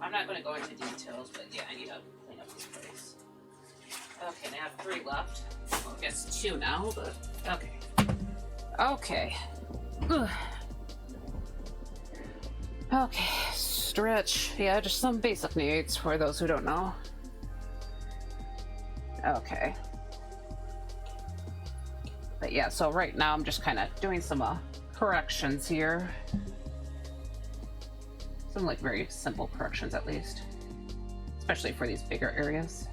I'm not going to go into details, but yeah, I need to clean up this place. Okay, I have 3 left. Well, I guess 2 now, but okay. Okay. Ugh. Okay, stretch. Yeah, just some basic needs for those who don't know. Okay. But yeah, so right now I'm just kind of doing some corrections here. Some like very simple corrections at least. Especially for these bigger areas.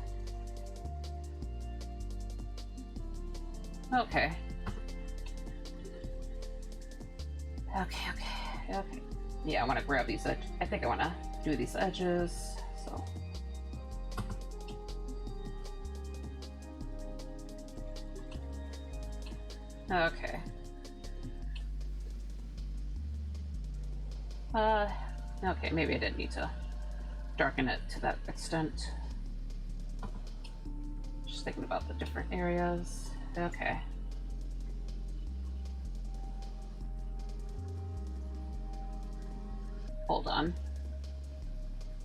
Okay. Okay. Yeah, I want to grab these edges. I think I want to do these edges, so. Okay. Okay, maybe I didn't need to darken it to that extent. Just thinking about the different areas. Okay. Hold on.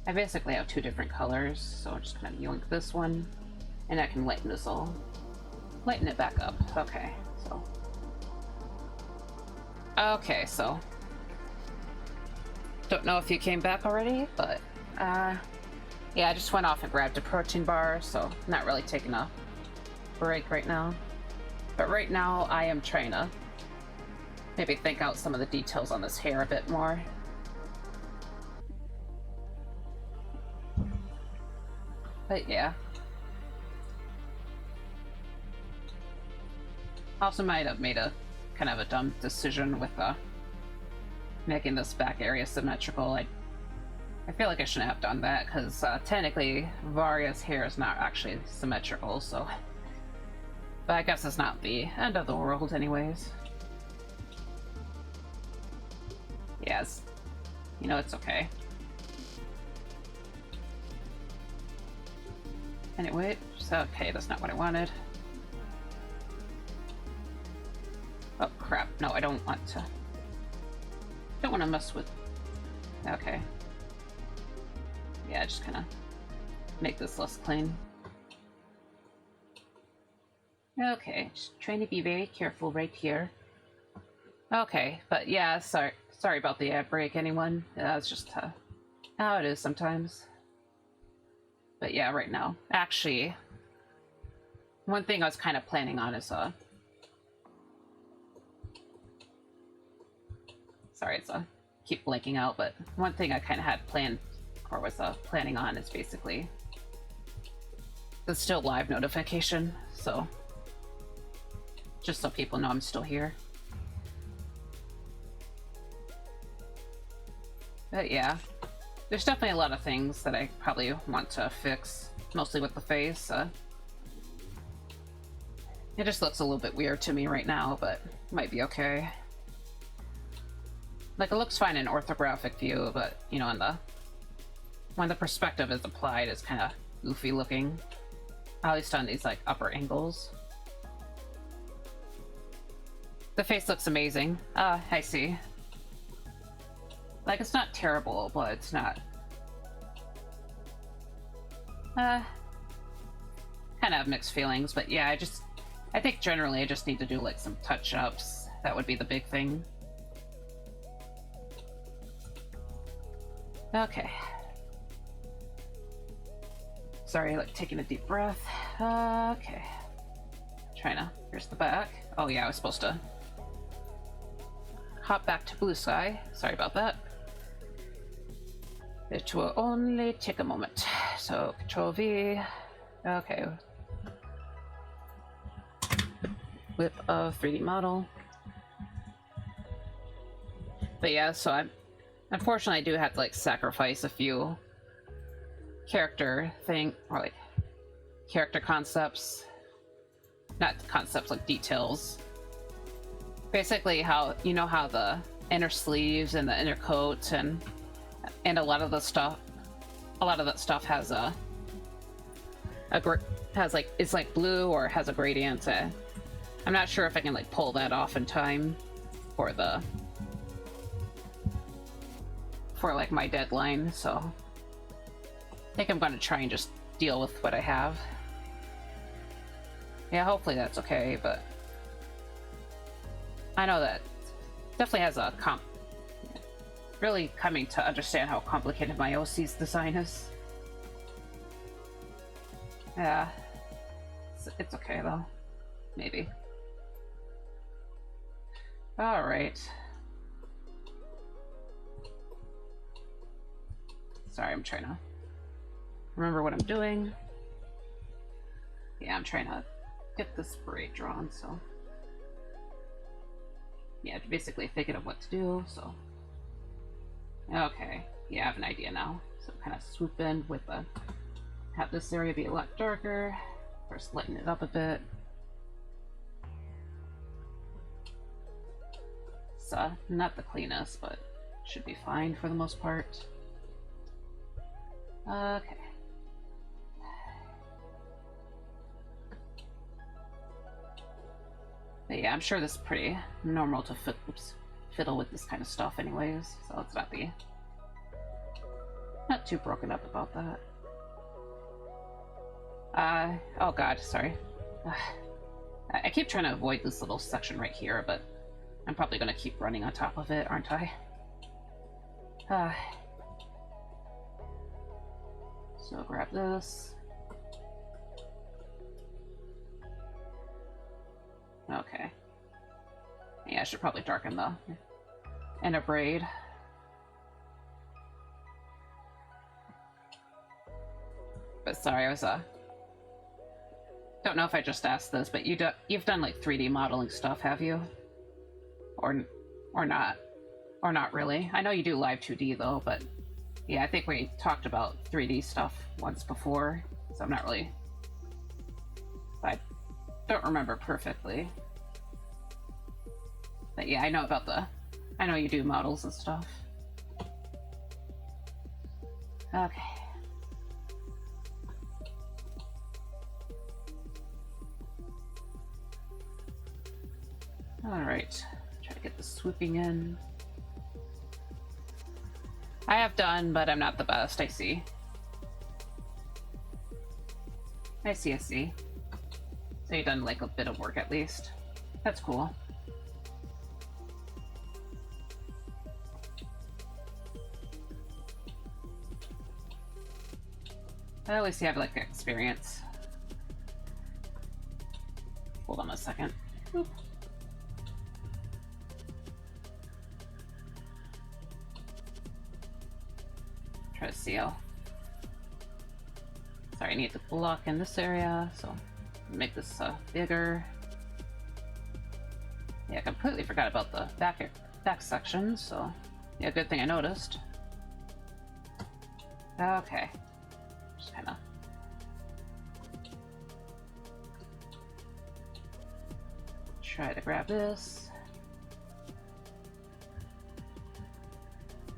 I basically have two different colors, so I'm just gonna yoink this one, and I can lighten this all. Lighten it back up. Okay, so. Okay, so. Don't know if you came back already, but, yeah, I just went off and grabbed a protein bar, so not really taking a break right now. But right now, I am trying to maybe think out some of the details on this hair a bit more. But yeah. Also might have made a kind of a dumb decision with making this back area symmetrical. I feel like I shouldn't have done that because technically Varia's hair is not actually symmetrical, so. But I guess it's not the end of the world anyways. Yes. You know, it's okay. Anyway, so okay, that's not what I wanted. Oh crap, no, I don't want to. Don't want to mess with. Okay. Yeah, just kind of make this less clean. Okay, just trying to be very careful right here. Okay, but yeah, sorry about the ad break, anyone. It's just how it is sometimes. But yeah, right now. Actually, one thing I was kind of planning on is sorry, it's keep blanking out, but one thing I kind of had planned or was planning on is basically the still live notification, so just so people know I'm still here. But yeah, there's definitely a lot of things that I probably want to fix, mostly with the face. It just looks a little bit weird to me right now, but might be okay. Like, it looks fine in orthographic view, but, you know, when the perspective is applied, it's kind of goofy looking. At least on these, like, upper angles. The face looks amazing. I see. Like, it's not terrible, but it's not... kind of have mixed feelings, but yeah, I think generally I just need to do, like, some touch-ups. That would be the big thing. Okay. Sorry, like taking a deep breath. Okay. Here's the back. Oh yeah, I was supposed to hop back to blue sky. Sorry about that. It will only take a moment. So Control V. Okay. Whip a 3D model. But yeah, so unfortunately I do have to like sacrifice a few character concepts. Not concepts, like details. Basically how, you know how the inner sleeves and the inner coat and a lot of that stuff has it's like blue or has a gradient. I'm not sure if I can like pull that off in time for like my deadline, so I think I'm gonna try and just deal with what I have. Yeah, hopefully that's okay, but I know that definitely has a really coming to understand how complicated my OC's design is. Yeah. It's okay, though. Maybe. Alright. Sorry, I'm trying to remember what I'm doing. Yeah, I'm trying to get this braid drawn, so... Yeah, basically thinking of what to do, so... Okay, yeah, I have an idea now. So kind of swoop in with the... Have this area be a lot darker. First lighten it up a bit. It's not the cleanest, but should be fine for the most part. Okay. But yeah, I'm sure this is pretty normal to fiddle with this kind of stuff anyways, so let's not be not too broken up about that. Oh god, sorry. I keep trying to avoid this little section right here, but I'm probably gonna keep running on top of it, aren't I? So grab this. Okay. Yeah, I should probably darken the inner braid. But sorry, I was don't know if I just asked this, but you've done like 3D modeling stuff, have you? Or not? Or not really? I know you do live 2D though, but yeah, I think we talked about 3D stuff once before, so I'm not really... I don't remember perfectly. But yeah, I know about I know you do models and stuff. Okay. Alright. Try to get the swooping in. I have done, but I'm not the best, I see. I see. So you've done like a bit of work at least. That's cool. At least you have like experience. Hold on a second. Oop. Try to see how... Sorry, I need to block in this area, so make this bigger. Yeah, I completely forgot about the back section, so yeah, good thing I noticed. Okay. Just kind of... Try to grab this.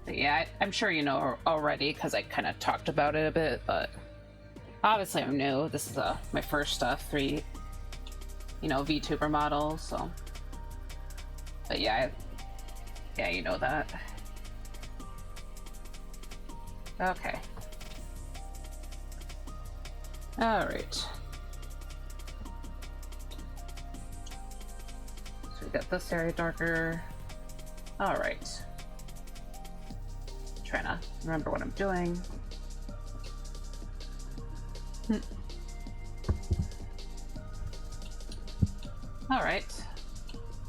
But yeah, I'm sure you know already because I kind of talked about it a bit, but obviously I'm new. This is my first 3, VTuber model, so... But yeah, yeah, you know that. Okay. Alright. So we got this area darker. Alright. Trying to remember what I'm doing. Alright.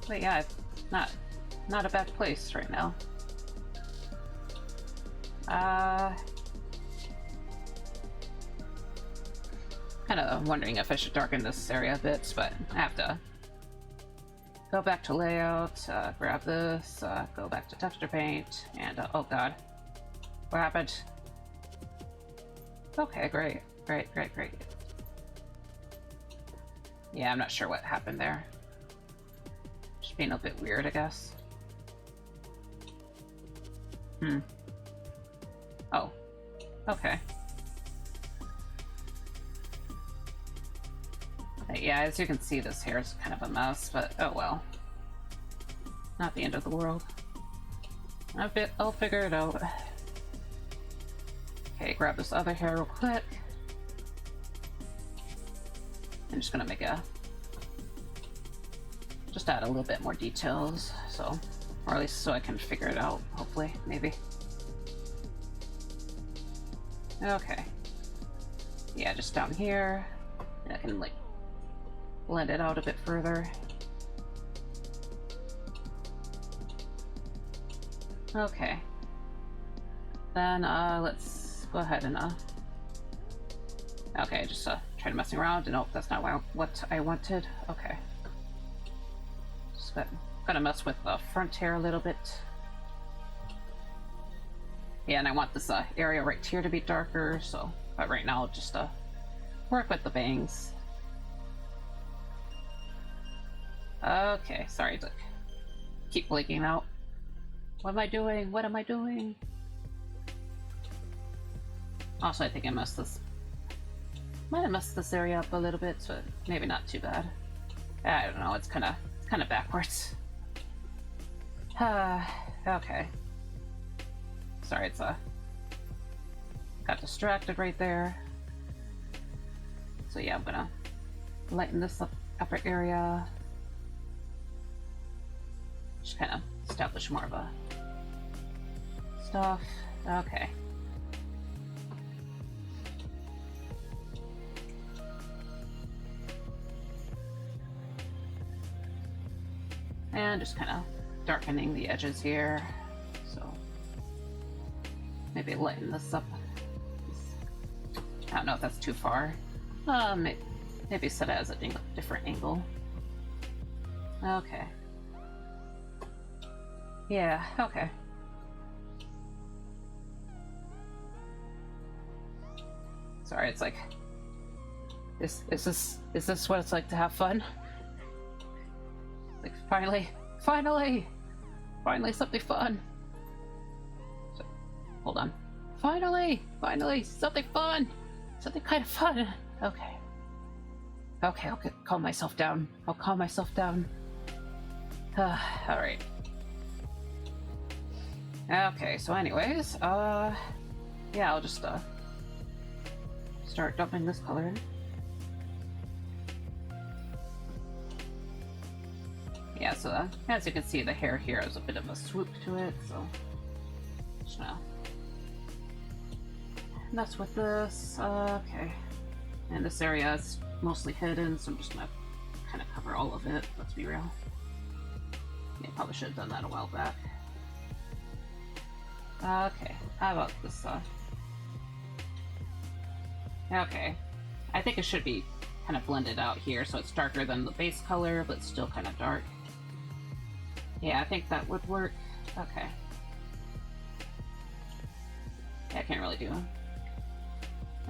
But yeah, not a bad place right now. Kind of wondering if I should darken this area a bit, but I have to go back to layout, grab this, go back to texture paint, and oh god. What happened? Okay, great. Yeah, I'm not sure what happened there. Just being a bit weird, I guess. Oh. Okay. Yeah, as you can see, this hair is kind of a mess, but oh well. Not the end of the world. I'll figure it out. Okay, grab this other hair real quick. I'm just gonna make just add a little bit more details, so Or at least so I can figure it out, hopefully, maybe. Okay. Yeah, just down here. And I can, like, blend it out a bit further. Okay. Then, let's go ahead and, okay, just, try messing around. Nope, that's not what I wanted. Okay. Just gotta mess with the front hair a little bit. Yeah, and I want this, area right here to be darker, so... But right now, I'll just, work with the bangs. Okay, sorry to keep blinking out. What am I doing? What am I doing? Also, I think I messed this... Might have messed this area up a little bit, so maybe not too bad. I don't know, it's kind of backwards. Okay. Sorry, it's got distracted right there. So yeah, I'm gonna lighten this upper area. Just kind of establish more of a stuff. Okay. And just kind of darkening the edges here. So maybe lighten this up. I don't know if that's too far. Maybe set it as a different angle. Okay. Yeah, okay. Sorry, it's like... Is this what it's like to have fun? Like, finally something fun. So, hold on. Finally, something fun. Something kind of fun. Okay. Okay, I'll calm myself down. I'll calm myself down. Alright. Okay, so anyways, yeah, I'll just, start dumping this color in. Yeah, so as you can see, the hair here has a bit of a swoop to it, so just gonna mess with this. Okay. And this area is mostly hidden, so I'm just gonna kind of cover all of it, let's be real. Yeah, probably should have done that a while back. Okay, how about this, okay. I think it should be kind of blended out here, so it's darker than the base color, but still kind of dark. Yeah, I think that would work. Okay. Yeah, I can't really do them.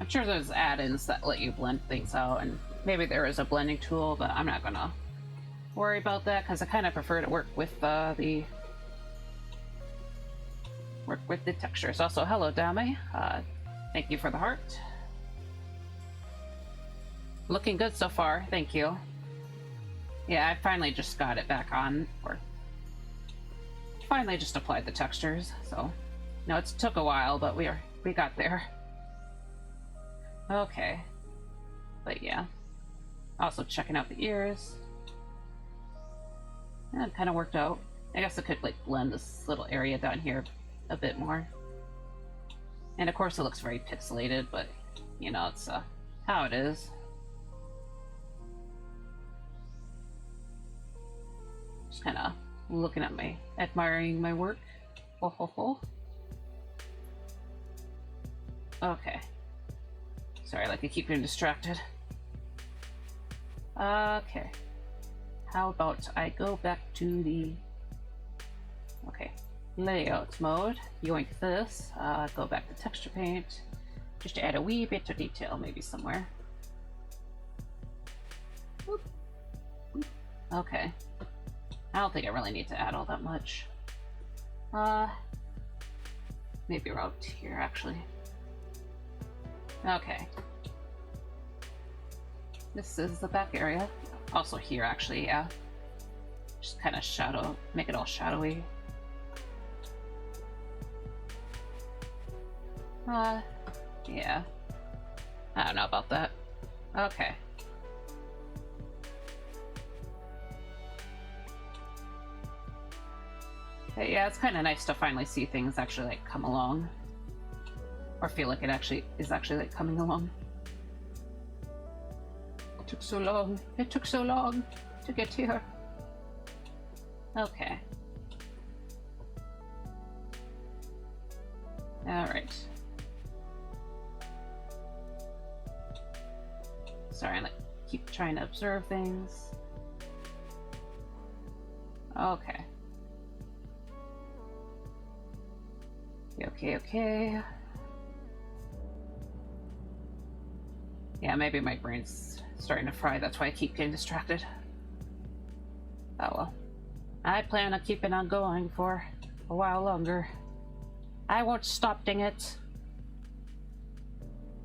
I'm sure there's add-ins that let you blend things out, and maybe there is a blending tool, but I'm not gonna worry about that, because I kind of prefer to work with the textures. Also, hello, Dame. Thank you for the heart. Looking good so far, thank you. Yeah, I finally just got it back on, or finally just applied the textures, so... No, it took a while, but we got there. Okay. But yeah. Also checking out the ears. Yeah, it kind of worked out. I guess I could, like, blend this little area down here a bit more. And of course it looks very pixelated, but, you know, it's how it is. Just kind of looking at admiring my work. Ho ho ho. Okay. Sorry, like I keep getting distracted. Okay. How about I go back to the... Okay. Layout mode. Yoink this. Go back to texture paint. Just to add a wee bit of detail, maybe somewhere. Whoop. Okay. I don't think I really need to add all that much. Maybe around here, actually. Okay. This is the back area. Also here, actually, yeah. Just kind of shadow, make it all shadowy. Yeah. I don't know about that. Okay. But yeah, it's kind of nice to finally see things actually like come along, or feel like it actually is actually like coming along. It took so long. It took so long to get here. Okay. All right. Sorry, I like keep trying to observe things. Okay. Okay. Yeah, maybe my brain's starting to fry. That's why I keep getting distracted. Oh well. I plan on keeping on going for a while longer. I won't stop, dang it.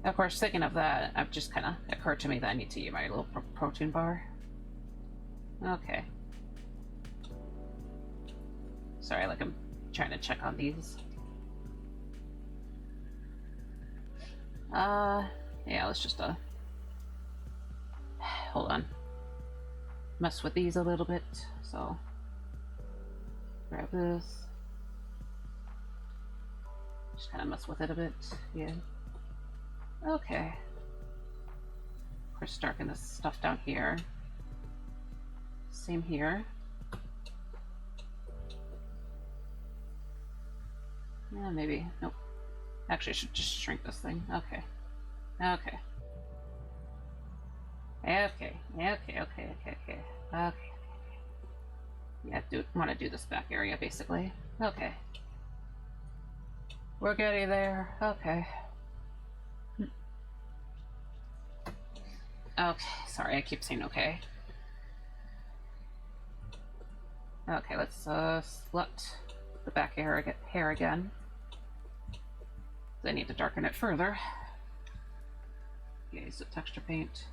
Of course, thinking of that, it just kind of occurred to me that I need to eat my little protein bar. Okay. Sorry, like I'm trying to check on these. Yeah, let's just, hold on. Mess with these a little bit, so. Grab this. Just kind of mess with it a bit, yeah. Okay. Of course, darken this stuff down here. Same here. Yeah, maybe. Nope. Actually, I should just shrink this thing. Okay. Okay. Yeah, want to do this back area, basically. Okay. We're getting there. Okay. Okay, sorry, I keep saying okay. Okay, let's select the back hair again. I need to darken it further. Okay, so texture paint.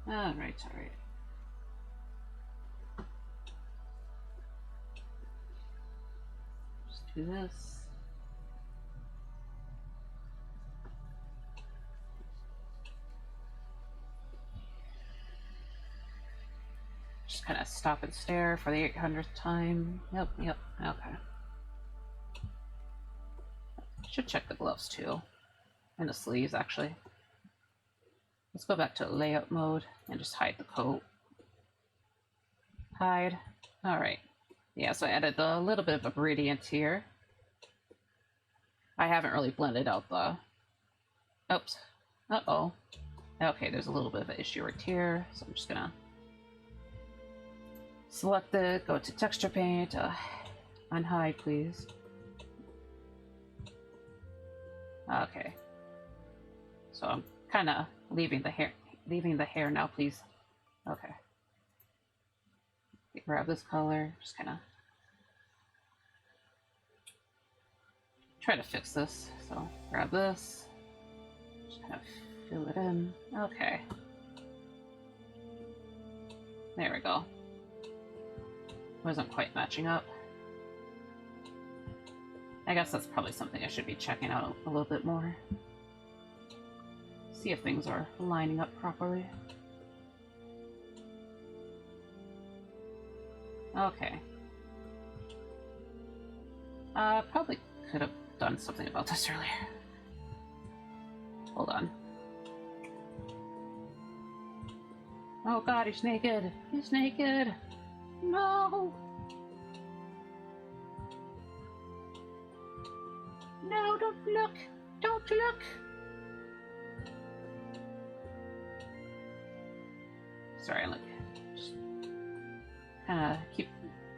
Alright. Just do this. Just kind of stop and stare for the 800th time. Yep, okay. Should check the gloves too. And the sleeves, actually. Let's go back to layout mode and just hide the coat. Hide. Alright. Yeah, so I added a little bit of a gradient here. I haven't really blended out the... Oops. Uh-oh. Okay, there's a little bit of an issue right here, so I'm just gonna select it, go to texture paint, unhide please. Okay. So I'm kind of leaving the hair now, please. Okay. Grab this color, just kind of try to fix this. So grab this, just kind of fill it in. Okay. There we go. Wasn't quite matching up. I guess that's probably something I should be checking out a little bit more. See if things are lining up properly. Okay. Probably could have done something about this earlier. Hold on. Oh god, he's naked! He's naked! No! No, don't look! Don't look! Sorry, I just kind of keep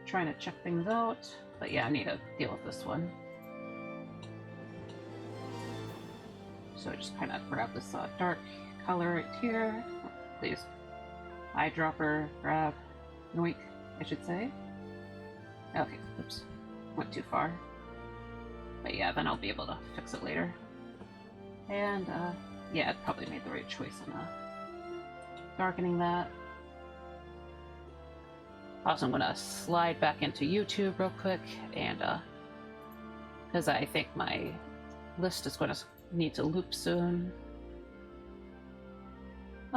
trying to check things out. But yeah, I need to deal with this one. So just kind of grab this dark color right here. Oh, please. Eyedropper, grab, yoink, I should say. Okay, oops, went too far. But yeah, then I'll be able to fix it later. And yeah, I probably made the right choice on darkening that. Also, I'm gonna slide back into YouTube real quick, and because I think my list is going to need to loop soon.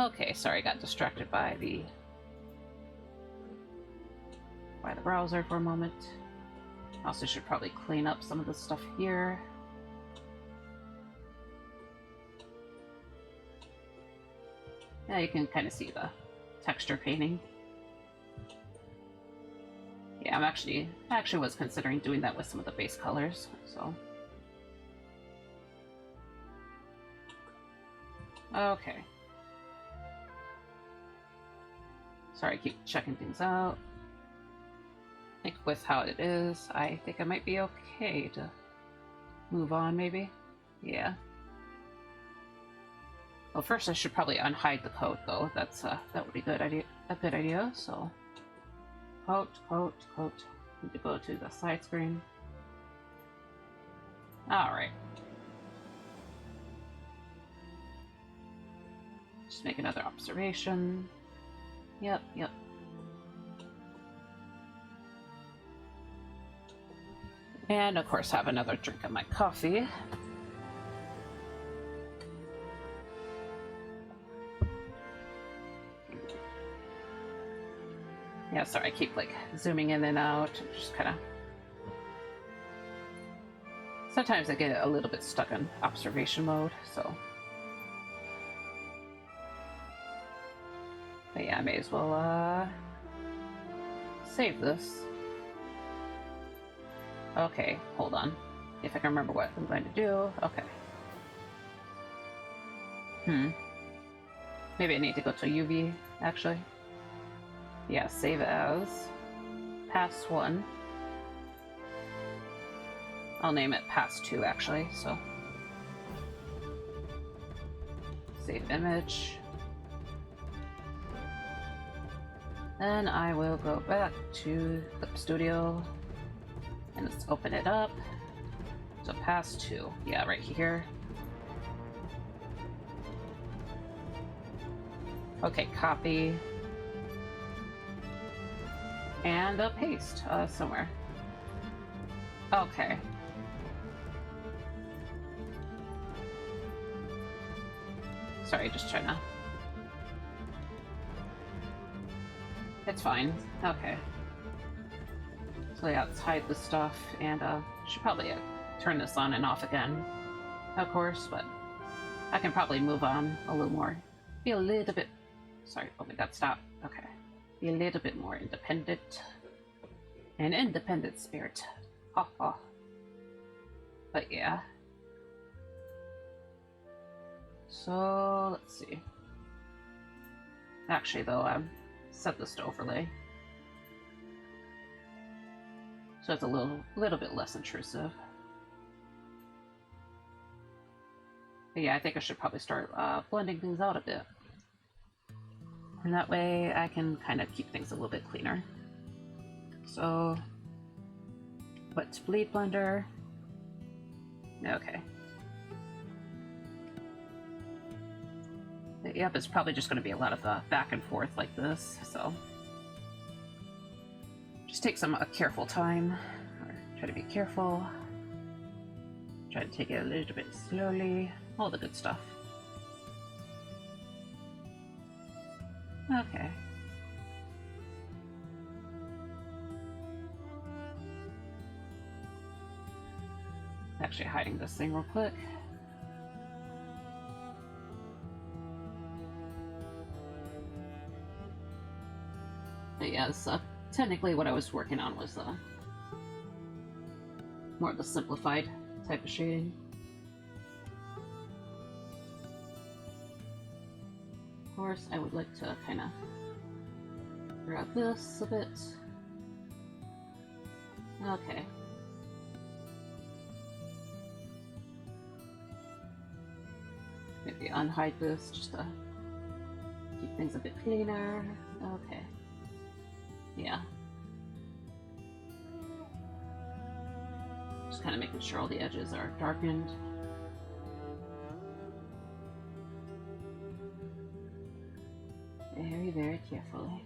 Okay, sorry, got distracted by the browser for a moment. Also should probably clean up some of the stuff here. Yeah, you can kind of see the texture painting. Yeah, I actually was considering doing that with some of the base colors, so. Okay. Sorry, I keep checking things out. I think with how it is, I think I might be okay to move on, maybe. Yeah. Well, first I should probably unhide the coat, though. That's that would be a good idea. So, coat. Need to go to the side screen. All right. Just make another observation. Yep. And of course, have another drink of my coffee. Yeah, sorry, I keep like zooming in and out. Just kind of. Sometimes I get a little bit stuck in observation mode, so. But yeah, I may as well save this. Okay, hold on. If I can remember what I'm going to do. Okay. Maybe I need to go to UV, actually. Yeah, save as pass 1. I'll name it pass 2, actually, so. Save image. Then I will go back to Clip Studio. And let's open it up. So pass 2. Yeah, right here. Okay, copy. And paste somewhere. Okay. Sorry, just trying to... It's fine. Okay. So yeah, let's hide the stuff, and should probably turn this on and off again, of course, but I can probably move on a little more. Be a little bit... Sorry, oh my god, stop. Okay. Be a little bit more independent. An independent spirit. Ha ha. But yeah. So, let's see. Actually, though, set this to overlay. So it's a little bit less intrusive. But yeah, I think I should probably start blending things out a bit. And that way I can kind of keep things a little bit cleaner. So, what's bleed blender? Okay. But yep, it's probably just going to be a lot of back and forth like this, so. Just take some careful time, or try to be careful. Try to take it a little bit slowly, all the good stuff. Okay. Actually hiding this thing real quick. But yeah, so technically what I was working on was more of the simplified type of shading. Of course, I would like to kind of grab this a bit. Okay. Maybe unhide this just to keep things a bit cleaner. Okay. Yeah. Just kind of making sure all the edges are darkened. Very, very carefully.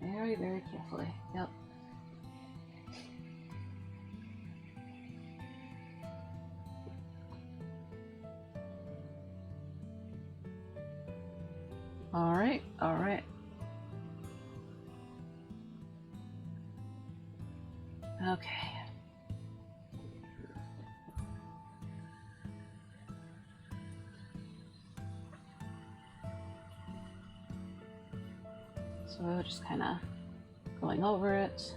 Very, very carefully. Yep. All right, all right. Okay. So just kind of going over it.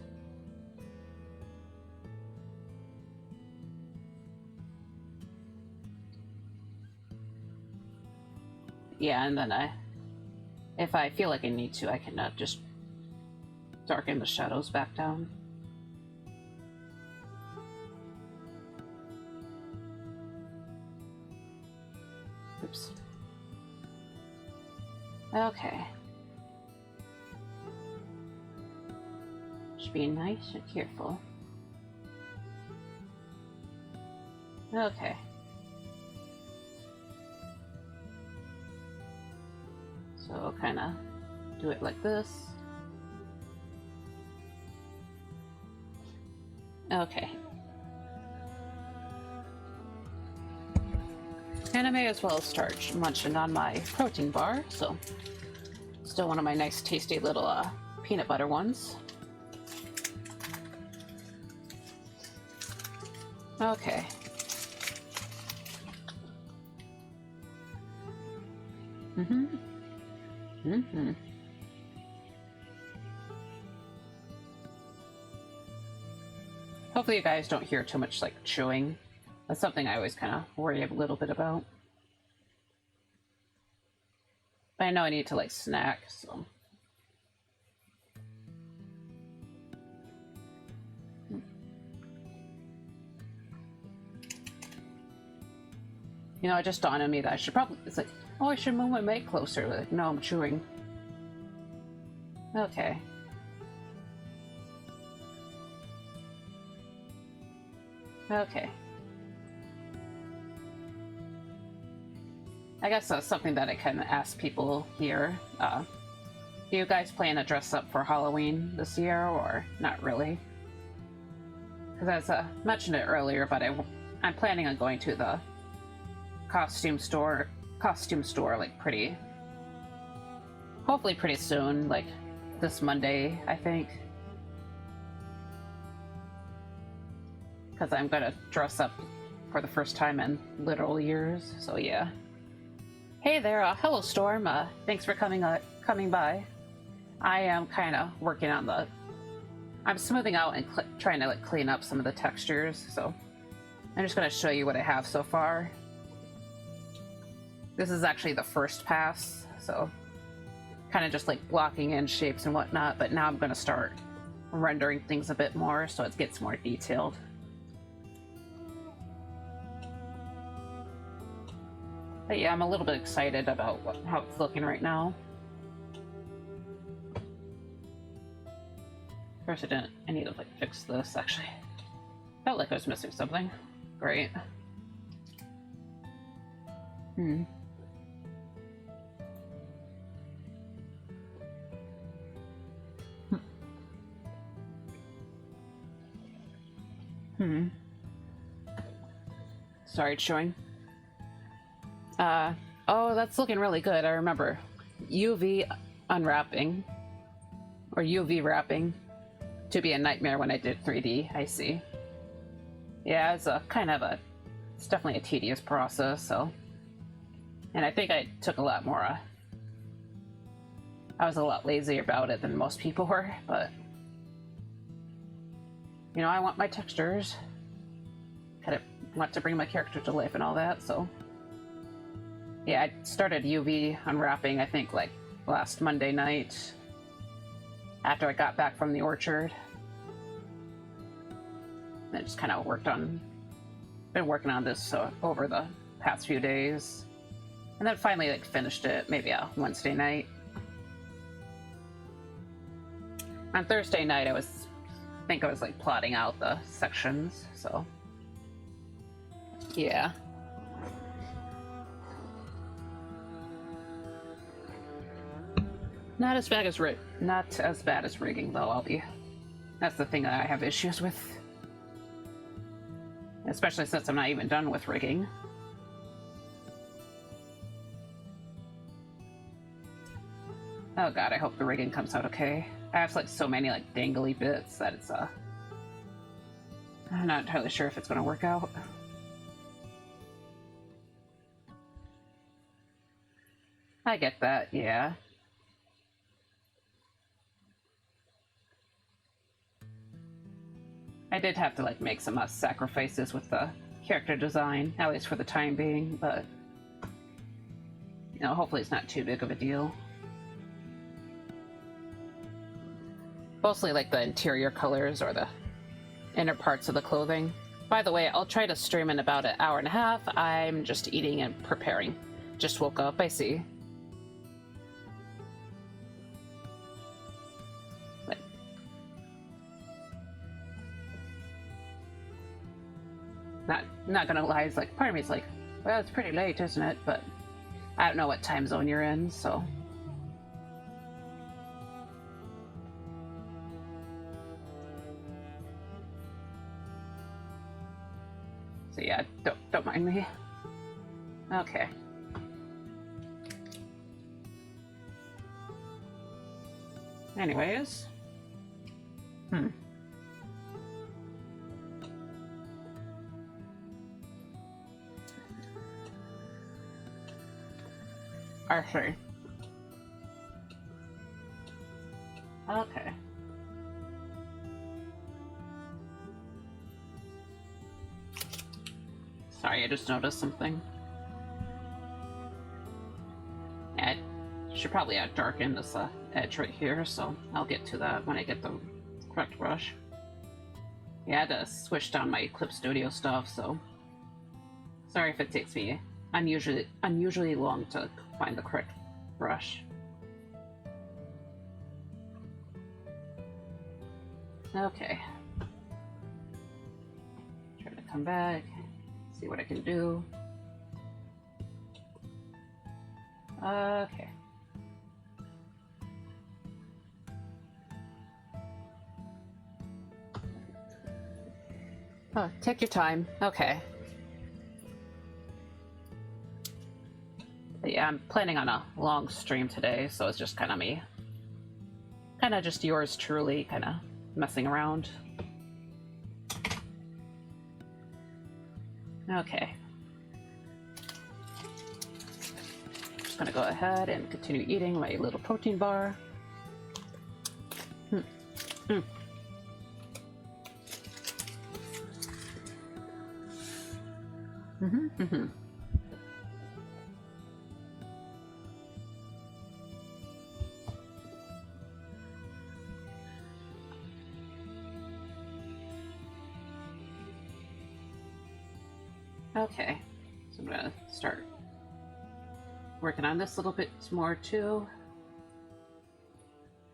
Yeah, and then if I feel like I need to, I can just darken the shadows back down. Oops. Okay. Just be nice and careful. Okay. So I'll kind of do it like this. Okay. And I may as well start munching on my protein bar, so still one of my nice tasty little peanut butter ones. Okay. Hopefully you guys don't hear too much like chewing. That's something I always kind of worry a little bit about. But I know I need to like snack, so. You know, it just dawned on me that I should probably, it's like, oh, I should move my mic closer. Like, no, I'm chewing. Okay. Okay. I guess that's something that I can ask people here. Do you guys plan to dress up for Halloween this year, or not really? Because as I mentioned it earlier, but I'm planning on going to the costume store like hopefully pretty soon, like this Monday, I think. Because I'm gonna dress up for the first time in literal years, so yeah. Hey there, hello Storm. Thanks for coming by. I am kind of working on I'm smoothing out and trying to like clean up some of the textures, so I'm just gonna show you what I have so far. This is actually the first pass, so kind of just like blocking in shapes and whatnot, but now I'm gonna start rendering things a bit more so it gets more detailed. But yeah, I'm a little bit excited about how it's looking right now. First, I need to like fix this actually. Felt like I was missing something. Great. Sorry, it's showing. Oh, that's looking really good. I remember UV unwrapping or UV wrapping to be a nightmare when I did 3D. I see. Yeah, it's it's definitely a tedious process. So, and I think I took a lot more. I was a lot lazier about it than most people were, but you know, I want my textures. Kind of want to bring my character to life and all that, so. Yeah, I started UV unwrapping, I think, like last Monday night after I got back from the orchard. And I just kind of been working on this over the past few days. And then finally, like, finished it maybe a Wednesday night. On Thursday night, I think I was like plotting out the sections, so. Yeah. Not as bad as rigging, though. That's the thing that I have issues with, especially since I'm not even done with rigging. Oh god, I hope the rigging comes out okay. I have like so many like dangly bits that it's I'm not entirely sure if it's gonna work out. I get that, yeah. I did have to like make some sacrifices with the character design, at least for the time being, but you know, hopefully it's not too big of a deal. Mostly like the interior colors or the inner parts of the clothing. By the way, I'll try to stream in about an hour and a half. I'm just eating and preparing. Just woke up, I see. But not gonna lie, it's like part of me is like, well, it's pretty late, isn't it? But I don't know what time zone you're in, so. So yeah, don't mind me. Okay. Anyways. Arthur. Okay. Sorry, I just noticed something. I should probably darken this edge right here, so I'll get to that when I get the correct brush. Yeah, I had to switch down my Clip Studio stuff, so sorry if it takes me unusually long to find the correct brush. Okay. Try to come back, see what I can do. Okay. Oh, take your time. Okay. But yeah, I'm planning on a long stream today, so it's just kind of me. Kind of just yours truly, kind of messing around. Okay. Just gonna go ahead and continue eating my little protein bar. Okay, so I'm gonna start working on this a little bit more too.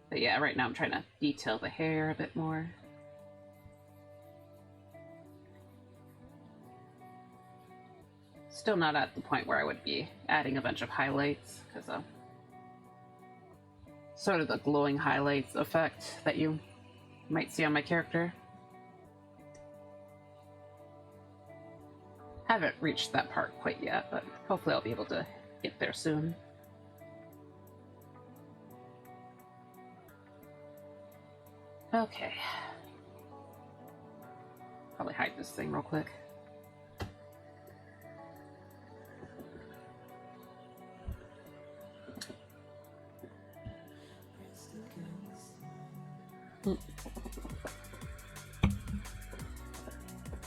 But yeah, right now I'm trying to detail the hair a bit more. Still not at the point where I would be adding a bunch of highlights, because sort of the glowing highlights effect that you might see on my character. Haven't reached that part quite yet, but hopefully I'll be able to get there soon. Okay. Probably hide this thing real quick.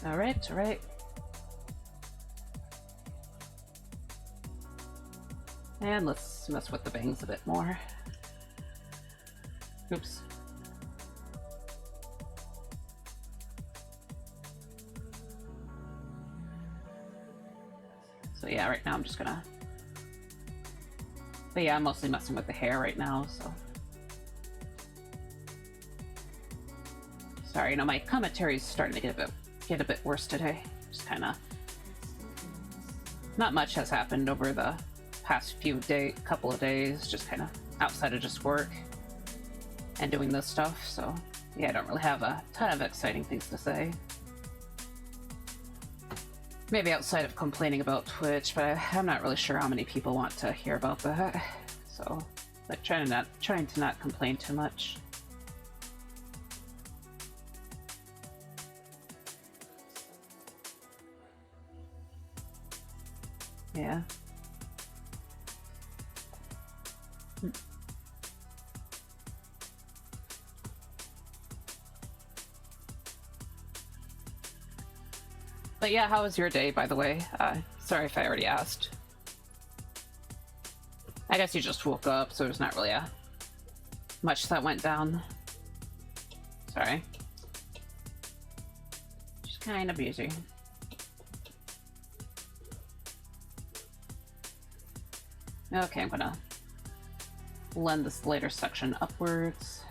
All right, all right. And let's mess with the bangs a bit more. Oops. So yeah, right now I'm just gonna... But yeah, I'm mostly messing with the hair right now, so... Sorry, you know, my commentary is starting to get a bit worse today. Just kind of... Not much has happened over the past couple of days, just kind of outside of just work and doing this stuff, so yeah, I don't really have a ton of exciting things to say. Maybe outside of complaining about Twitch, but I'm not really sure how many people want to hear about that, so But trying to not complain too much. Yeah. But yeah, how was your day, by the way? Sorry if I already asked. I guess you just woke up, so there's not really much that went down. Sorry. Just kind of busy. Okay, I'm gonna blend this later section upwards.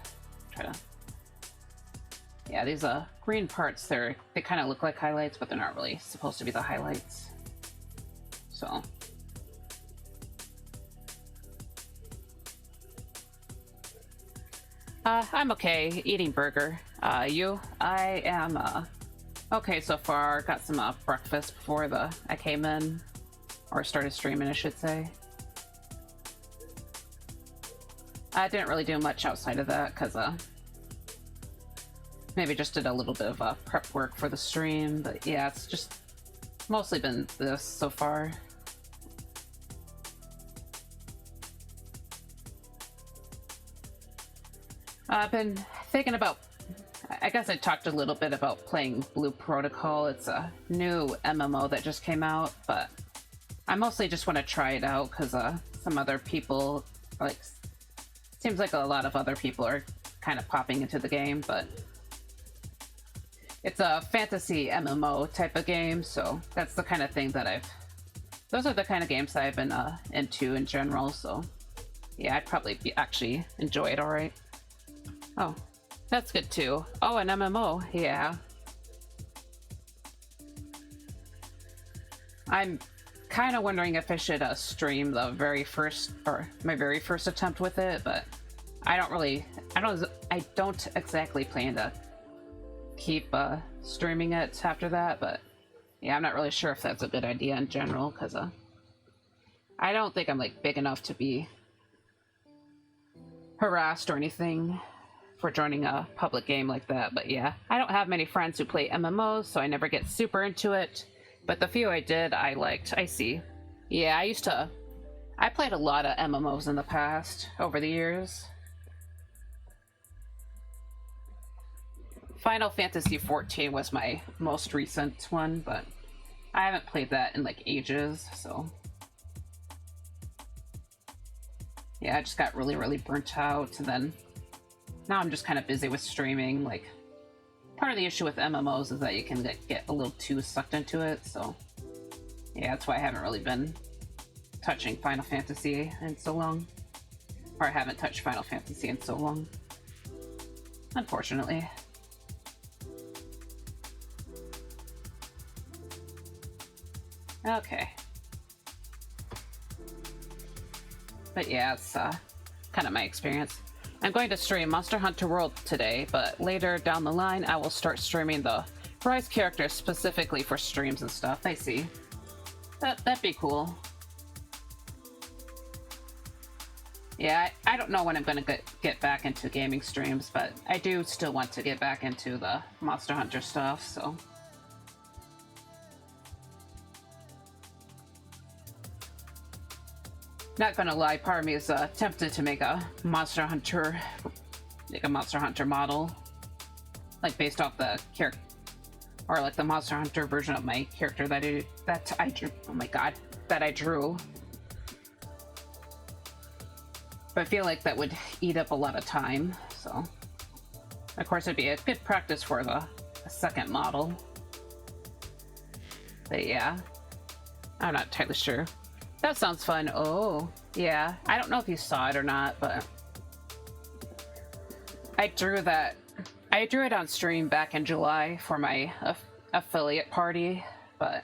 Try to... Yeah, these green parts, they kind of look like highlights, but they're not really supposed to be the highlights. So... I'm okay, eating burger. You? I am, okay so far. Got some, breakfast before I came in. Or started streaming, I should say. I didn't really do much outside of that, because, maybe just did a little bit of, prep work for the stream, but yeah, it's just mostly been this so far. I've been thinking about... I guess I talked a little bit about playing Blue Protocol. It's a new MMO that just came out, but I mostly just want to try it out because some other people, like, seems like a lot of other people are kind of popping into the game, but it's a fantasy MMO type of game, so that's the kind of thing that those are the kind of games that I've been into in general, so yeah, I'd probably actually enjoy it alright. Oh, that's good too. Oh, an MMO, yeah. I'm kind of wondering if I should stream my very first attempt with it, but I don't exactly plan to keep streaming it after that, but yeah, I'm not really sure if that's a good idea in general, because I don't think I'm like big enough to be harassed or anything for joining a public game like that. But yeah, I don't have many friends who play MMOs, so I never get super into it, but the few I did I liked. I see. Yeah, I played a lot of MMOs in the past over the years. Final Fantasy XIV was my most recent one, but I haven't played that in like ages, so yeah, I just got really burnt out, and then now I'm just kind of busy with streaming. Like, part of the issue with MMOs is that you can get a little too sucked into it, so yeah, that's why I haven't really been touching Final Fantasy in so long. Or I haven't touched Final Fantasy in so long, unfortunately. Okay. But yeah, it's kind of my experience. I'm going to stream Monster Hunter World today, but later down the line I will start streaming the Rise characters specifically for streams and stuff. I see. That'd be cool. Yeah, I don't know when I'm gonna get back into gaming streams, but I do still want to get back into the Monster Hunter stuff, so... Not gonna lie, part of me is tempted to make a Monster Hunter model, like based off the character, or like the Monster Hunter version of my character that I drew. Oh my god, that I drew. But I feel like that would eat up a lot of time, so of course it'd be a good practice for the second model. But yeah, I'm not entirely sure. That sounds fun. Oh, yeah. I don't know if you saw it or not, but I drew that. I drew it on stream back in July for my affiliate party, but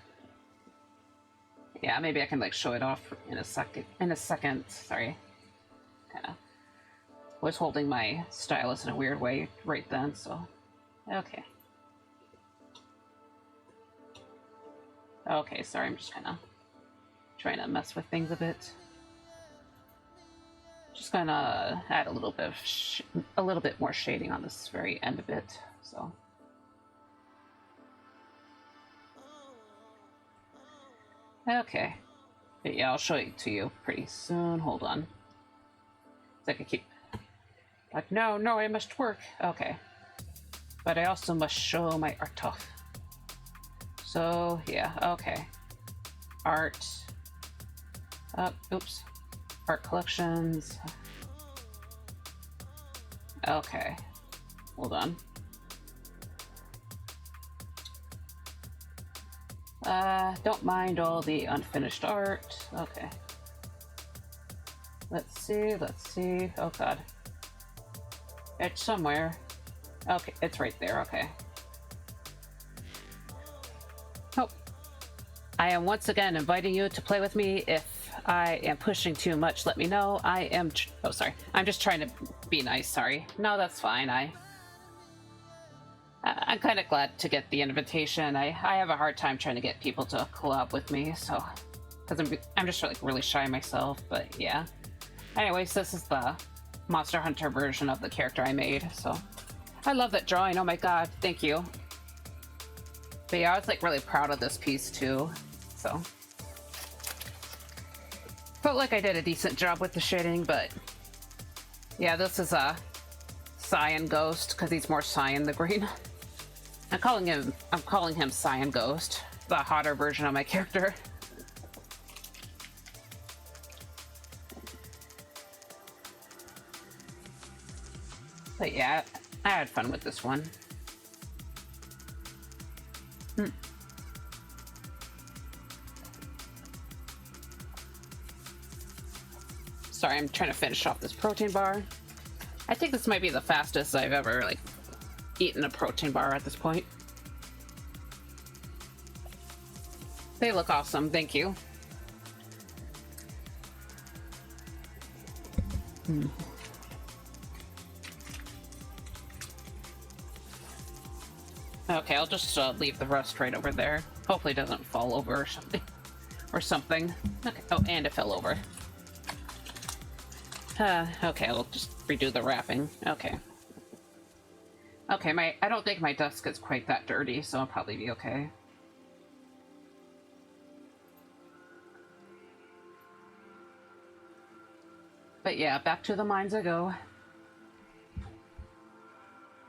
yeah, maybe I can like show it off in a second. Sorry. Kind of was holding my stylus in a weird way right then, so okay. Okay, sorry, I'm just kind of trying to mess with things a bit. Just gonna add a little bit of a little bit more shading on this very end of it. So. Okay. But yeah, I'll show it to you pretty soon. Hold on. So I can keep... Like, no, I must work. Okay. But I also must show my art off. So, yeah, okay. Art. Oops. Art collections. Okay. Hold on. Don't mind all the unfinished art. Okay. Let's see. Oh god. It's somewhere. Okay, it's right there, okay. Oh. I am once again inviting you to play with me. If I am pushing too much, let me know. Oh, sorry. I'm just trying to be nice, sorry. No, that's fine. I'm kind of glad to get the invitation. I have a hard time trying to get people to collab with me, so... Because I'm just like really shy myself, but yeah. Anyways, this is the Monster Hunter version of the character I made, so... I love that drawing, oh my god, thank you. But yeah, I was like really proud of this piece too, so... Felt like I did a decent job with the shading, but... Yeah, this is a Cyan Ghost, because he's more cyan than green. I'm calling him Cyan Ghost, the hotter version of my character. But yeah, I had fun with this one. Sorry, I'm trying to finish off this protein bar. I think this might be the fastest I've ever, like, eaten a protein bar at this point. They look awesome, thank you. Okay, I'll just leave the rest right over there. Hopefully it doesn't fall over or something. Okay, oh, and it fell over. Okay, I'll just redo the wrapping. Okay. Okay, I don't think my desk is quite that dirty, so I'll probably be okay. But yeah, back to the mines I go.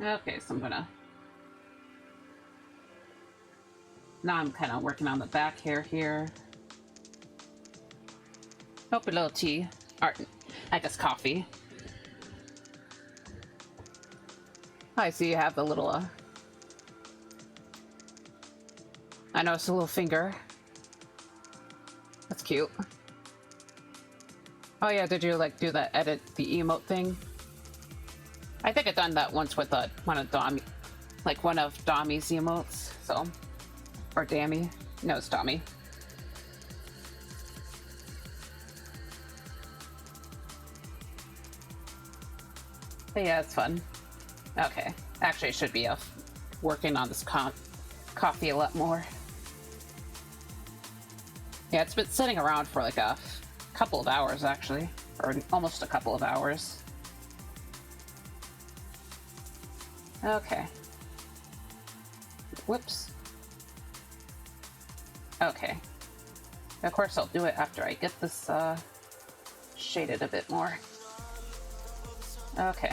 Okay, so I'm gonna... Now I'm kind of working on the back hair here. Hope a little tea. Or, I guess coffee. I see you have the little, I know it's a little finger. That's cute. Oh yeah, did you, like, do that edit the emote thing? I think I've done that once with one of Dommy's emotes, so... Or Dammy. No, it's Dommy. But yeah, it's fun. Okay. Actually, I should be working on this coffee a lot more. Yeah, it's been sitting around for like a couple of hours, actually. Or almost a couple of hours. Okay. Whoops. Okay. Of course, I'll do it after I get this shaded a bit more. Okay.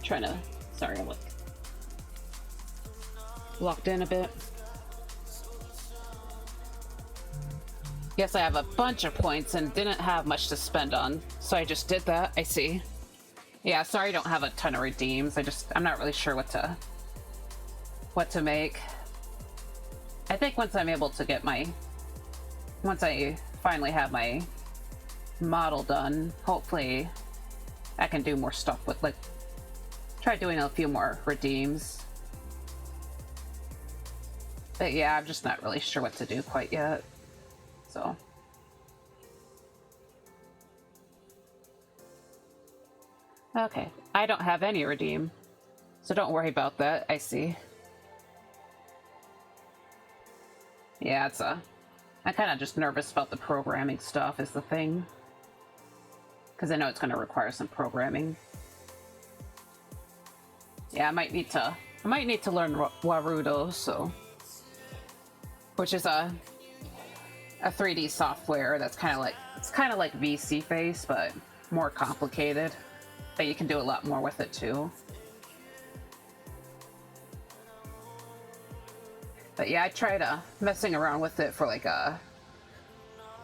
Trying to... Sorry, I'm like... locked in a bit. Yes, I have a bunch of points and didn't have much to spend on, so I just did that. I see. Yeah, sorry I don't have a ton of redeems. I'm not really sure what to make. I think once I'm able to get once I finally have my model done, hopefully I can do more stuff with, like, try doing a few more redeems. But yeah, I'm just not really sure what to do quite yet. So. Okay, I don't have any redeem, so don't worry about that. I see. Yeah, I'm kind of just nervous about the programming stuff is the thing. Because I know it's going to require some programming. Yeah, I might need to learn Warudo, so... Which is a 3D software that's kind of like... It's kind of like VC Face, but more complicated. But you can do a lot more with it, too. But yeah, I tried messing around with it for like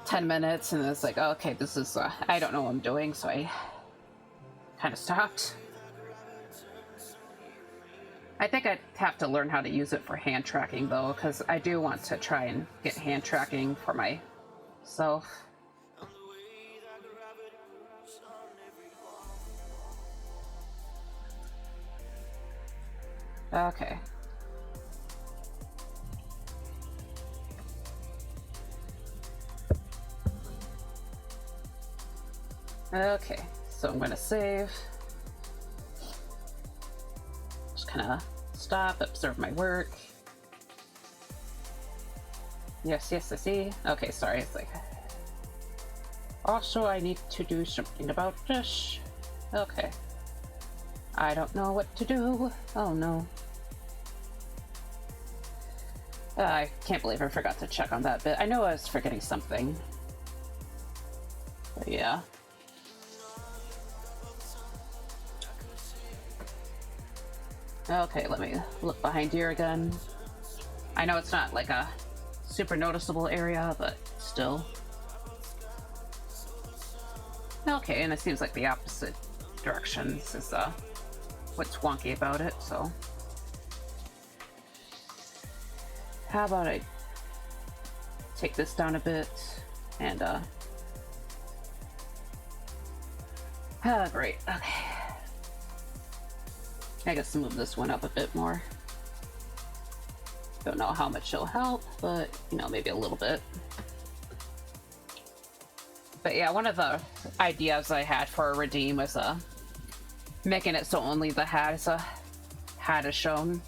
10 minutes, and it's like, oh, okay, this is... I don't know what I'm doing, so I kind of stopped. I think I'd have to learn how to use it for hand tracking, though, because I do want to try and get hand tracking for myself. Okay. Okay, so I'm gonna save. Just kind of stop, observe my work. Yes, I see. Okay, sorry, it's like... Also, I need to do something about this. Okay. I don't know what to do. Oh no. I can't believe I forgot to check on that bit. I know I was forgetting something. But yeah. Okay, let me look behind here again. I know it's not like a super noticeable area, but still. Okay, and it seems like the opposite directions is what's wonky about it, so. How about I take this down a bit and great, okay. I guess move this one up a bit more. Don't know how much it'll help, but, you know, maybe a little bit. But yeah, one of the ideas I had for a redeem was making it so only the hat is shown.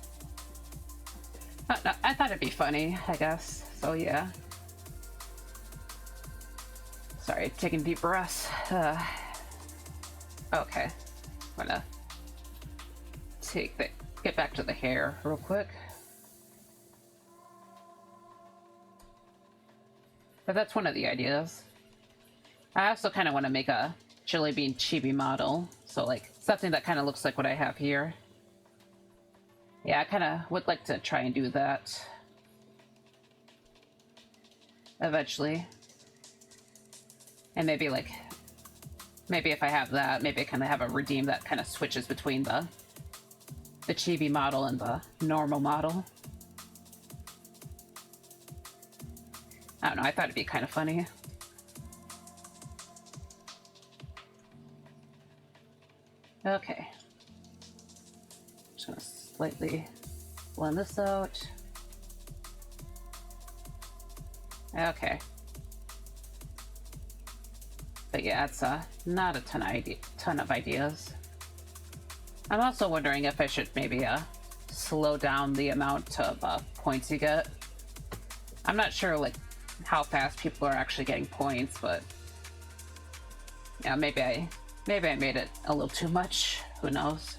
I thought it'd be funny, I guess. So yeah. Sorry, taking deep breaths. Okay, I'm gonna get back to the hair real quick. But that's one of the ideas. I also kind of want to make a Chili Bean chibi model, so like something that kind of looks like what I have here. Yeah, I kind of would like to try and do that eventually. And maybe if I have that, maybe I kind of have a redeem that kind of switches between the chibi model and the normal model. I don't know, I thought it'd be kind of funny. Okay. Just gonna slightly blend this out. Okay. But yeah, it's not a ton of ideas. I'm also wondering if I should maybe slow down the amount of points you get. I'm not sure like how fast people are actually getting points, but yeah, maybe I made it a little too much. Who knows?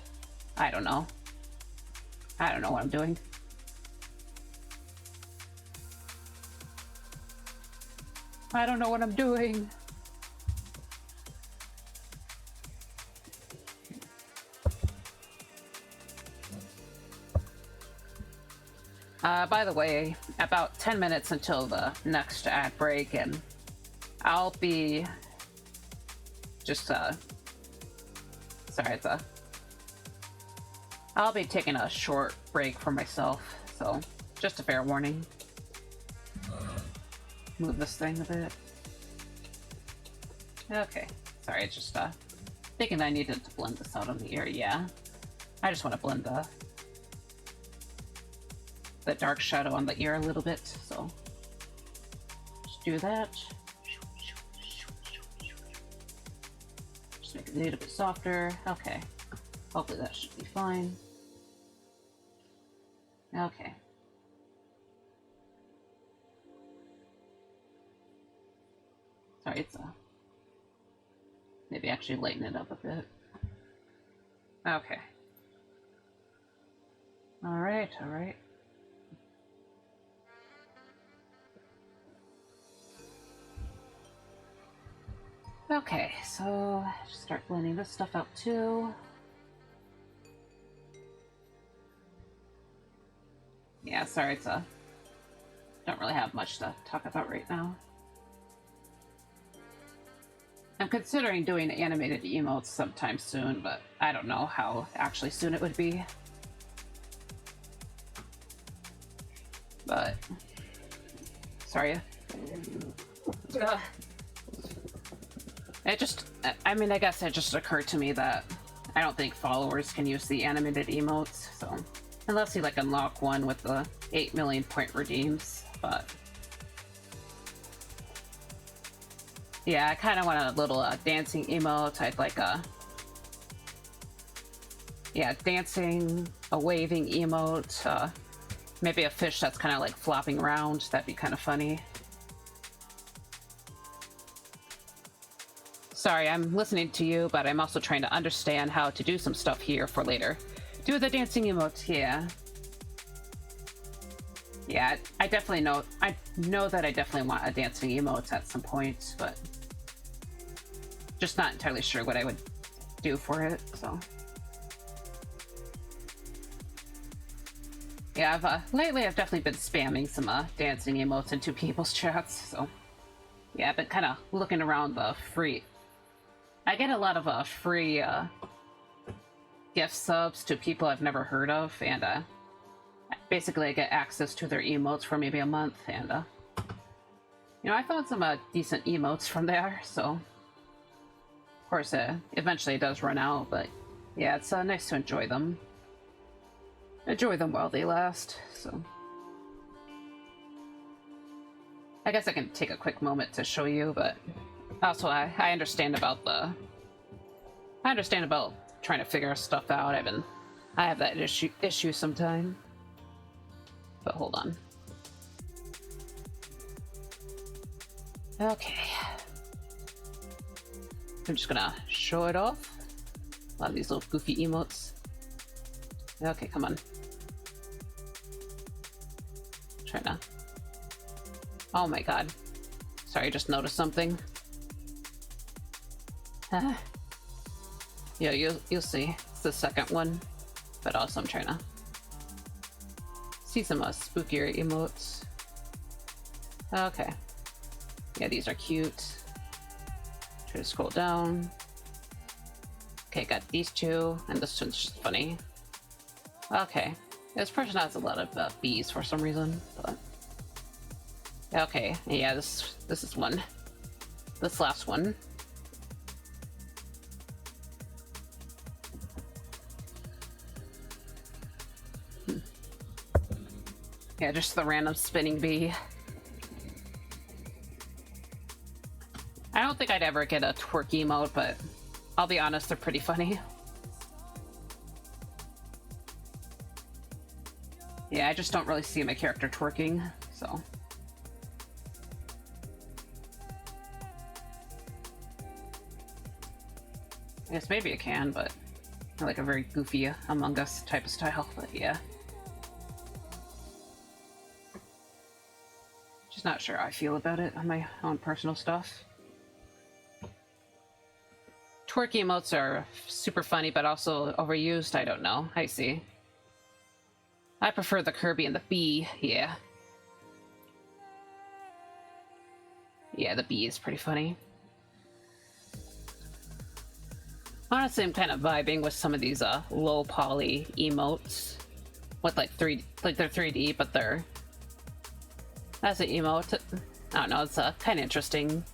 I don't know. I don't know what I'm doing. I don't know what I'm doing. By the way, about 10 minutes until the next ad break, and I'll be just, sorry, I'll be taking a short break for myself, so just a fair warning. Move this thing a bit. Okay, sorry, just, thinking I needed to blend this out on the ear, yeah. I just want to blend the dark shadow on the ear a little bit, so just do that. Just make it a little bit softer. Okay, hopefully that should be fine. Okay. Sorry, it's maybe actually lighten it up a bit. Okay. Alright, alright. Okay, so just start blending this stuff out too. Yeah, sorry, it's don't really have much to talk about right now. I'm considering doing animated emotes sometime soon, but I don't know how actually soon it would be. But sorry. I mean, I guess it just occurred to me that I don't think followers can use the animated emotes, so unless you like unlock one with the 8 million point redeems, but yeah, I kind of want a little dancing emote. I'd like a dancing, a waving emote, maybe a fish that's kind of like flopping around. That'd be kind of funny. Sorry, I'm listening to you, but I'm also trying to understand how to do some stuff here for later. Do the dancing emotes, yeah. Yeah, I definitely know. I know that I definitely want a dancing emote at some point, but just not entirely sure what I would do for it, so. Yeah, lately I've definitely been spamming some dancing emotes into people's chats, so. Yeah, I've been kind of looking around the free. I get a lot of free gift subs to people I've never heard of, and basically I get access to their emotes for maybe a month, and you know, I found some decent emotes from there, so of course eventually it does run out, but yeah, it's nice to enjoy them while they last. So I guess I can take a quick moment to show you, but also I understand about trying to figure stuff out. I have that issue sometime. But hold on. Okay. I'm just gonna show it off. A lot of these little goofy emotes. Okay, come on. Try to. Oh my god. Sorry, I just noticed something. Yeah, you'll see. It's the second one. But also I'm trying to see some spookier emotes. Okay. Yeah, these are cute. Try to scroll down. Okay, got these two, and this one's just funny. Okay. This person has a lot of bees for some reason, but okay. Yeah, this is one. This last one. Yeah, just the random spinning bee. I don't think I'd ever get a twerk emote, but I'll be honest, they're pretty funny. Yeah, I just don't really see my character twerking, so. I guess maybe I can, but I like a very goofy Among Us type of style, but yeah. Just not sure how I feel about it on my own personal stuff. Twerk emotes are super funny, but also overused. I don't know. I see. I prefer the Kirby and the bee. Yeah. Yeah, the bee is pretty funny. Honestly, I'm kind of vibing with some of these low poly emotes with like they're 3D, but they're as an emote. I don't know. It's kind of interesting.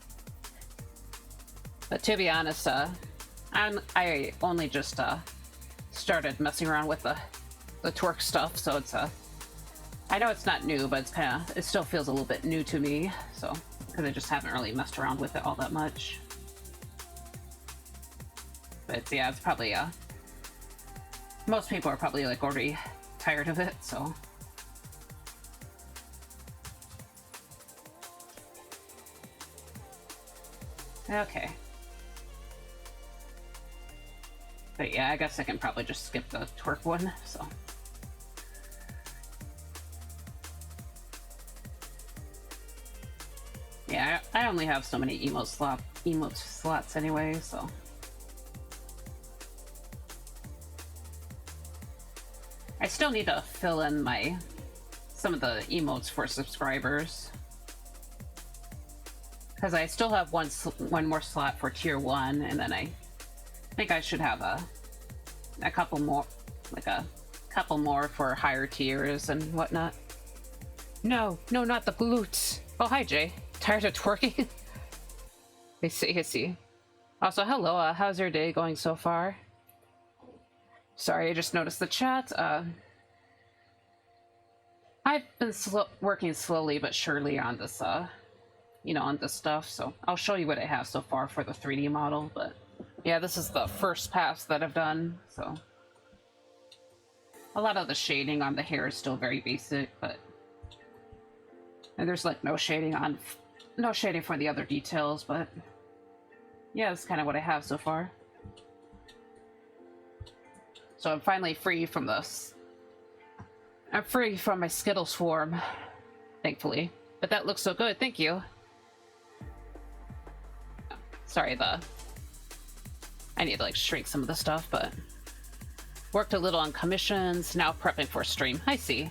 But to be honest, I only just started messing around with the twerk stuff, so it's I know it's not new, but it still feels a little bit new to me. So because I just haven't really messed around with it all that much. But yeah, it's probably most people are probably like already tired of it. So. Okay. But yeah, I guess I can probably just skip the twerk one, so. Yeah, I only have so many emote slots anyway, so. I still need to fill in some of the emotes for subscribers. Because I still have one more slot for tier 1, and then I think I should have a couple more, like a couple more for higher tiers and whatnot. No, not the glutes. Oh, hi, Jay. Tired of twerking? I see. Also, hello, how's your day going so far? Sorry, I just noticed the chat. I've been working slowly but surely on this, on this stuff, so I'll show you what I have so far for the 3D model, but yeah, this is the first pass that I've done, so. A lot of the shading on the hair is still very basic, but and there's like no shading for the other details, but yeah, that's kind of what I have so far. So I'm finally free from this. I'm free from my Skittle swarm, thankfully. But that looks so good, thank you. Sorry, I need to like shrink some of the stuff, but worked a little on commissions, now prepping for stream. I see.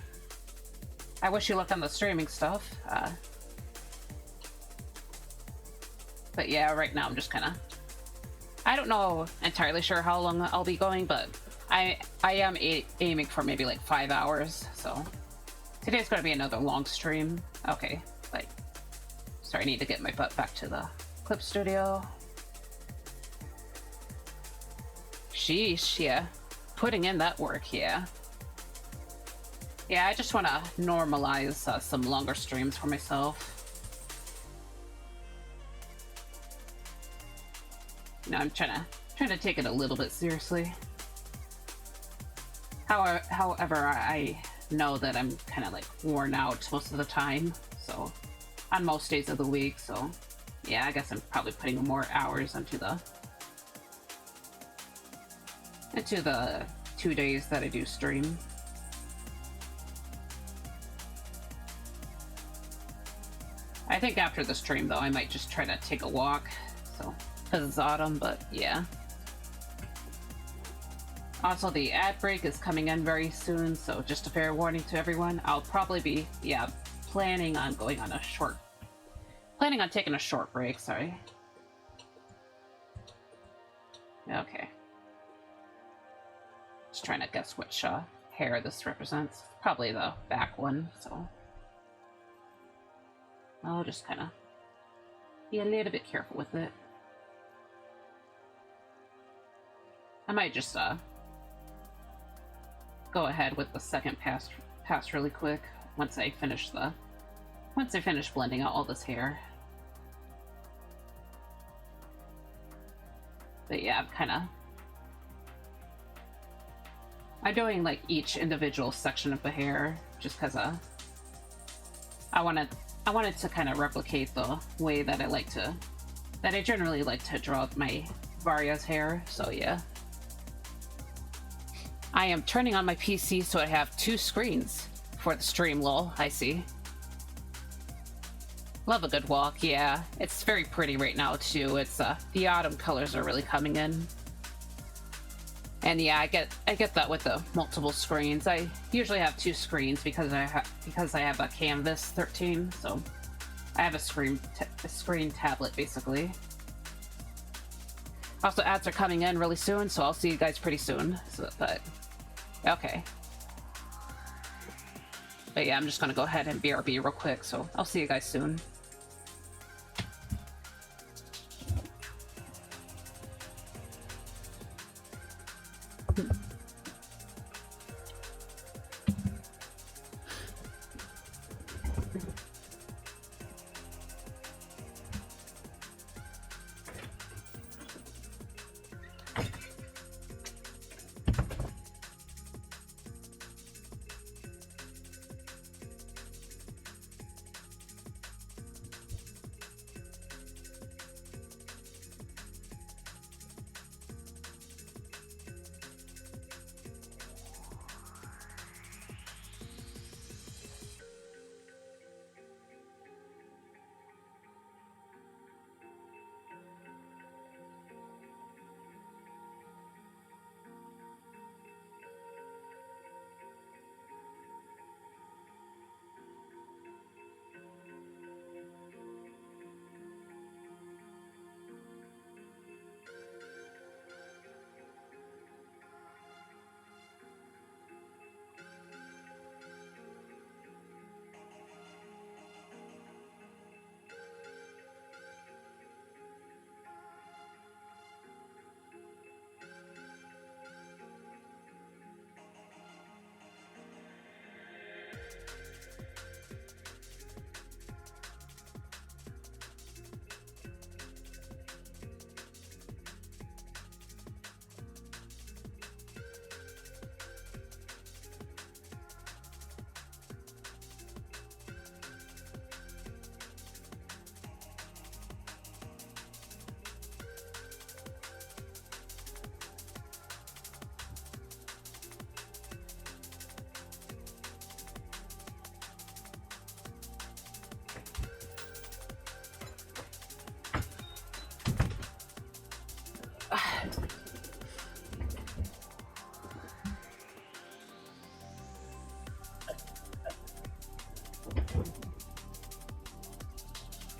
I wish you luck on the streaming stuff. But yeah, right now I'm just kind of... I don't know entirely sure how long I'll be going, but I am aiming for maybe like 5 hours, so today's going to be another long stream. Okay, like, sorry, I need to get my butt back to the clip studio. Sheesh, yeah. Putting in that work, yeah. Yeah, I just want to normalize some longer streams for myself. You know, I'm trying to take it a little bit seriously. However, I know that I'm kind of like worn out most of the time, so on most days of the week, so yeah, I guess I'm probably putting more hours into the 2 days that I do stream. I think after the stream though, I might just try to take a walk, so because it's autumn, but yeah. Also, the ad break is coming in very soon, so just a fair warning to everyone. I'll probably be, planning on taking a short break, sorry. Okay. Just trying to guess which hair this represents. Probably the back one, so I'll just kind of be a little bit careful with it. I might just go ahead with the second pass really quick once I finish blending out all this hair. But yeah, I'm doing like each individual section of the hair just because I wanted to kind of replicate the way that I generally like to draw my Varia's hair, so yeah. I am turning on my PC so I have 2 screens for the stream, lol. I see. Love a good walk, yeah. It's very pretty right now too. It's the autumn colors are really coming in. And yeah, I get that with the multiple screens. I usually have 2 screens because I have a Canvas 13, so I have a screen tablet basically. Also, ads are coming in really soon, so I'll see you guys pretty soon. But okay. But yeah, I'm just gonna go ahead and BRB real quick, so I'll see you guys soon.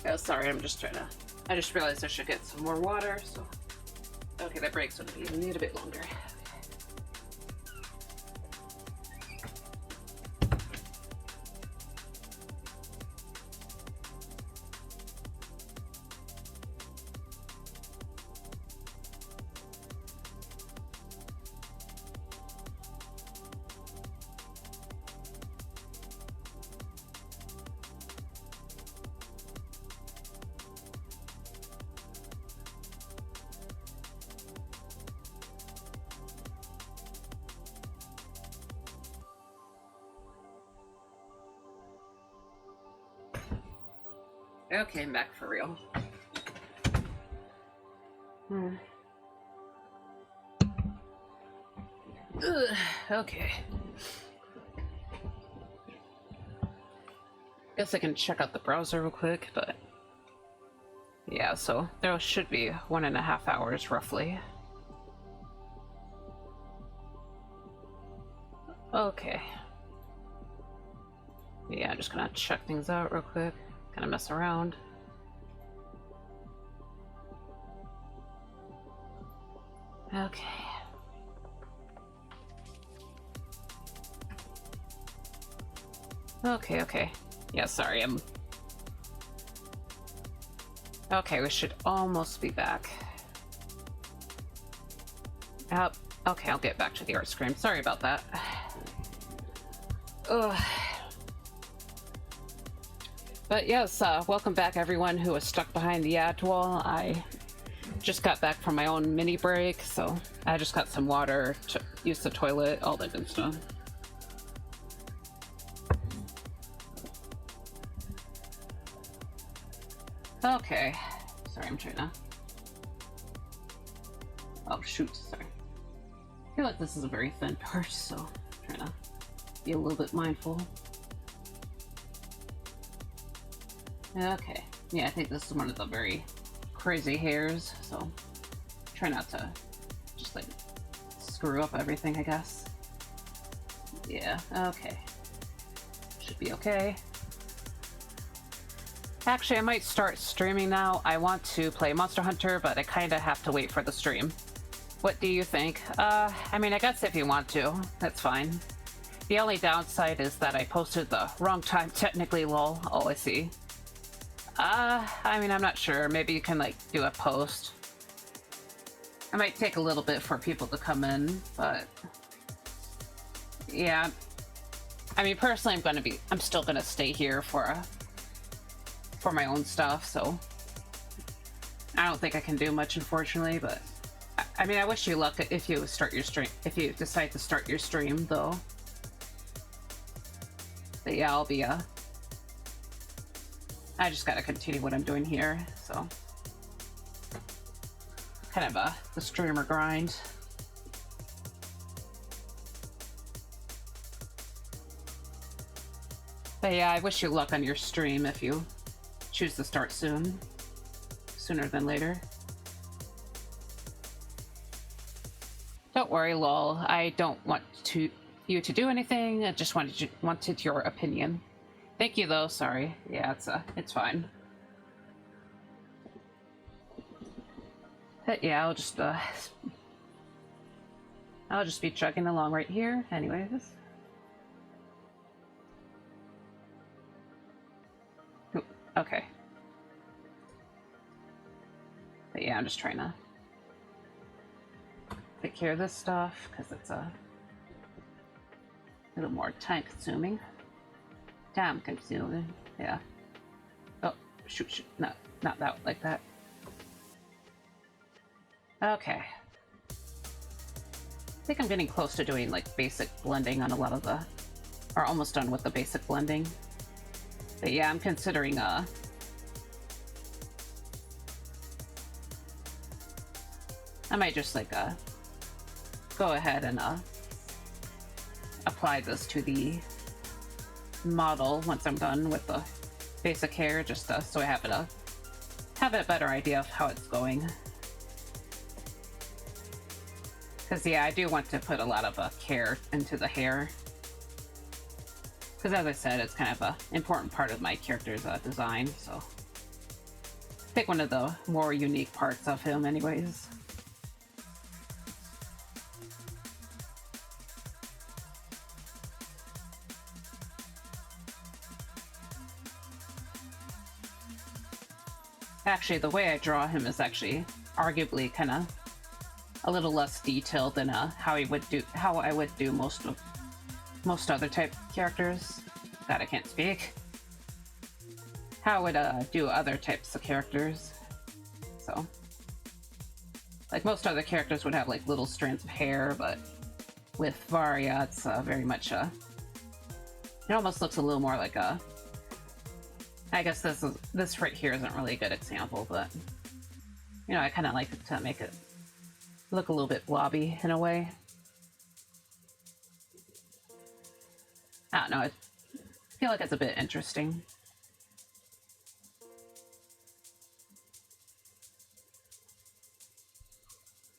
Oh, sorry, I'm just trying to... I just realized I should get some more water, so... Okay, that break's gonna be need a bit longer. Okay, I'm back for real. Ugh, okay. Guess I can check out the browser real quick, but... Yeah, so there should be 1.5 hours, roughly. Okay. Yeah, I'm just gonna check things out real quick. Kind of mess around. Okay. Okay. Yeah, sorry, I'm... Okay, we should almost be back. Okay, I'll get back to the art screen. Sorry about that. Ugh. But yes, welcome back everyone who was stuck behind the ad wall. I just got back from my own mini break, so I just got some water to use the toilet, all that good stuff. Okay. Sorry, I'm trying to... Oh shoot, sorry. I feel like this is a very thin part, so I'm trying to be a little bit mindful. Okay. Yeah, I think this is one of the very crazy hairs, so try not to just like screw up everything, I guess. Yeah, okay. Should be okay. Actually, I might start streaming now. I want to play Monster Hunter, but I kind of have to wait for the stream. What do you think? I mean, I guess if you want to, that's fine. The only downside is that I posted the wrong time, technically, lol. Oh, I see. I mean, I'm not sure. Maybe you can, like, do a post. It might take a little bit for people to come in, but... Yeah. I mean, personally, I'm still gonna stay here for my own stuff, so... I don't think I can do much, unfortunately, but... I mean, I wish you luck if you start your stream, if you decide to start your stream, though. But yeah, I'll be, I just gotta continue what I'm doing here, so... Kind of, the streamer grind. But yeah, I wish you luck on your stream if you choose to start soon. Sooner than later. Don't worry, lol. I don't want you to do anything. I just wanted your opinion. Thank you, though. Sorry. Yeah, it's fine. But yeah, I'll just be chugging along right here. Anyways. Ooh, okay. But yeah, I'm just trying to take care of this stuff because it's a little more time consuming. Damn confusing. Yeah. Oh, shoot. No, not that like that. Okay. I think I'm getting close to doing like basic blending on a lot of the, or almost done with the basic blending. But yeah, I'm considering I might just like go ahead and apply this to the model once I'm done with the basic hair, just so I have a better idea of how it's going. Because yeah, I do want to put a lot of care into the hair. Because as I said, it's kind of an important part of my character's design, so I think one of the more unique parts of him anyways. Actually, the way I draw him is actually arguably kind of a little less detailed than how I would do most other type characters. God, I can't speak. How I would do other types of characters. So, like most other characters would have like little strands of hair, but with Varia, it's very much it almost looks a little more like a. I guess this right here isn't really a good example, but you know, I kind of like it to make it look a little bit blobby in a way. I don't know, I feel like it's a bit interesting.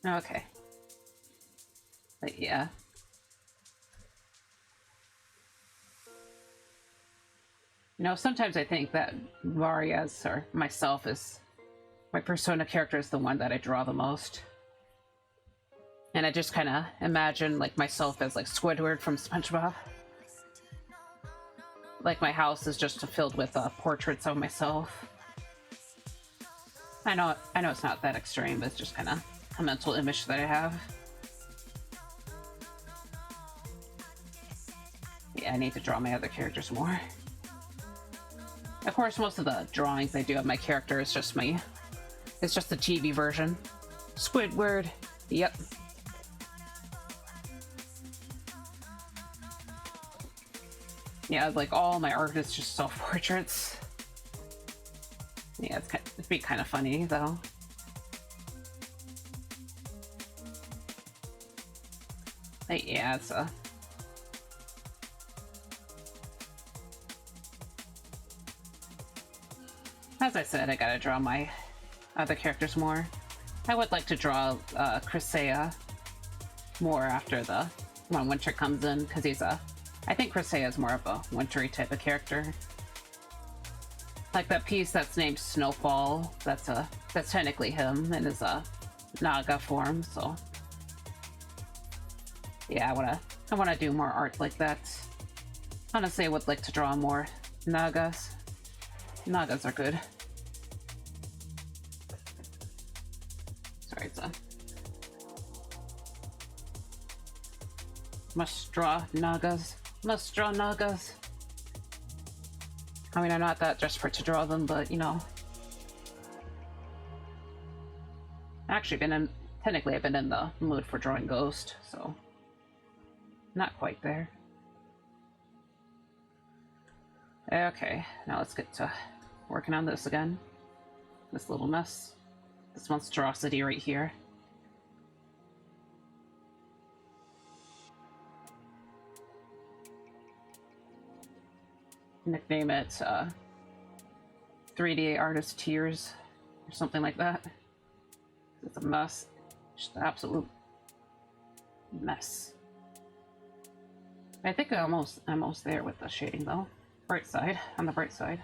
Okay. But yeah. You know, sometimes I think that Varia's, or myself, is my persona character is the one that I draw the most. And I just kind of imagine like myself as like Squidward from SpongeBob. Like my house is just filled with portraits of myself. I know it's not that extreme, but it's just kind of a mental image that I have. Yeah, I need to draw my other characters more. Of course, most of the drawings I do of my character is just it's just the TV version. Squidward. Yep. Yeah, like all my art is just self-portraits. Yeah, it'd be kind of funny though. But yeah, it's as I said, I gotta draw my other characters more. I would like to draw Crisea more after when winter comes in, because I think Crisea is more of a wintry type of character. Like that piece that's named Snowfall, that's technically him in his Naga form, so yeah, I wanna do more art like that. Honestly, I would like to draw more Nagas. Nagas are good. Sorry, must draw Nagas. Must draw Nagas. I mean, I'm not that desperate to draw them, but you know. Actually, technically I've been in the mood for drawing Ghost, so not quite there. Okay, now let's get to working on this again. This little mess. This monstrosity right here. Nickname it 3D Artist Tears or something like that. It's a mess. Just an absolute mess. I think I'm almost there with the shading though. Bright side, on the bright side.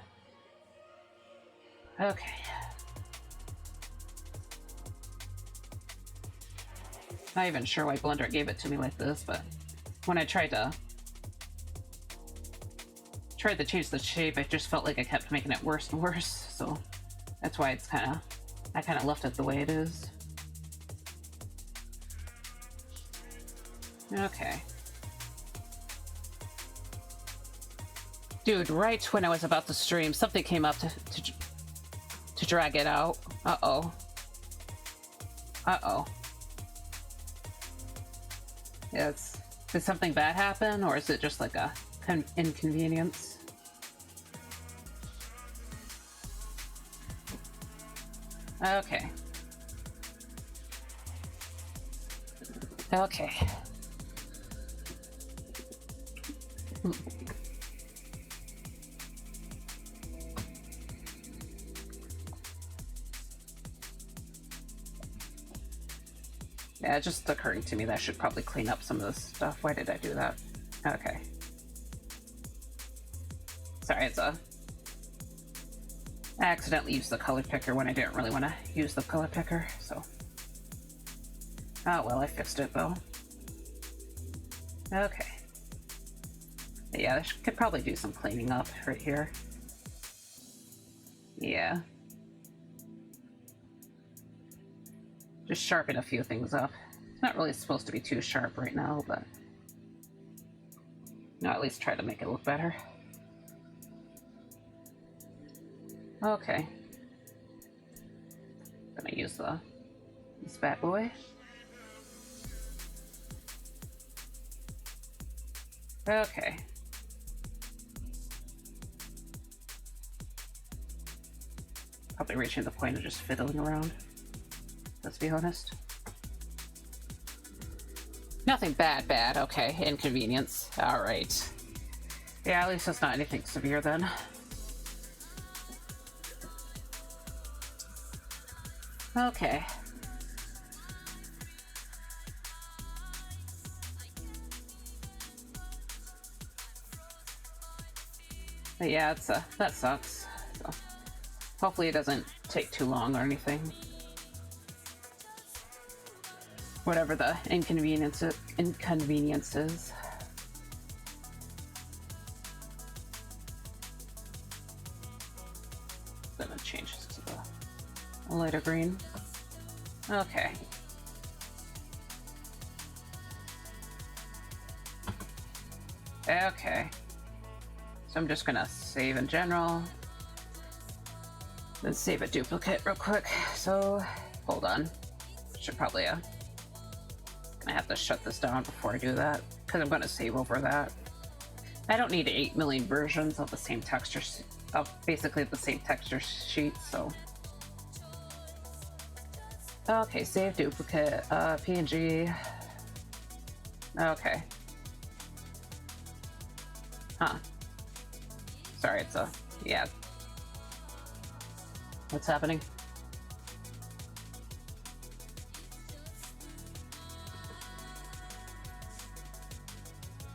Okay. Not even sure why Blender gave it to me like this, but when I tried to change the shape, I just felt like I kept making it worse and worse, so that's why I kind of left it the way it is. Okay. Dude, right when I was about to stream, something came up to drag it out. Uh-oh. Uh-oh. Yeah, did something bad happen, or is it just like a inconvenience? Okay. Okay. Yeah, it's just occurring to me that I should probably clean up some of this stuff. Why did I do that? Okay. Sorry, I accidentally used the color picker when I didn't really want to use the color picker, so. Oh well, I fixed it though. Okay. Yeah, I could probably do some cleaning up right here. Yeah. Just sharpen a few things up. It's not really supposed to be too sharp right now, but no, at least try to make it look better. Okay. Gonna use this bad boy. Okay. Probably reaching the point of just fiddling around. Let's be honest. Nothing bad, okay. Inconvenience. Alright. Yeah, at least it's not anything severe then. Okay. But yeah, that sucks. So, hopefully it doesn't take too long or anything. Whatever the inconvenience is. Gonna change this to the lighter green. Okay. Okay. So I'm just gonna save in general. Then save a duplicate real quick. So, hold on. Should probably, I have to shut this down before I do that, because I'm gonna save over that. I don't need 8 million versions of the same texture, of basically the same texture sheet, so. Okay, save duplicate, PNG. Okay. Huh. Sorry, yeah. What's happening?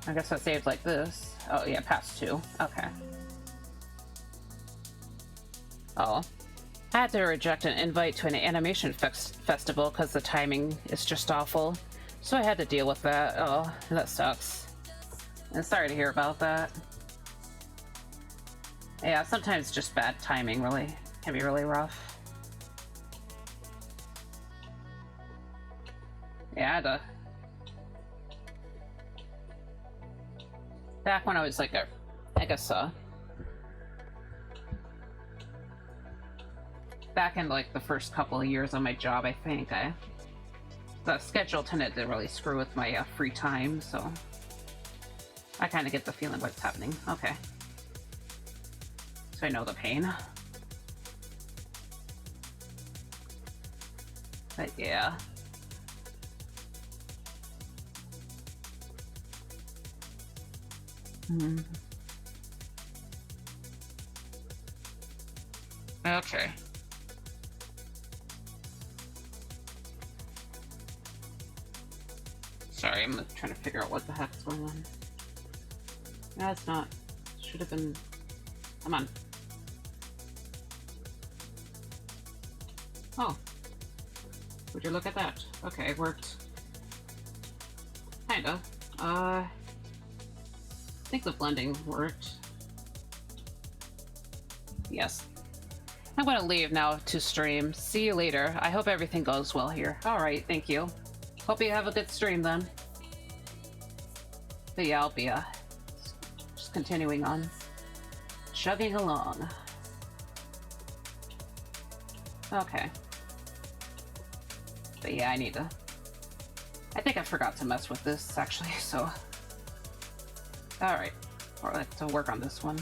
I guess I saved like this. Oh yeah, past 2. Okay. Oh. I had to reject an invite to an animation festival because the timing is just awful. So I had to deal with that. Oh, that sucks. And sorry to hear about that. Yeah, sometimes just bad timing really can be really rough. Yeah, I had to... Back when I was like I guess, back in like the first couple of years of my job, I think, the schedule tended to really screw with my free time, so I kind of get the feeling what's happening. Okay. So I know the pain. But yeah. Okay. Sorry, I'm trying to figure out what the heck's going on. No, it's not. Should have been... Come on. Oh. Would you look at that? Okay, it worked. Kinda. I think the blending worked. Yes. I'm gonna leave now to stream. See you later. I hope everything goes well here. Alright, thank you. Hope you have a good stream then. But yeah, I'll be just continuing on. chugging along. Okay. But yeah, I think I forgot to mess with this, actually, so... Alright. Or like to work on this one.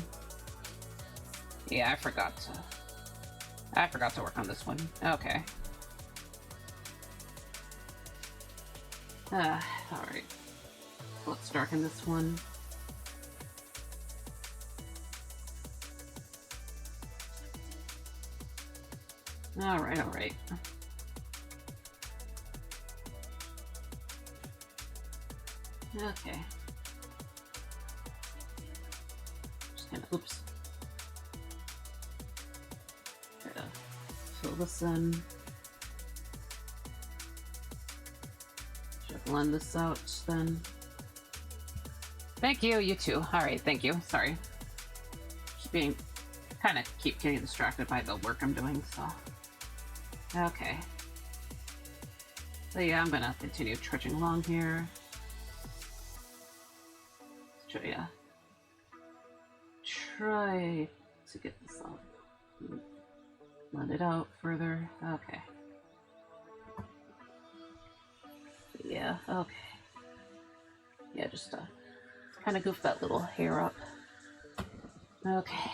Yeah, I forgot to work on this one. Okay. Alright. Let's darken this one. Alright, alright. Okay. Just gonna, oops. Try to fill this in. Should I blend this out then? Thank you, you too. Alright, thank you. Sorry. Just keep getting distracted by the work I'm doing, so. Okay. So yeah, I'm gonna continue trudging along here. Try to get this up. Blend it out further. Okay. Yeah, okay. Yeah, just kind of goof that little hair up. Okay.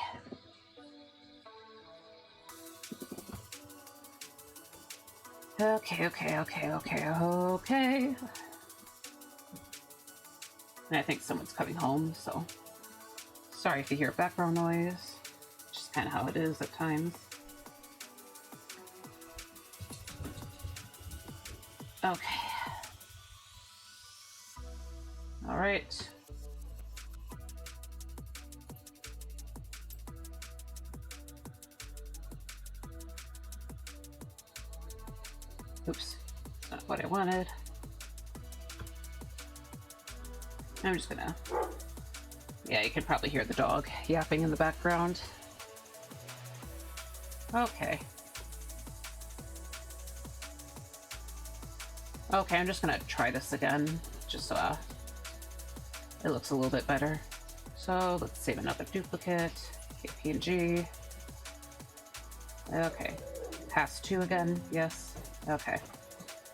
Okay. And I think someone's coming home, so sorry if you hear background noise. Just kind of how it is at times. Okay. All right. Oops, that's not what I wanted. I'm just gonna... Yeah, you can probably hear the dog yapping in the background. Okay. Okay, I'm just gonna try this again, just so it looks a little bit better. So let's save another duplicate. KPG. Okay. Pass 2 again, yes. Okay.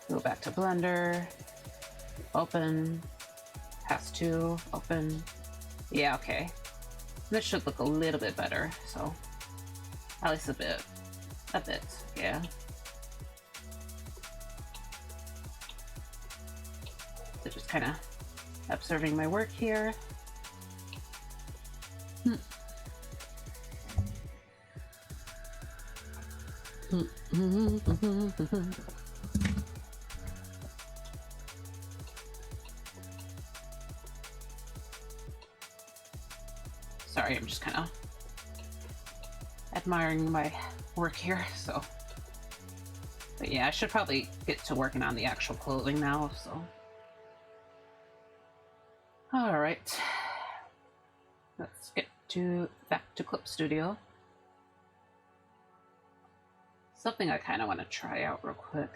Go back to Blender. Open. Pass 2, open. Yeah, okay. This should look a little bit better, so at least a bit, yeah. So just kind of observing my work here. Sorry, I'm just kind of admiring my work here, so. But yeah, I should probably get to working on the actual clothing now, so. Alright. Let's get back to Clip Studio. Something I kind of want to try out real quick.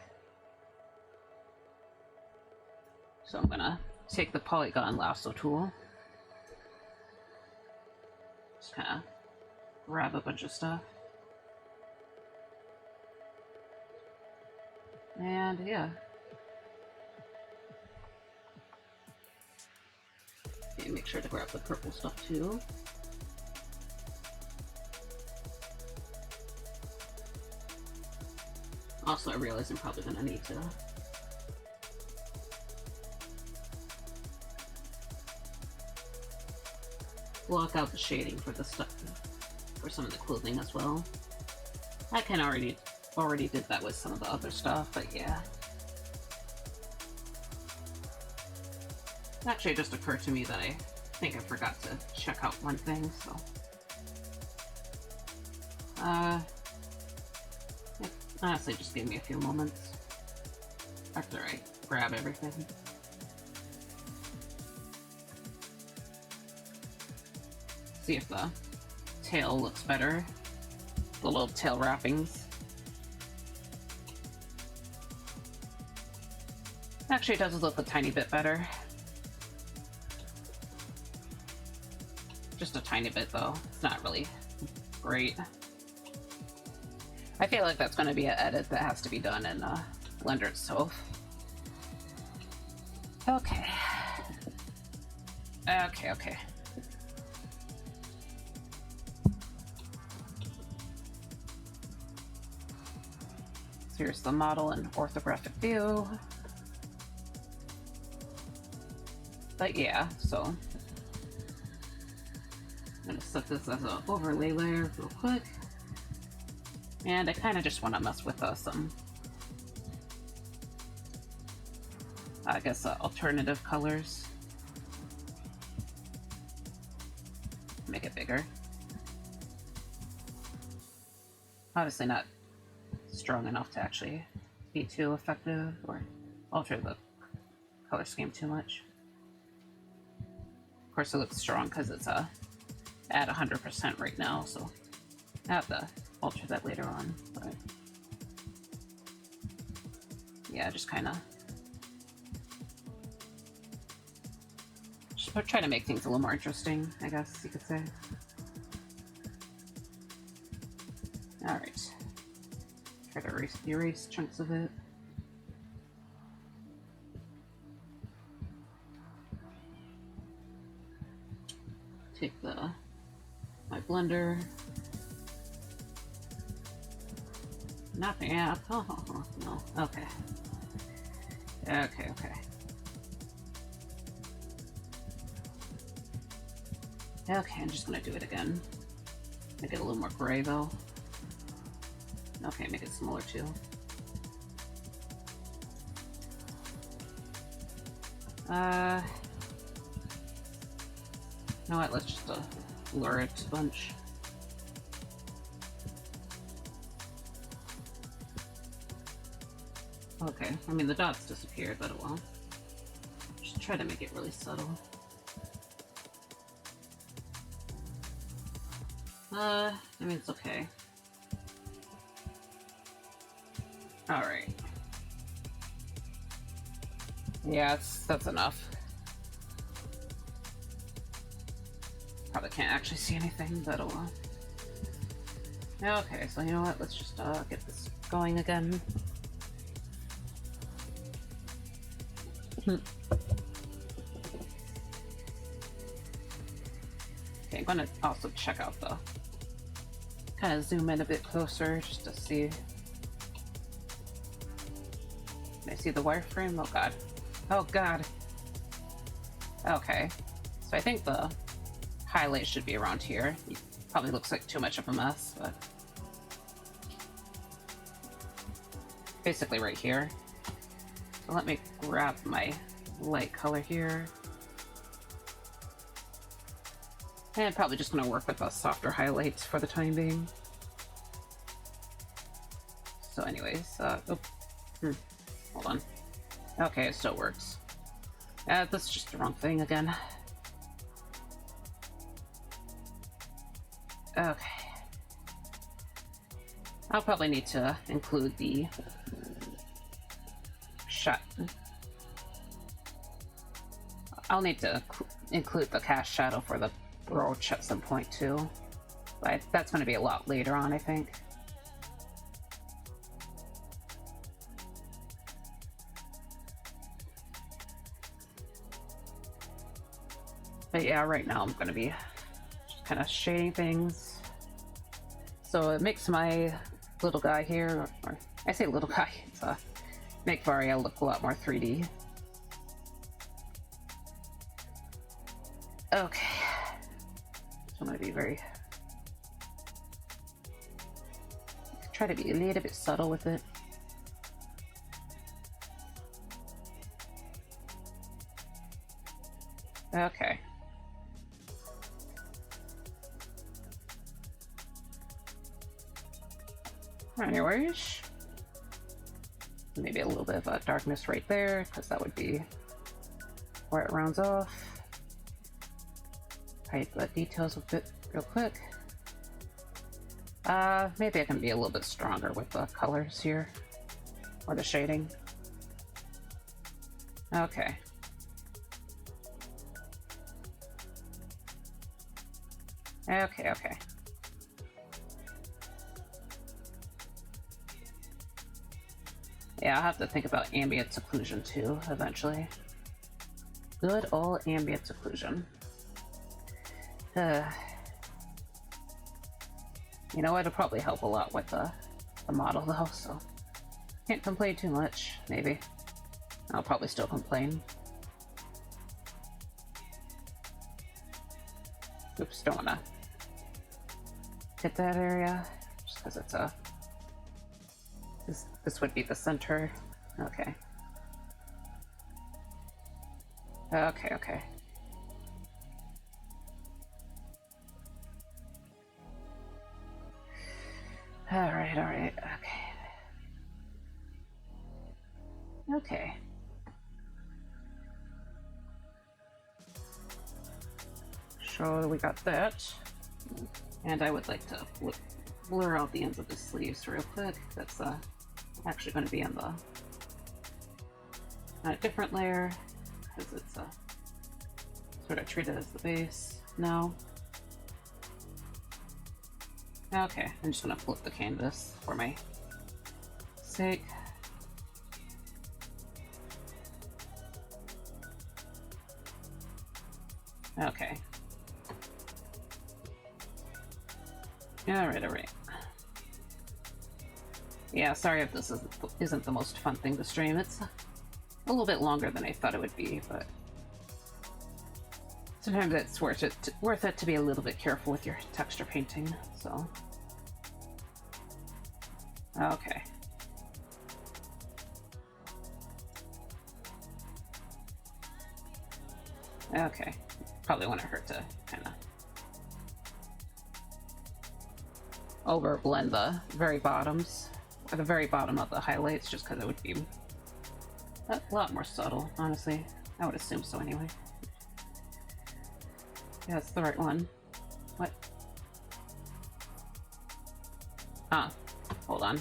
So I'm gonna take the polygon lasso tool. Just kind of grab a bunch of stuff. And yeah. Okay, make sure to grab the purple stuff too. Also, I realize I'm probably gonna need to block out the shading for the stuff, for some of the clothing as well. I kind of already did that with some of the other stuff, but yeah. Actually, it just occurred to me that I think I forgot to check out one thing, so. Honestly, just give me a few moments after I grab everything. See if the tail looks better. The little tail wrappings. Actually, it does look a tiny bit better. Just a tiny bit, though. It's not really Great. I feel like that's going to be an edit that has to be done in Blender itself. Okay. Okay. So here's the model in orthographic view. But yeah, so I'm gonna set this as an overlay layer real quick. And I kind of just want to mess with some, I guess, alternative colors. Make it bigger. Obviously not strong enough to actually be too effective or alter the color scheme too much. Of course it looks strong because it's at 100% right now, so I have to alter that later on. But yeah, just kind of try to make things a little more interesting, I guess you could say. Alright. Try to erase chunks of it. Take my blender. Not the app. Oh, no. Okay. Okay. Okay, I'm just gonna do it again. Make it a little more gray though. Okay, make it smaller too. You know what, let's just blur it a bunch. Okay, I mean the dots disappeared, but it won't. Just try to make it really subtle. I mean, it's okay. Alright. Yeah, that's enough. Probably can't actually see anything, but oh well. Okay, so you know what? Let's just get this going again. Okay, I'm gonna also check out the... kind of zoom in a bit closer just to see. Can I see the wireframe? Oh god. Oh god. Okay. So I think the highlight should be around here. It probably looks like too much of a mess, but basically right here. So let me grab my light color here. And I'm probably just going to work with the softer highlights for the time being. So anyways, hold on. Okay, it still works. That's just the wrong thing again. Okay. I'll probably need to include the shot. I'll need to include the cast shadow for the brooch at some point too, but that's going to be a lot later on, I think. But yeah, right now I'm going to be just kind of shading things. So it makes my little guy here, or I say little guy, it's make Varia look a lot more 3D. Okay. So I'm going to be try to be a little bit subtle with it. Okay. Anyways, maybe a little bit of darkness right there, because that would be where it rounds off. Hide the details a bit real quick. Maybe I can be a little bit stronger with the colors here, or the shading. Okay. Okay. Yeah, I'll have to think about ambient occlusion too, eventually. Good old ambient occlusion. You know, it'll probably help a lot with the model though, so can't complain too much, maybe. I'll probably still complain. Oops, don't wanna hit that area, just because it's a... This would be the center. Okay. Okay, okay. Alright, alright, okay. Okay. So we got that. And I would like to blur out the ends of the sleeves real quick. That's actually going to be on a different layer, because it's sort of treated as the base now. Okay, I'm just going to flip the canvas for my sake. Okay. Alright, alright. Yeah, sorry if this isn't the most fun thing to stream. It's a little bit longer than I thought it would be, but sometimes it's worth it to be a little bit careful with your texture painting, so. Okay. Okay. Probably wouldn't hurt to kind of overblend the very bottoms, or the very bottom of the highlights, just because it would be a lot more subtle, honestly. I would assume so anyway. Yeah, it's the right one. What? Ah, hold on.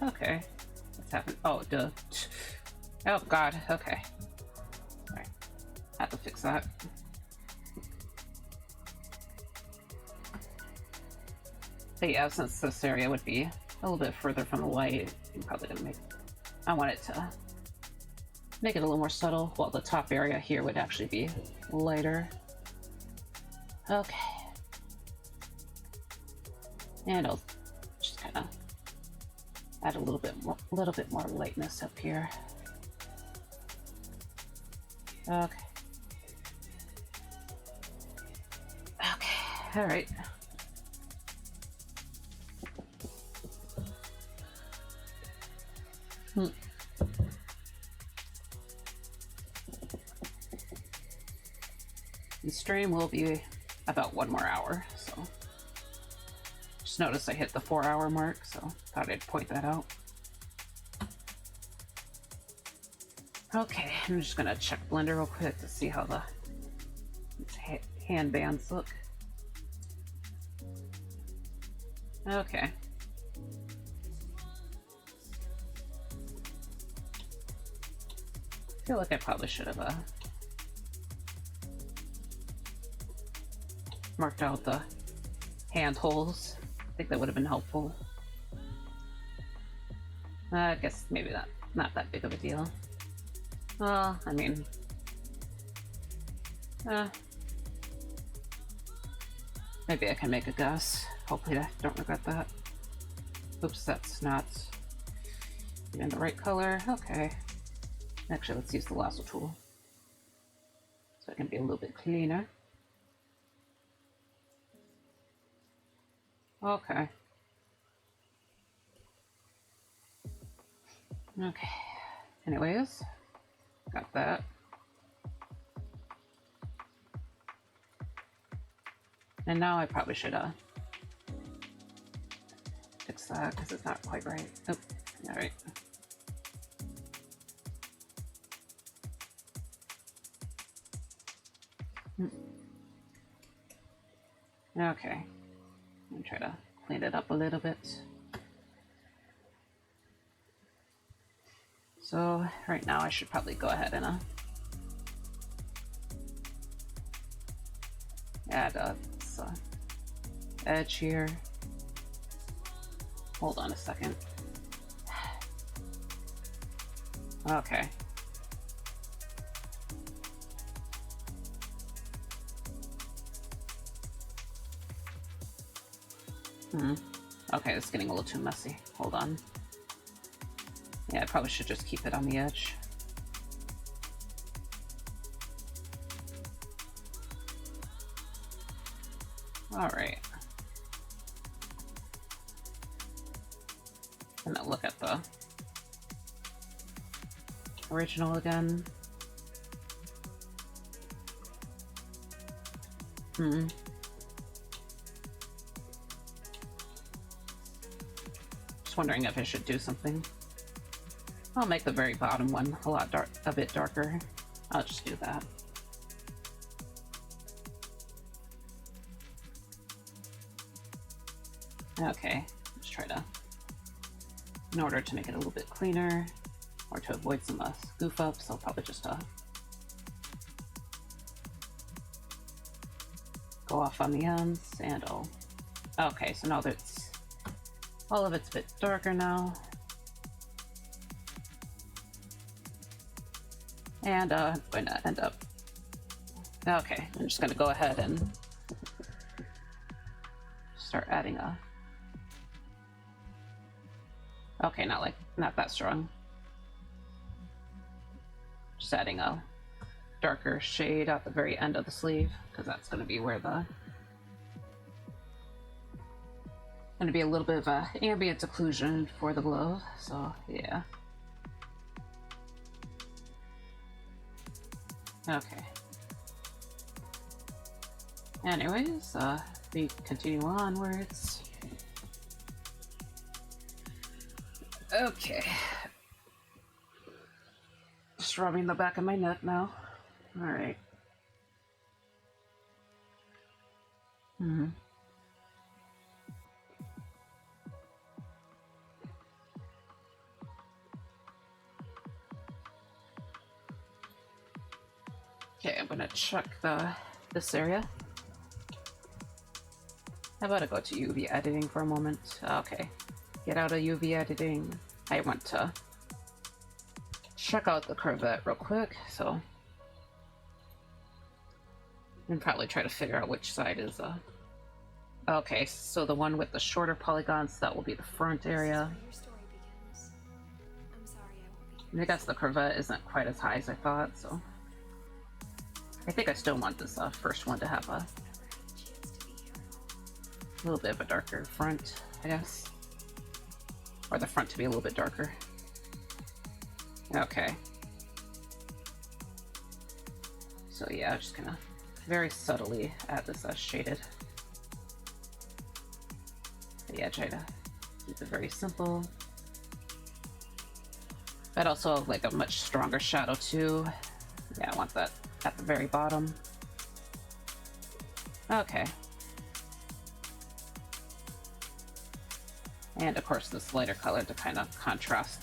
Okay. What's happened? Oh, duh. Oh, God. Okay. Alright. Have to fix that. But yeah, since this area would be a little bit further from the light, I'm probably gonna I want it to make it a little more subtle, while the top area here would actually be lighter. Okay. And I'll just kind of add a little bit more lightness up here. Okay. Okay. All right. The stream will be about 1 more hour, so just noticed I hit the 4-hour mark, so thought I'd point that out. Okay, I'm just gonna check Blender real quick to see how the hand bands look. Okay. I feel like I probably should have marked out the hand holes. I think that would have been helpful. I guess maybe not that big of a deal. Well, I mean, maybe I can make a guess. Hopefully I don't regret that. Oops, that's not in the right color. Okay. Actually, let's use the lasso tool so it can be a little bit cleaner. Okay. Okay. Anyways, got that. And now I probably should fix that because it's not quite right. Oh, all right. Okay. I'm gonna try to clean it up a little bit. So right now I should probably go ahead and add edge here. Hold on a second. Okay. Okay, it's getting a little too messy. Hold on. Yeah, I probably should just keep it on the edge. Alright. And then look at the original again. Just wondering if I should do something. I'll make the very bottom one a bit darker. I'll just do that. Okay, let's try to, in order to make it a little bit cleaner, or to avoid some goof ups, I'll probably just go off on the ends, and okay, so now that's, all of it's a bit darker now. And I'm going to end up, okay, I'm just going to go ahead and start adding okay, not that strong. Just adding a darker shade at the very end of the sleeve, because that's going to be where going to be a little bit of ambient occlusion for the glove, so yeah. Okay. Anyways, we continue onwards. Okay. Just rubbing the back of my neck now. Alright. Okay, I'm gonna check this area. How about I go to UV editing for a moment? Okay. Get out of UV editing. I want to check out the curvette real quick, so and probably try to figure out which side is okay, so the one with the shorter polygons, that will be the front area. And I guess the curvette isn't quite as high as I thought, so I think I still want this first one to have a little bit of a darker front, I guess. Or the front to be a little bit darker. Okay. So yeah, I'm just gonna very subtly add this shaded. But yeah, try to keep it very simple. But also like a much stronger shadow too. Yeah, I want that at the very bottom. Okay. And of course this lighter color to kind of contrast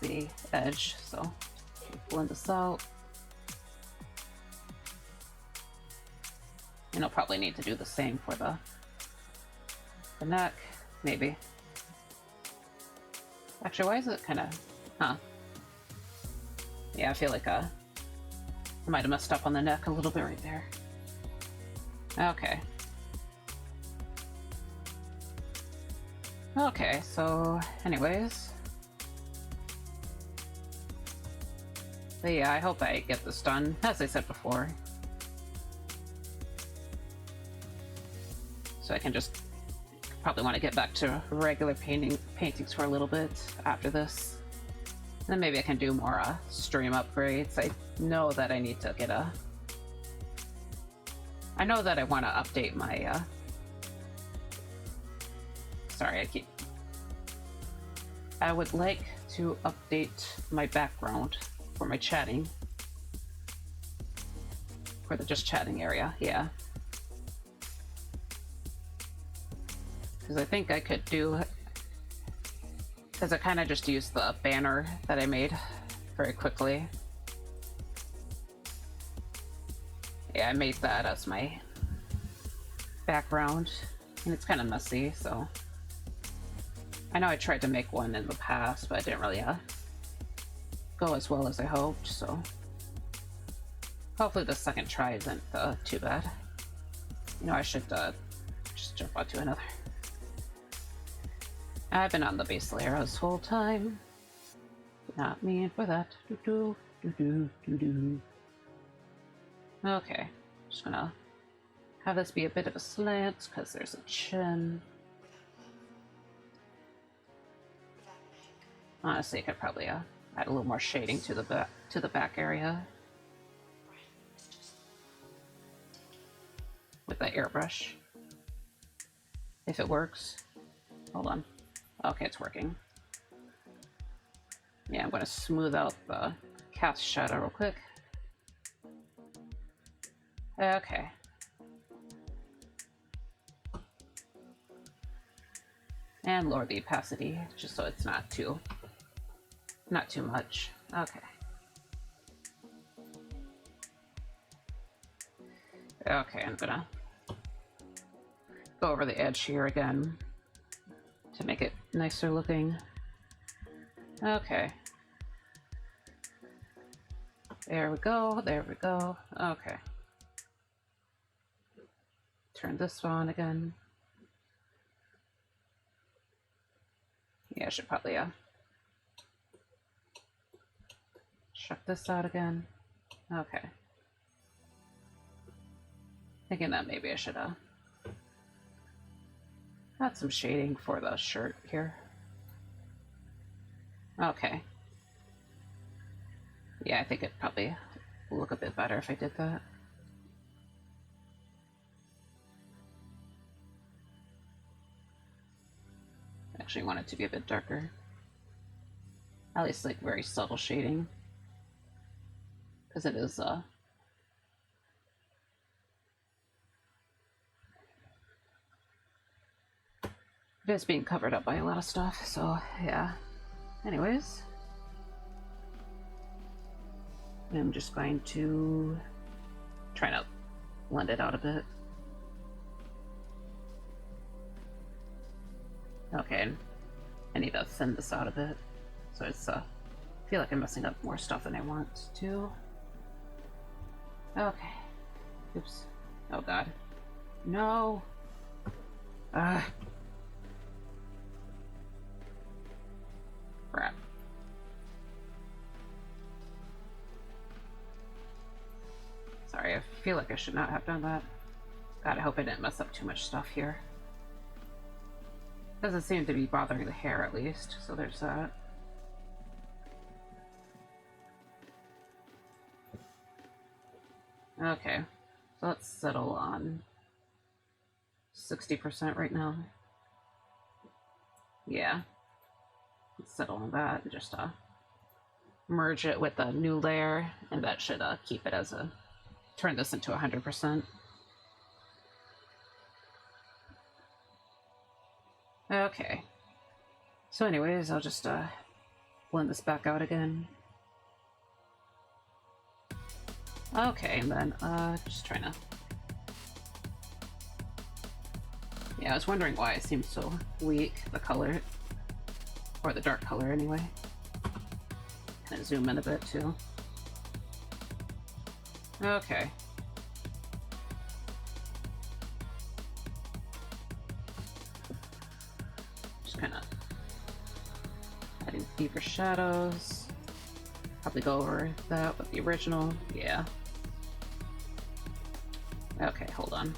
the edge. So blend this out. And I'll probably need to do the same for the neck, maybe. Actually, why is it kind of, yeah, I feel like I might have messed up on the neck a little bit right there. Okay. Okay, so anyways. But yeah, I hope I get this done, as I said before. So I can just probably want to get back to regular paintings for a little bit after this. And then maybe I can do more stream upgrades. I know that I need to get I know that I want to update my sorry, I would like to update my background for my chatting. For the just chatting area, yeah. Because I think I could do, because I kind of just used the banner that I made very quickly. Yeah, I made that as my background, and it's kind of messy, so... I know I tried to make one in the past, but it didn't really go as well as I hoped, so... Hopefully the second try isn't too bad. You know, I should just jump onto another. I've been on the base layer this whole time. Not mean for that. Okay, just gonna have this be a bit of a slant because there's a chin. Honestly, I could probably add a little more shading to the back area with the airbrush, if it works. Hold on. Okay, it's working. Yeah, I'm gonna smooth out the cast shadow real quick. Okay. And lower the opacity, just so it's not too much. Okay. Okay, I'm gonna go over the edge here again to make it nicer looking. Okay. There we go, there we go. Okay. Turn this on again. Yeah, I should probably check this out again. Okay. Thinking that maybe I should add some shading for the shirt here. Okay. Yeah, I think it'd probably look a bit better if I did that. Actually want it to be a bit darker. At least like very subtle shading. Because it is it is being covered up by a lot of stuff, so yeah. Anyways, I'm just going to try to blend it out a bit. Okay, I need to thin this out a bit, so it's I feel like I'm messing up more stuff than I want to. Okay. Oops. Oh god. No. Crap. Sorry, I feel like I should not have done that. God, I hope I didn't mess up too much stuff here. Doesn't seem to be bothering the hair, at least, so there's that. Okay, so let's settle on 60% right now. Yeah, let's settle on that and just merge it with a new layer, and that should keep it as a, turn this into 100%. Okay, so anyways, I'll just blend this back out again. Okay, and then just trying to... Yeah, I was wondering why it seems so weak, the color, or the dark color anyway. Kind of zoom in a bit too. Okay. Just kind of adding deeper shadows. Probably go over that with the original. Yeah. Okay, hold on.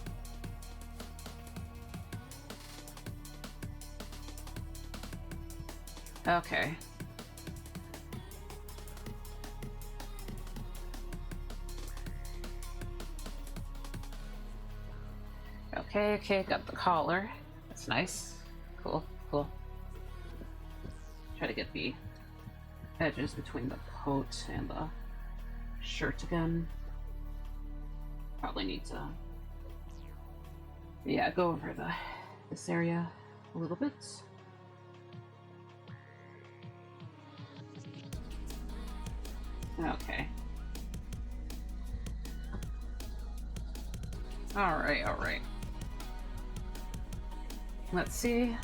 Okay. Okay, got the collar. That's nice. Cool, cool. Try to get the edges between the coat and the shirt again. Probably need to, yeah, go over this area a little bit. Okay. Alright, alright. Let's see.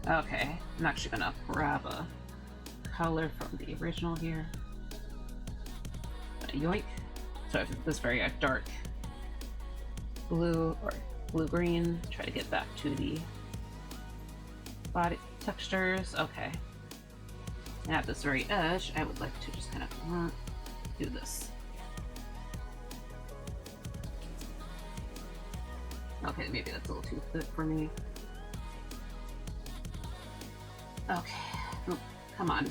Okay, I'm actually gonna grab a color from the original here. Yoink. So this very dark blue or blue-green. Try to get back to the body textures. Okay. And at this very edge, I would like to just kind of do this. Okay, maybe that's a little too thick for me. Okay. Oh, come on.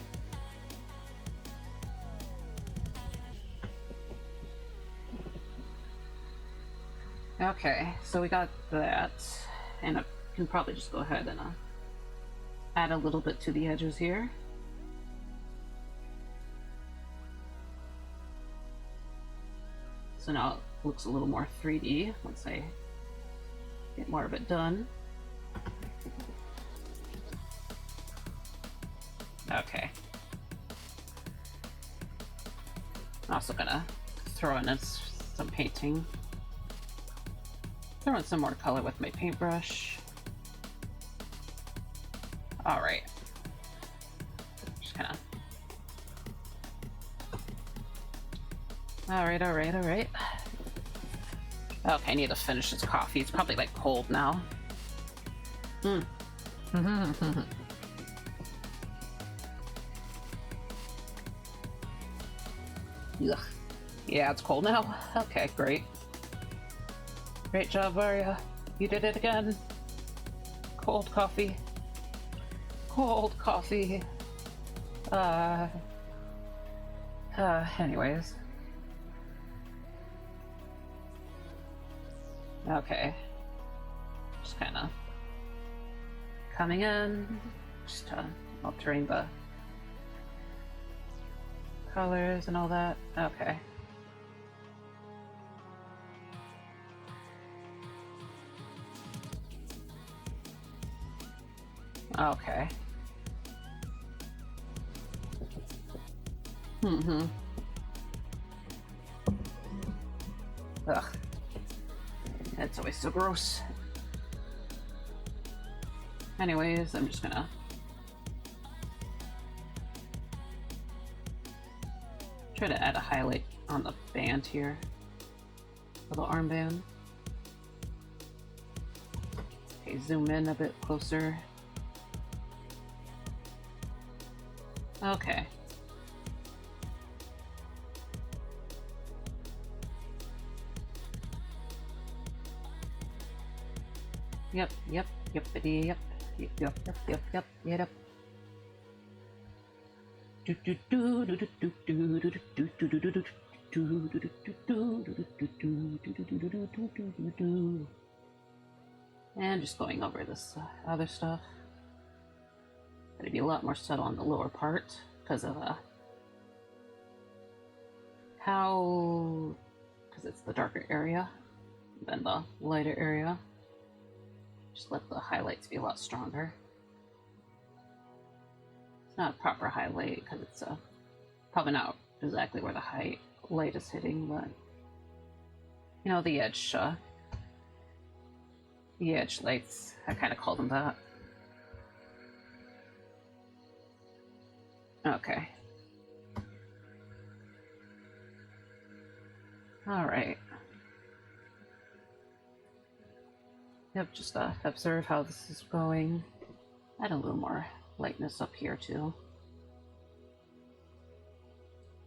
Okay, so we got that, and I can probably just go ahead and add a little bit to the edges here. So now it looks a little more 3D once I get more of it done. Okay. I'm also gonna throw in some painting. Throw in some more color with my paintbrush. Alright. Just kinda. Alright. Okay, I need to finish this coffee. It's probably like cold now. Ugh. Yeah, it's cold now. Okay, great. Great job, Varia. You did it again. Cold coffee. Cold coffee. Anyways. Okay. Just kind of coming in. Just altering the colors and all that. Okay. Okay. Ugh. It's always so gross. Anyways, I'm just gonna try to add a highlight on the band here. Little armband. Okay, zoom in a bit closer. Okay. Yep. And just going over this other stuff. Gotta be a lot more subtle on the lower part because of because it's the darker area than the lighter area. Just let the highlights be a lot stronger. It's not a proper highlight because it's probably not exactly where the light is hitting, but you know, the edge lights, I kind of call them that. Okay. Alright. Yep, just observe how this is going. Add a little more lightness up here too.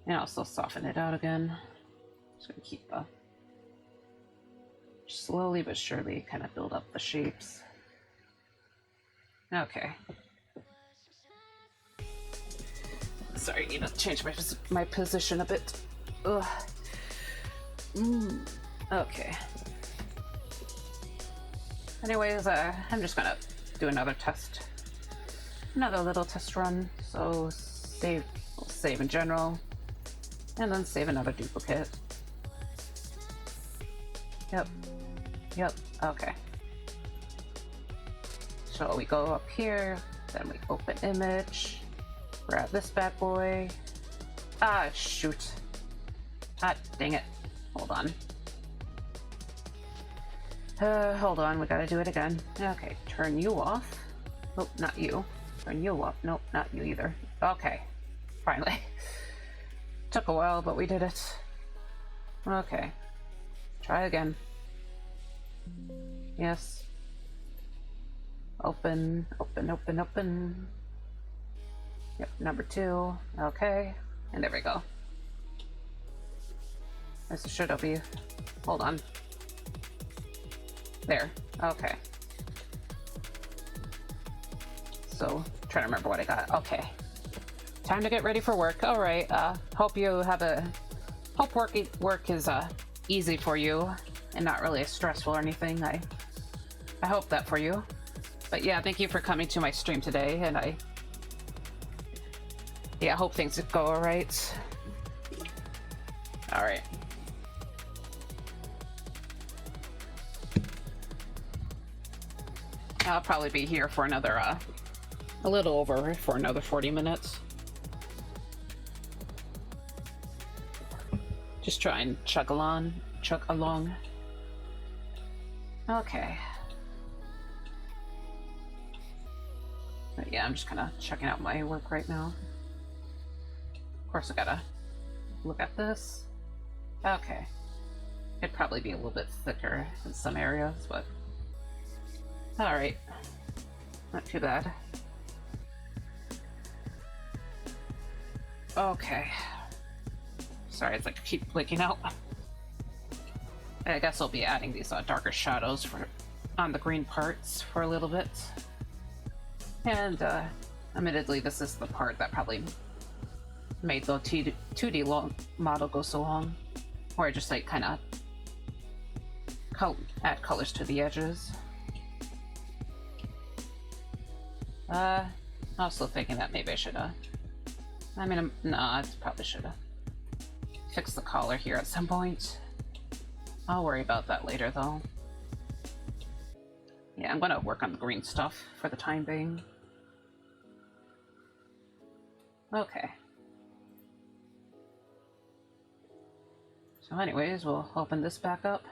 And also soften it out again. Just gonna keep slowly but surely kind of build up the shapes. Okay. Sorry, I need to change my position a bit. Ugh. Okay. Anyways, I'm just gonna do another little test run. So save in general, and then save another duplicate. Yep, okay. So we go up here, then we open image, grab this bad boy. Ah, shoot. Ah, dang it. Hold on. Hold on, we gotta do it again. Okay, turn you off. Nope, not you. Turn you off. Nope, not you either. Okay, finally. Took a while, but we did it. Okay, try again. Yes. Open, open, open, open. Yep, number 2. Okay, and there we go. This should be. Hold on. There. Okay. So, trying to remember what I got. Okay. Time to get ready for work. All right. Hope you have a. Hope work is easy for you and not really stressful or anything. I hope that for you. But yeah, thank you for coming to my stream today, and I hope things go all right. All right. I'll probably be here for another, a little over for another 40 minutes. Just try and chug along. Okay. But yeah, I'm just kind of checking out my work right now. Of course, I gotta look at this. Okay. It'd probably be a little bit thicker in some areas, but alright. Not too bad. Okay. Sorry, it's like I keep blinking out. I guess I'll be adding these darker shadows on the green parts for a little bit. And admittedly, this is the part that probably made the 2D model go so long, where I just like kind of add colors to the edges. I'm also thinking that maybe I should no, I probably should fix the collar here at some point. I'll worry about that later though. Yeah, I'm gonna work on the green stuff for the time being. Okay. So anyways, we'll open this back up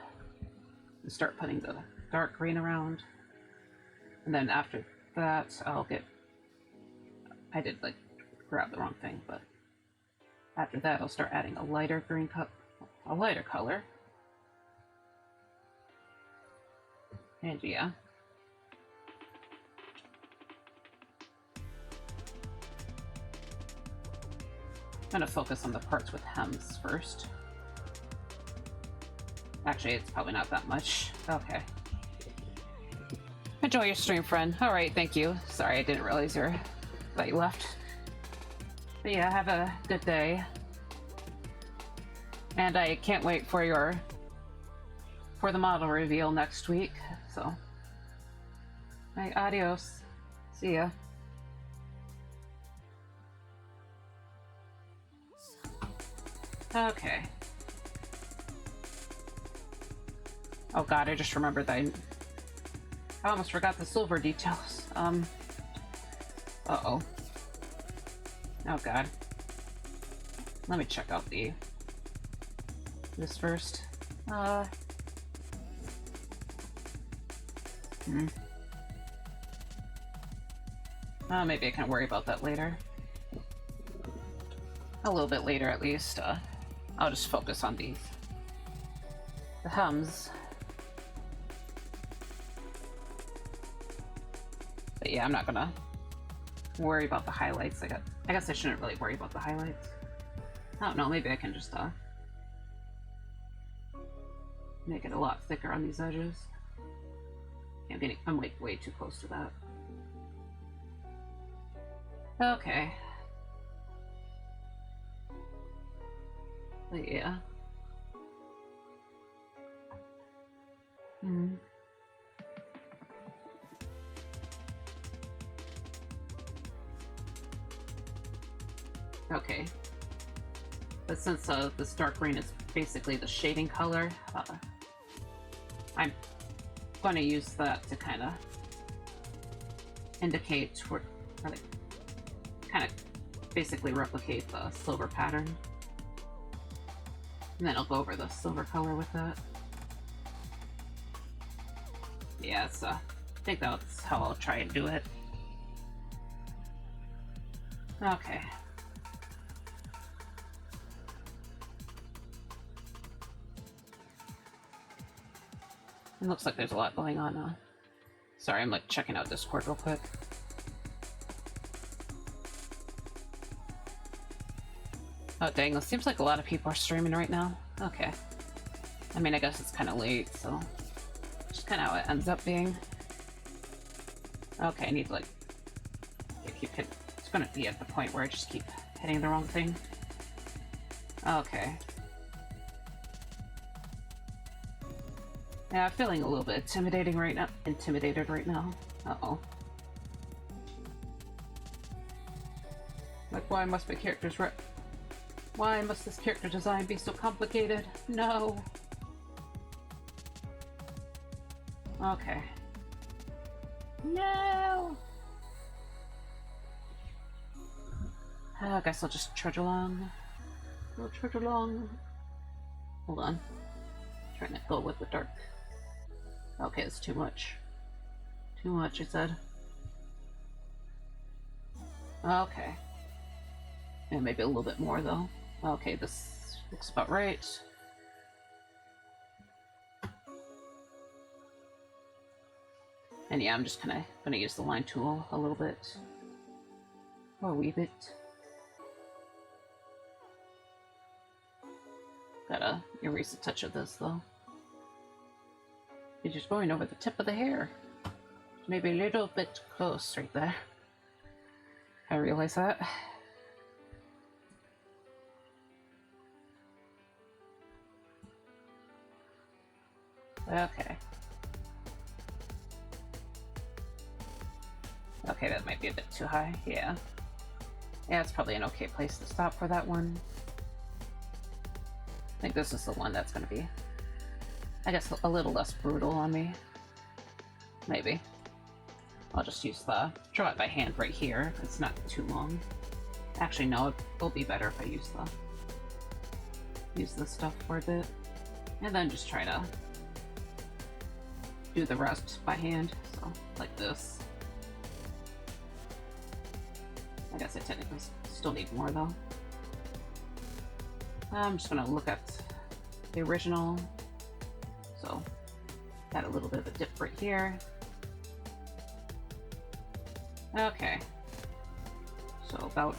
and start putting the dark green around. And then after that, I did like grab the wrong thing, but after that I'll start adding a lighter green a lighter color. And yeah. I'm gonna focus on the parts with hems first. Actually, it's probably not that much. Okay. Enjoy your stream, friend. Alright, thank you. Sorry, I didn't realize that you left. But yeah, have a good day. And I can't wait for the model reveal next week, so. Alright, adios. See ya. Okay. Oh god, I just remembered that I almost forgot the silver details. Uh-oh. Oh god. Let me check out this first. Oh, maybe I can worry about that later. A little bit later, at least. I'll just focus on the hems. But yeah, I'm not gonna worry about the highlights. I guess I shouldn't really worry about the highlights. I don't know, maybe I can just make it a lot thicker on these edges. I'm like way too close to that. Okay. But yeah. Okay. But since this dark green is basically the shading color, I'm going to use that to kind of indicate or like kind of basically replicate the silver pattern. And then I'll go over the silver color with that. Yeah, so I think that's how I'll try and do it. Okay. It looks like there's a lot going on. Sorry, I'm like checking out Discord real quick. Oh dang, it seems like a lot of people are streaming right now. Okay. I mean, I guess it's kind of late, so just kind of how it ends up being. Okay, I need to like keep hitting. It's gonna be at the point where I just keep hitting the wrong thing. Okay. Yeah, I'm feeling a little bit intimidated right now. Uh-oh. Like, why must this character design be so complicated? No. Okay. No! I guess I'll just trudge along. We'll trudge along. Hold on. Trying to go with the dark. Okay, it's too much. Too much, I said. Okay. And maybe a little bit more, though. Okay, this looks about right. And yeah, I'm just kind of gonna use the line tool a little bit. Or a wee bit. Gotta erase a touch of this, though. You're just going over the tip of the hair. Maybe a little bit close right there. I realize that. Okay. Okay, that might be a bit too high. Yeah. Yeah, it's probably an okay place to stop for that one. I think this is the one that's gonna be, I guess, a little less brutal on me. Maybe. I'll just draw it by hand right here. It's not too long. Actually, no, it'll be better if I use this stuff for a bit. And then just try to do the rest by hand. So, like this. I guess I technically still need more, though. I'm just gonna look at the original. So, got a little bit of a dip right here. Okay. So about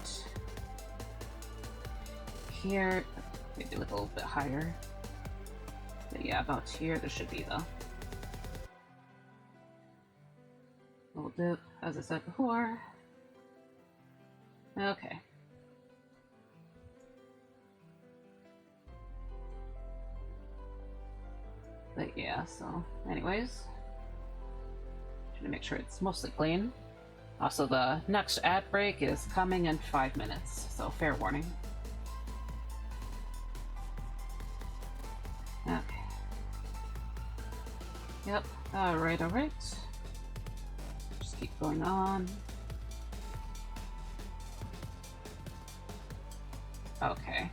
here, maybe look a little bit higher. But yeah, about here, there should be the little dip, as I said before. Okay. But yeah, so anyways, trying to make sure it's mostly clean. Also, the next ad break is coming in 5 minutes, so fair warning. Okay. Yep, alright. Just keep going on. Okay.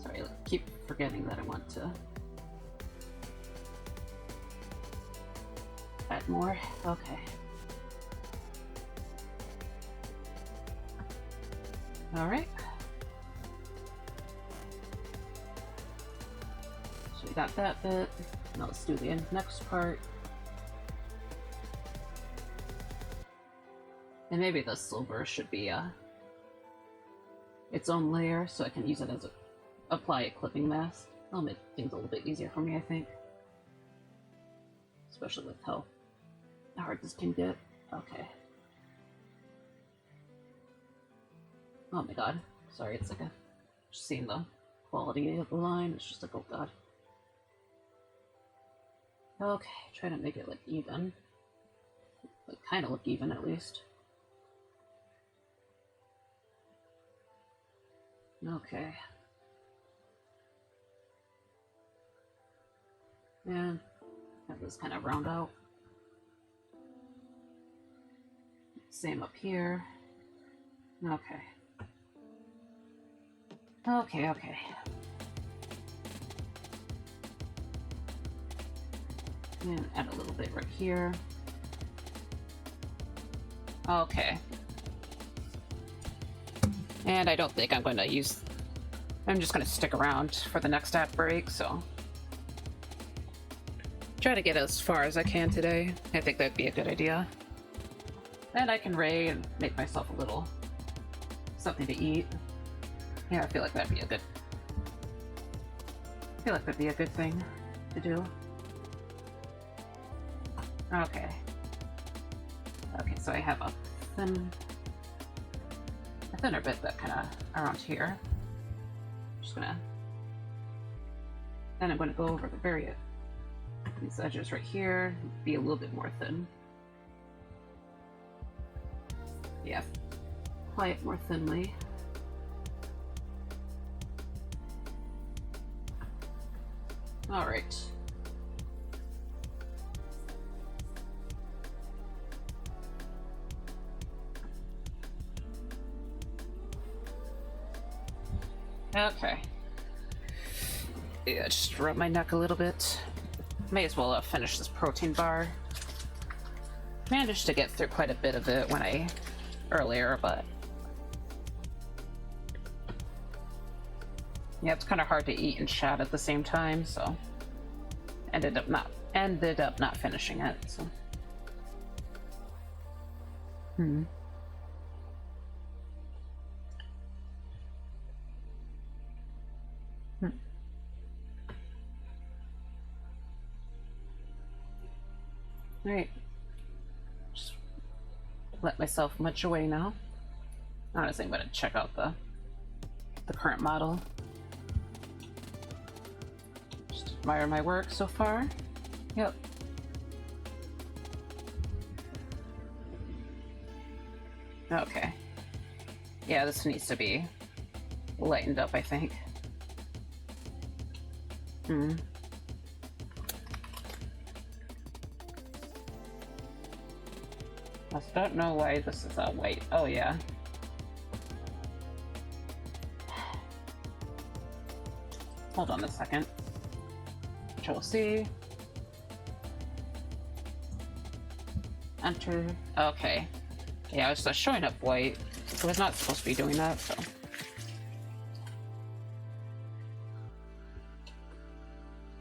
Sorry, I keep forgetting that I want to add more. Okay. Alright. So we got that bit. Now let's do the next part. And maybe the silver should be its own layer, so I can use it as apply a clipping mask. That'll make things a little bit easier for me, I think. Especially with how hard this can get. Okay. Oh my god. Sorry, it's like just seeing the quality of the line, it's just like, oh god. Okay, try to make it like even. Like kind of look even at least. Okay. And have this kind of round out. Same up here. Okay. Okay, okay. And add a little bit right here. Okay. And I don't think I'm going to use... I'm just going to stick around for the next ad break, so... Try to get as far as I can today. I think that'd be a good idea. And I can raid and make myself a little... something to eat. Yeah, I feel like that'd be a good... I feel like that'd be a good thing to do. Okay. Okay, so I have a thinner bit that kind of around here. Just gonna... Then I'm gonna go over these edges right here, be a little bit more thin. Yeah, apply it more thinly. All right. Okay. Yeah, just rub my neck a little bit. May as well finish this protein bar. Managed to get through quite a bit of it earlier, but yeah, it's kind of hard to eat and chat at the same time, so ended up not finishing it. So. Alright. Just let myself munch away now. Honestly, I'm gonna check out the current model. Just admire my work so far. Yep. Okay. Yeah, this needs to be lightened up, I think. I don't know why this is white. Oh, yeah. Hold on a second. Control C. Enter. Okay. Yeah, it was showing up white. It was not supposed to be doing that, so.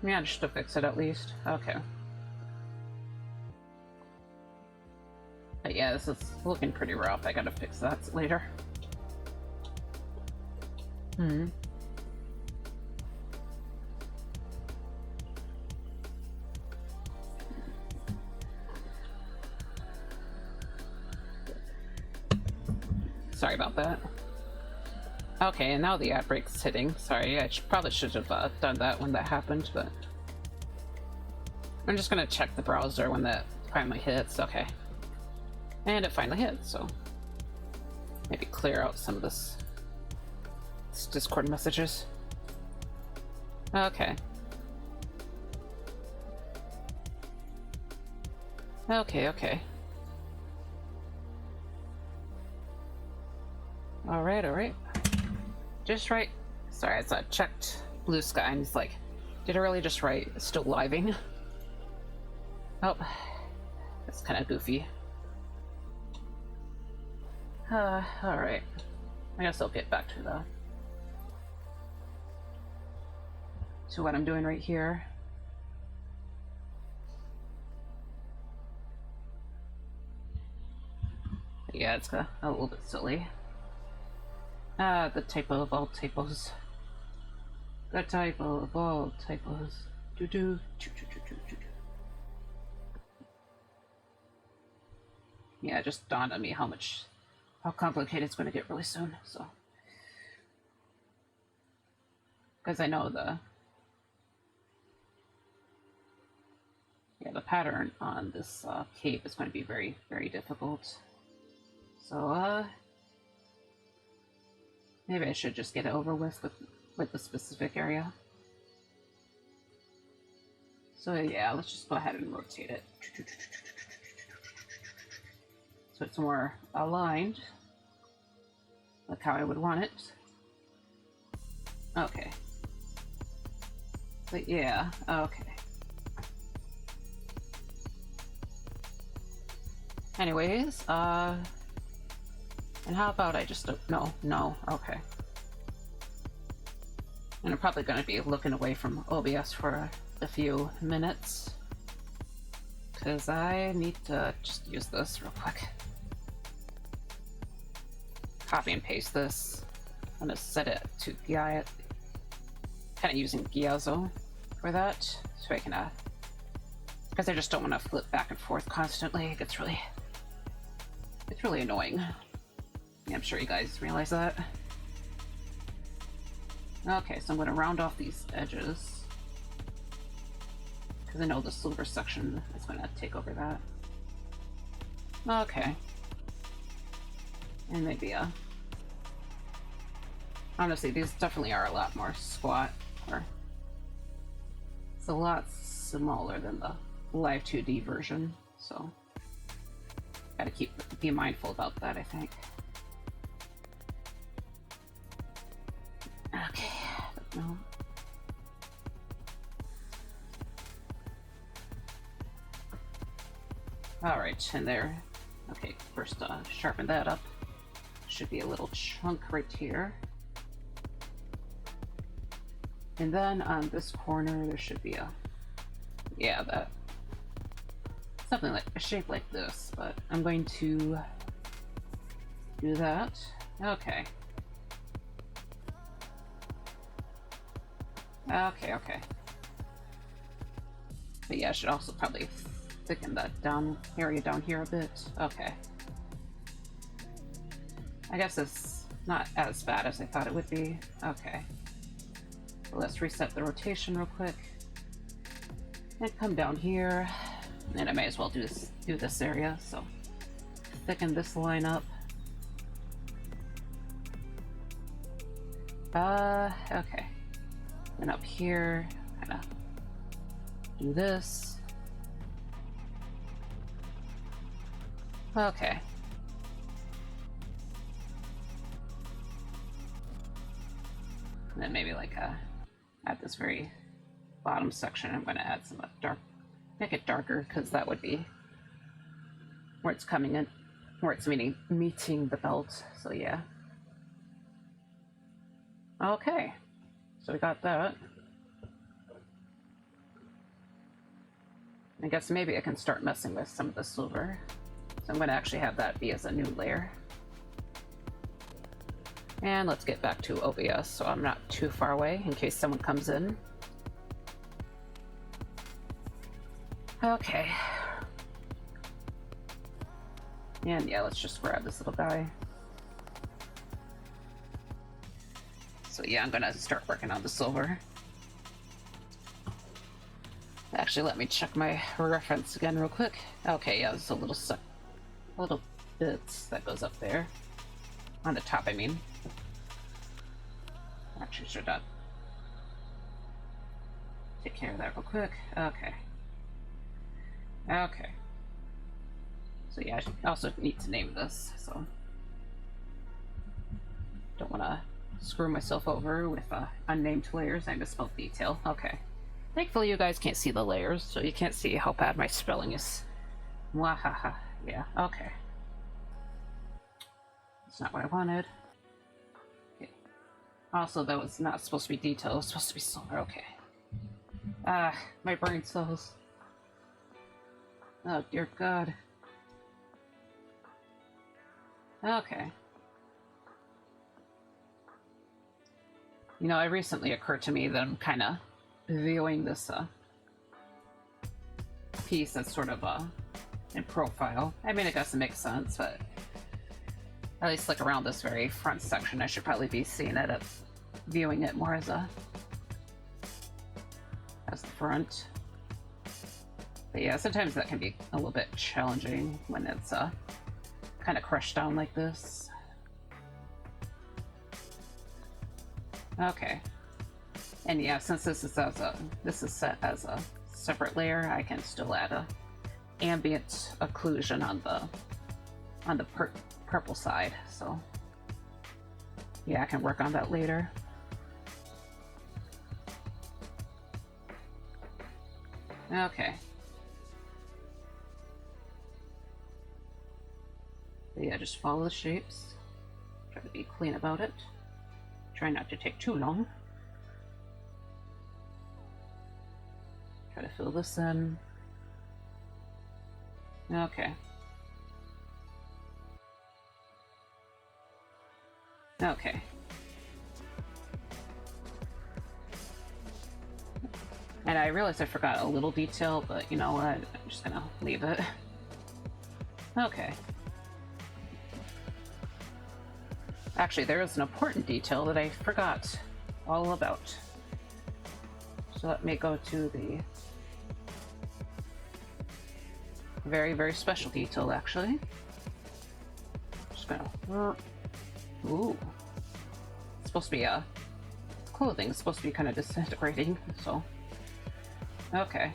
Managed to fix it at least. Okay. But yeah, this is looking pretty rough. I gotta fix that later. Sorry about that. Okay, and now the ad break's hitting. Sorry, I probably should have done that when that happened, but... I'm just gonna check the browser when that finally hits. Okay. And it finally hit, so... Maybe clear out some of this Discord messages. Okay. Okay. Alright. Just right. Sorry, I checked Blue Sky and it's like, did I really just write still living? Oh, that's kind of goofy. Alright. I guess I'll get back to what I'm doing right here. Yeah, it's a little bit silly. The typo of all typos. The typo of all typos. Yeah, it just dawned on me how complicated it's going to get really soon, so. Because I know the pattern on this cape is going to be very, very difficult. So, maybe I should just get it over with the specific area. So yeah, let's just go ahead and rotate it. So it's more aligned, like how I would want it. Okay. But yeah, okay. Anyways, and how about I just don't... No, okay. And I'm probably going to be looking away from OBS for a few minutes, because I need to just use this real quick. Copy and paste this. I'm going to set it to Giat. Kind of using Giazo for that, so I can, because I just don't want to flip back and forth constantly. It's really annoying. Yeah, I'm sure you guys realize that. Okay, so I'm going to round off these edges, because I know the silver section is going to take over that. Okay. And maybe, honestly, these definitely are a lot more squat, or it's a lot smaller than the live 2D version, so gotta be mindful about that, I think. Okay, no. Alright, and there. Okay, first sharpen that up. Should be a little chunk right here. And then on this corner there should be that. Something like a shape like this, but I'm going to do that. Okay. Okay. But yeah, I should also probably thicken that area down here a bit. Okay. I guess it's not as bad as I thought it would be. Okay. Well, let's reset the rotation real quick. And come down here. And I may as well do this area, so thicken this line up. Okay. Then up here, kinda do this. Okay. And then maybe like at this very bottom section, I'm gonna add some make it darker, because that would be where it's coming in, where it's meeting the belt. So yeah. Okay. So we got that. I guess maybe I can start messing with some of the silver. So I'm going to actually have that be as a new layer. And let's get back to OBS so I'm not too far away in case someone comes in. Okay. And yeah, let's just grab this little guy. So yeah, I'm gonna start working on the silver. Actually, let me check my reference again real quick. Okay, yeah, there's a little bits that goes up there. On the top, I mean. Actually, should take care of that real quick. Okay. Okay. So yeah, I also need to name this, so don't want to screw myself over with unnamed layers. I misspelled detail. Okay. Thankfully, you guys can't see the layers, so you can't see how bad my spelling is. Wahaha. Yeah, okay. That's not what I wanted. Okay. Also, that was not supposed to be detail. It was supposed to be silver. Okay. My brain cells. Oh, dear God. Okay. You know, it recently occurred to me that I'm kind of viewing this piece as sort of in profile. I mean, I guess it makes sense, but at least like around this very front section, I should probably be seeing it as viewing it more as the front. But yeah, sometimes that can be a little bit challenging when it's kind of crushed down like this. Okay. And yeah, since this is set as a separate layer, I can still add a ambient occlusion on the purple side. So yeah, I can work on that later. Okay. But yeah, just follow the shapes. Try to be clean about it. Try not to take too long. Try to fill this in. Okay. Okay. And I realized I forgot a little detail, but you know what? I'm just gonna leave it. Okay. Actually, there is an important detail that I forgot all about. So let me go to the very, very special detail, actually. Just gonna... Ooh. It's supposed to be, clothing is supposed to be kind of disintegrating, so... Okay.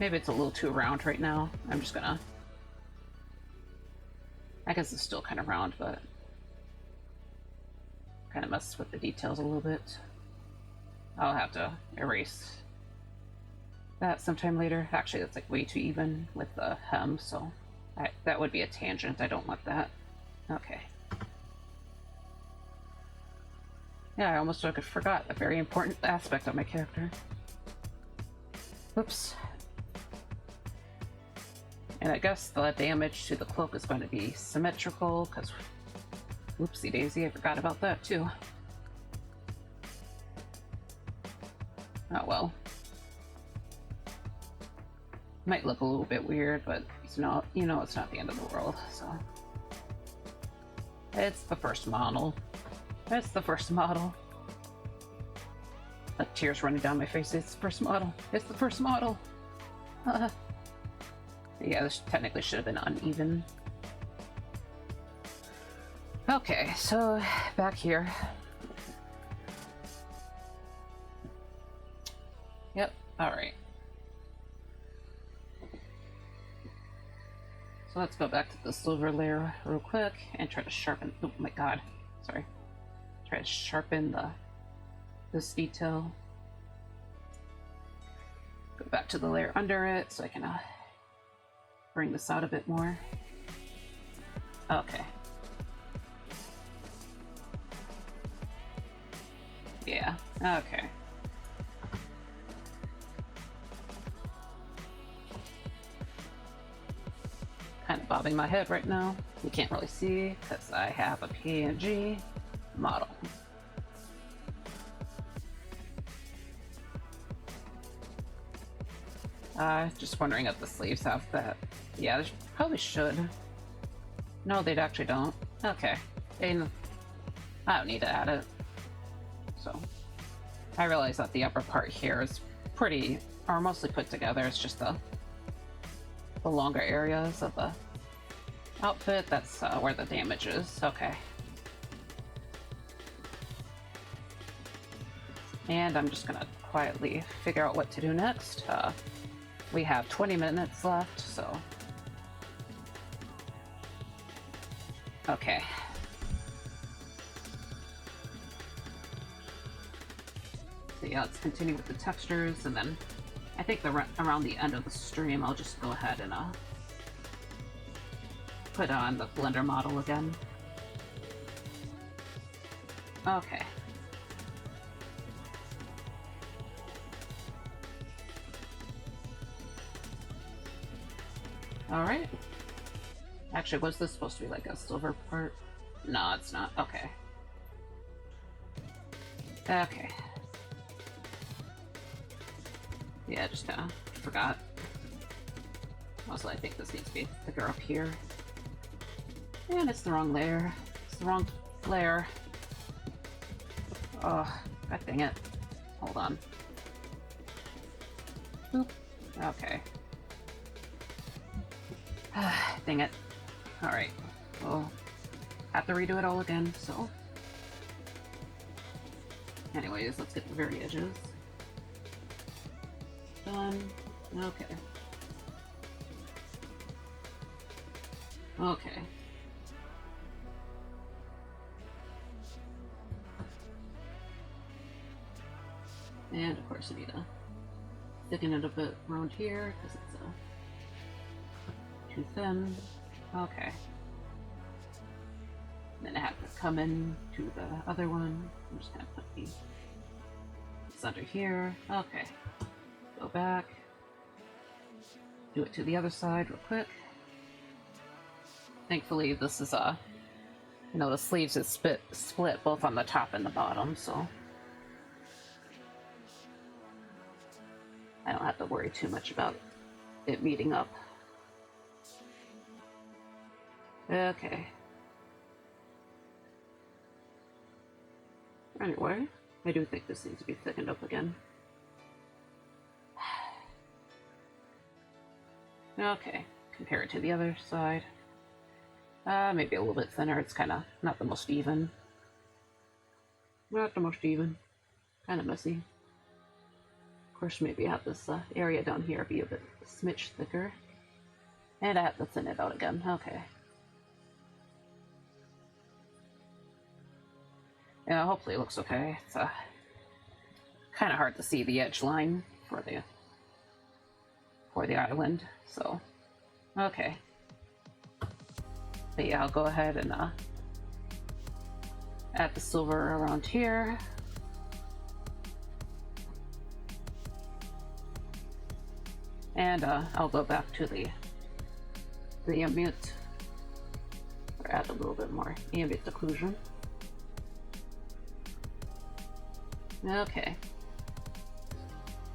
Maybe it's a little too round right now. I'm just gonna... I guess it's still kind of round, but... kind of mess with the details a little bit. I'll have to erase that sometime later. Actually, that's like way too even with the hem, so that would be a tangent. I don't want that. Okay. Yeah, I almost forgot a very important aspect of my character. Whoops. And I guess the damage to the cloak is going to be symmetrical, because... Whoopsie daisy, I forgot about that too. Oh well. Might look a little bit weird, but it's not, you know, it's not the end of the world, so... It's the first model. It's the first model. Tears running down my face. It's the first model. It's the first model. Yeah, this technically should have been uneven. Okay, so back here. Yep, alright. So let's go back to the silver layer real quick and try to sharpen... Oh my god, sorry. Try to sharpen this detail. Go back to the layer under it so I can bring this out a bit more. Okay. Yeah, okay. Kind of bobbing my head right now. You can't really see because I have a PNG model. Just wondering if the sleeves have that. Yeah, they probably should. No, they actually don't. Okay. And I don't need to add it. So, I realize that the upper part here is pretty, or mostly put together. It's just the longer areas of the outfit. That's where the damage is. Okay. And I'm just gonna quietly figure out what to do next. We have 20 minutes left, so... Okay. So yeah, let's continue with the textures, and then I think around the end of the stream, I'll just go ahead and put on the Blender model again. Okay. Alright. Actually, was this supposed to be like a silver part? No, it's not. Okay. Okay. Yeah, just kinda forgot. Also, I think this needs to be thicker up here. And it's the wrong layer. It's the wrong layer. Oh, god dang it. Hold on. Boop. Okay. Dang it. Alright. Well, have to redo it all again, so... Anyways, let's get the very edges. Done. Okay. Okay. And of course I need to thicken it a bit around here because it's too thin. Okay. And then I have to come in to the other one. I'm just gonna put these under here. Okay. Go back. Do it to the other side real quick. Thankfully this is the sleeves is split both on the top and the bottom, so I don't have to worry too much about it meeting up. Okay. Anyway, I do think this needs to be thickened up again. Okay, compare it to the other side. Maybe a little bit thinner. It's kind of not the most even. Not the most even. Kind of messy. Of course, maybe have this area down here be a bit smidge thicker. And I have to thin it out again. Okay. Yeah, hopefully it looks okay. It's kind of hard to see the edge line for the island, so okay. But yeah, I'll go ahead and add the silver around here. And I'll go back to the ambient, or add a little bit more ambient occlusion. Okay.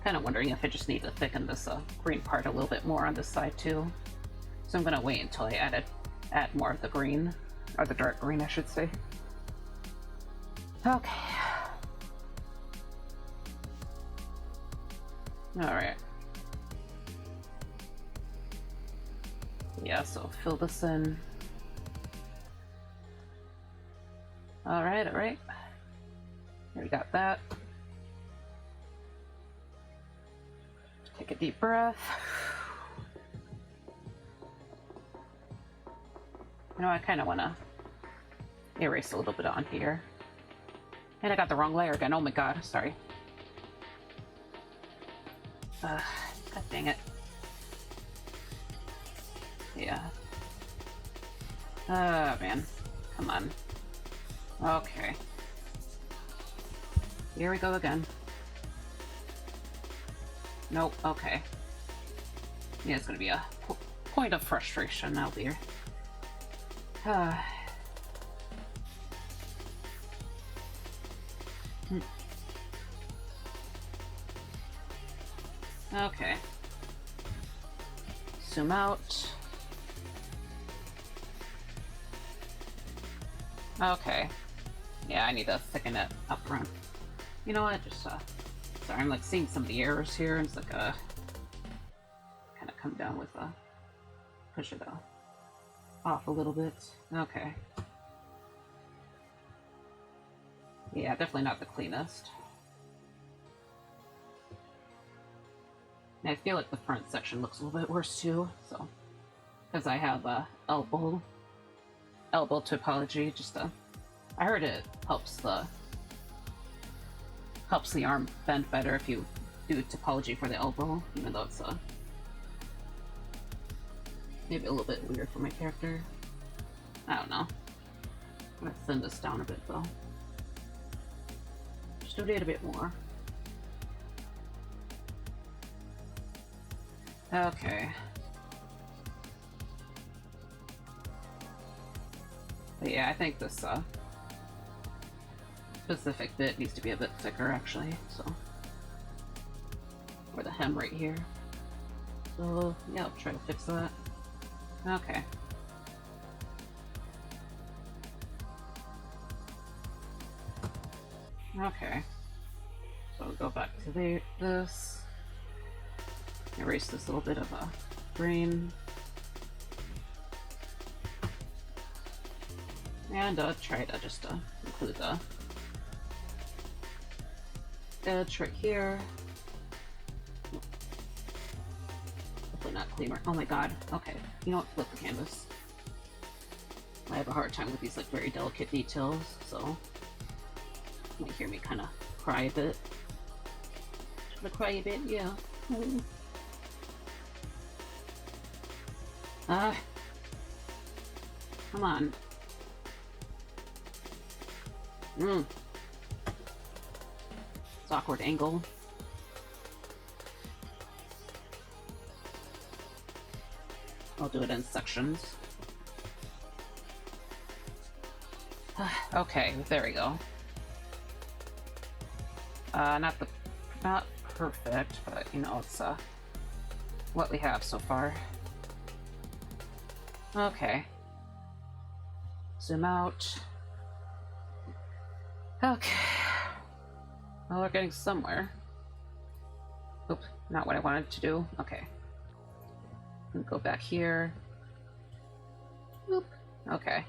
Kind of wondering if I just need to thicken this green part a little bit more on this side too. So I'm gonna wait until I add more of the green, or the dark green I should say. Okay. Alright. Yeah, so fill this in. Alright, alright. There we got that. Take a deep breath. You know, I kind of want to erase a little bit on here. And I got the wrong layer again. Oh my god, sorry. God dang it. Yeah. Oh man. Come on. Okay. Here we go again. Nope, okay. Yeah, it's gonna be a point of frustration out there. Okay. Zoom out. Okay. Yeah, I need to thicken it up around. You know what? Just sorry, I'm like seeing some of the errors here. It's like kind of come down with push it off a little bit. Okay. Yeah, definitely not the cleanest. And I feel like the front section looks a little bit worse too. So, because I have elbow topology. Just I heard it helps the arm bend better if you do topology for the elbow, even though it's maybe a little bit weird for my character. I don't know. I'm gonna thin this down a bit though. Just do it a bit more. Okay. But yeah, I think this specific bit needs to be a bit thicker actually, so. Or the hem right here. So yeah, I'll try to fix that. Okay. Okay. So I'll go back to this. Erase this little bit of a green. And try to just include the edge right here. Hopefully not cleaner. Oh my god. Okay. You know what? Flip the canvas. I have a hard time with these like very delicate details, so you might hear me kind of cry a bit. The cry a bit, yeah. Come on. It's awkward angle. I'll do it in sections. Okay, there we go. Not perfect, but you know, it's what we have so far. Okay. Zoom out. Okay. Well, we're getting somewhere. Oop, not what I wanted to do. Okay. Go back here. Oop. Okay.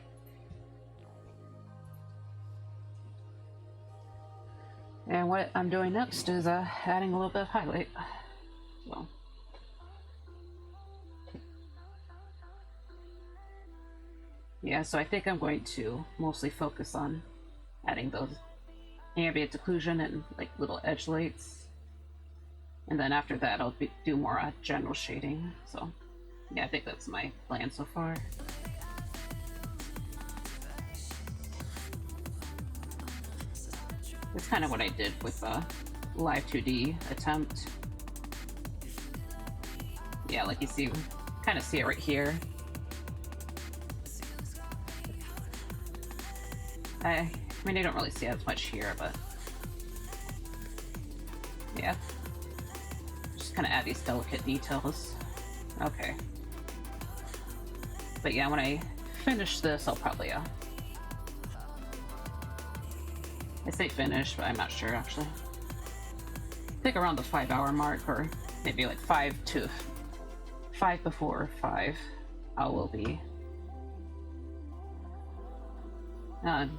And what I'm doing next is adding a little bit of highlight. So. Yeah, so I think I'm going to mostly focus on adding those ambient occlusion and like little edge lights. And then after that I'll do more general shading. So yeah, I think that's my plan so far. That's kind of what I did with the live 2D attempt. Yeah, like you see, kind of see it right here. I mean, I don't really see as much here, but yeah. Just kind of add these delicate details. Okay. But yeah, when I finish this, I'll probably, I say finish, but I'm not sure actually. I think around the 5-hour mark, or maybe like 5 before 5, I will be.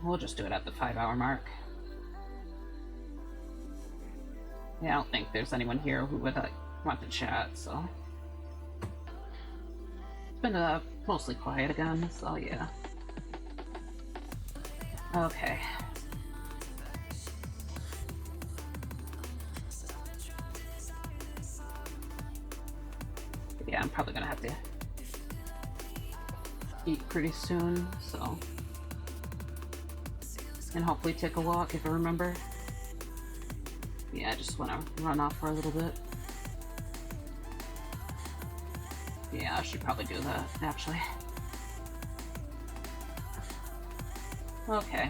We'll just do it at the 5-hour mark. Yeah, I don't think there's anyone here who would want to chat, so. It's been mostly quiet again, so yeah. Okay. Yeah, I'm probably gonna have to eat pretty soon, so. And hopefully take a walk if I remember. Yeah, I just want to run off for a little bit. Yeah, I should probably do that, actually. Okay.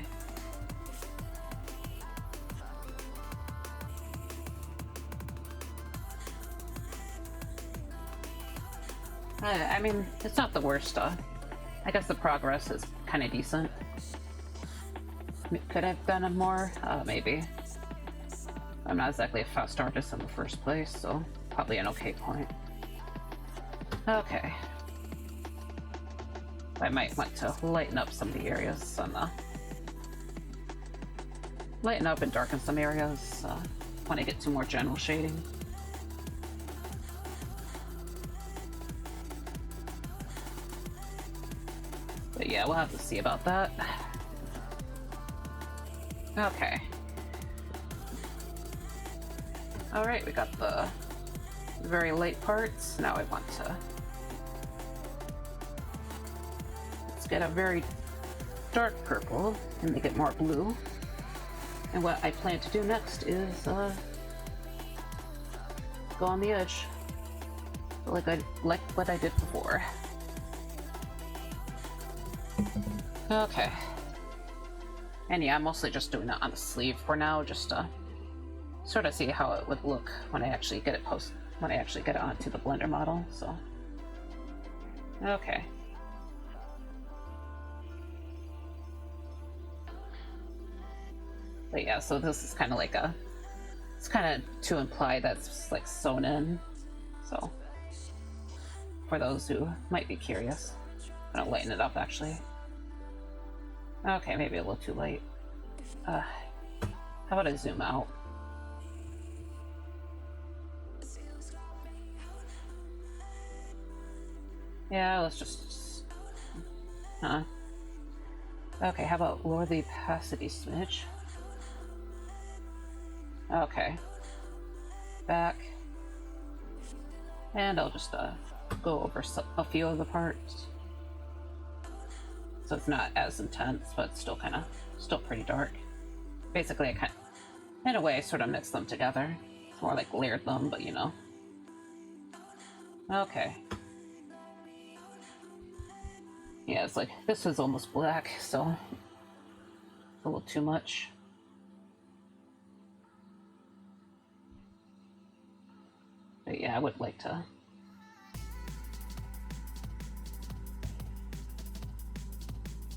I mean, it's not the worst. I guess the progress is kind of decent. Could I have done more? Maybe. I'm not exactly a fast artist in the first place, so probably an okay point. Okay. I might want to lighten up some of the areas on the... Lighten up and darken some areas when I get to more general shading. But yeah, we'll have to see about that. Okay. Alright, we got the very light parts. Now I want to... Let's get a very dark purple and make it more blue. And what I plan to do next is go on the edge. Like what I did before. Okay. And yeah, I'm mostly just doing it on the sleeve for now, just to sort of see how it would look when I actually get it onto the Blender model, so. Okay. But yeah, so this is kind of like it's kind of to imply that's like sewn in, so. For those who might be curious. I'm gonna lighten it up, actually. Okay, maybe a little too light. How about I zoom out? Yeah, let's just... Okay, how about lower the opacity smidge? Okay. back. And I'll just go over a few of the parts. So it's not as intense, but still still pretty dark. Basically, I in a way, I sort of mixed them together. It's more like layered them, but you know. Okay. Yeah, it's like, this is almost black, so a little too much. But yeah, I would like to.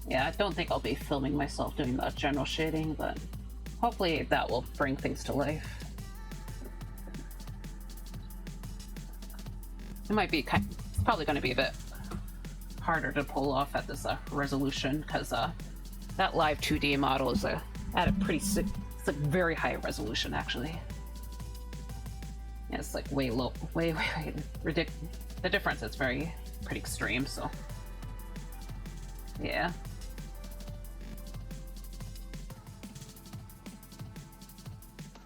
Yeah, I don't think I'll be filming myself doing the general shading, but hopefully that will bring things to life. It might be it's probably going to be a bit harder to pull off at this resolution, because that live 2D model is at a pretty it's like very high resolution actually. Yeah, it's like way low, way ridiculous. The difference is pretty extreme. So yeah.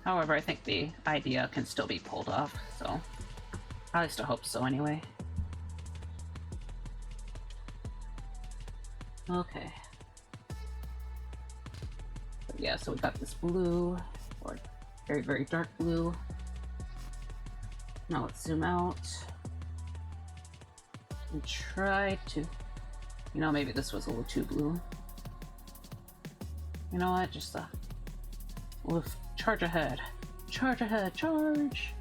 However, I think the idea can still be pulled off, so at least I hope so anyway. Okay. But yeah, so we got this blue, or very, very dark blue. Now let's zoom out and try to, you know, maybe this was a little too blue. You know what, just we'll charge ahead. Charge ahead, charge!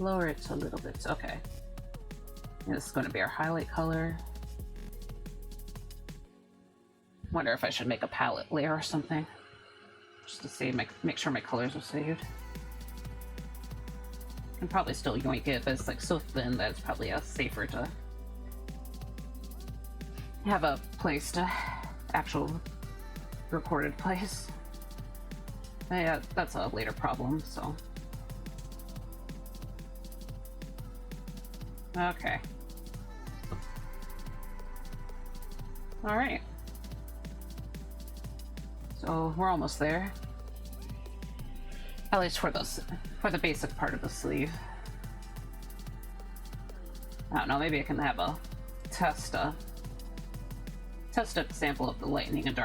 Lower it a little bit, okay. And this is going to be our highlight color. Wonder if I should make a palette layer or something, just to see, make sure my colors are saved. Can probably still yoink it, but it's like so thin that it's probably safer to have a place to actual recorded place. But yeah, that's a later problem, so. Okay. Alright. So we're almost there. At least for the basic part of the sleeve. I don't know, maybe I can have a test example of the lightening and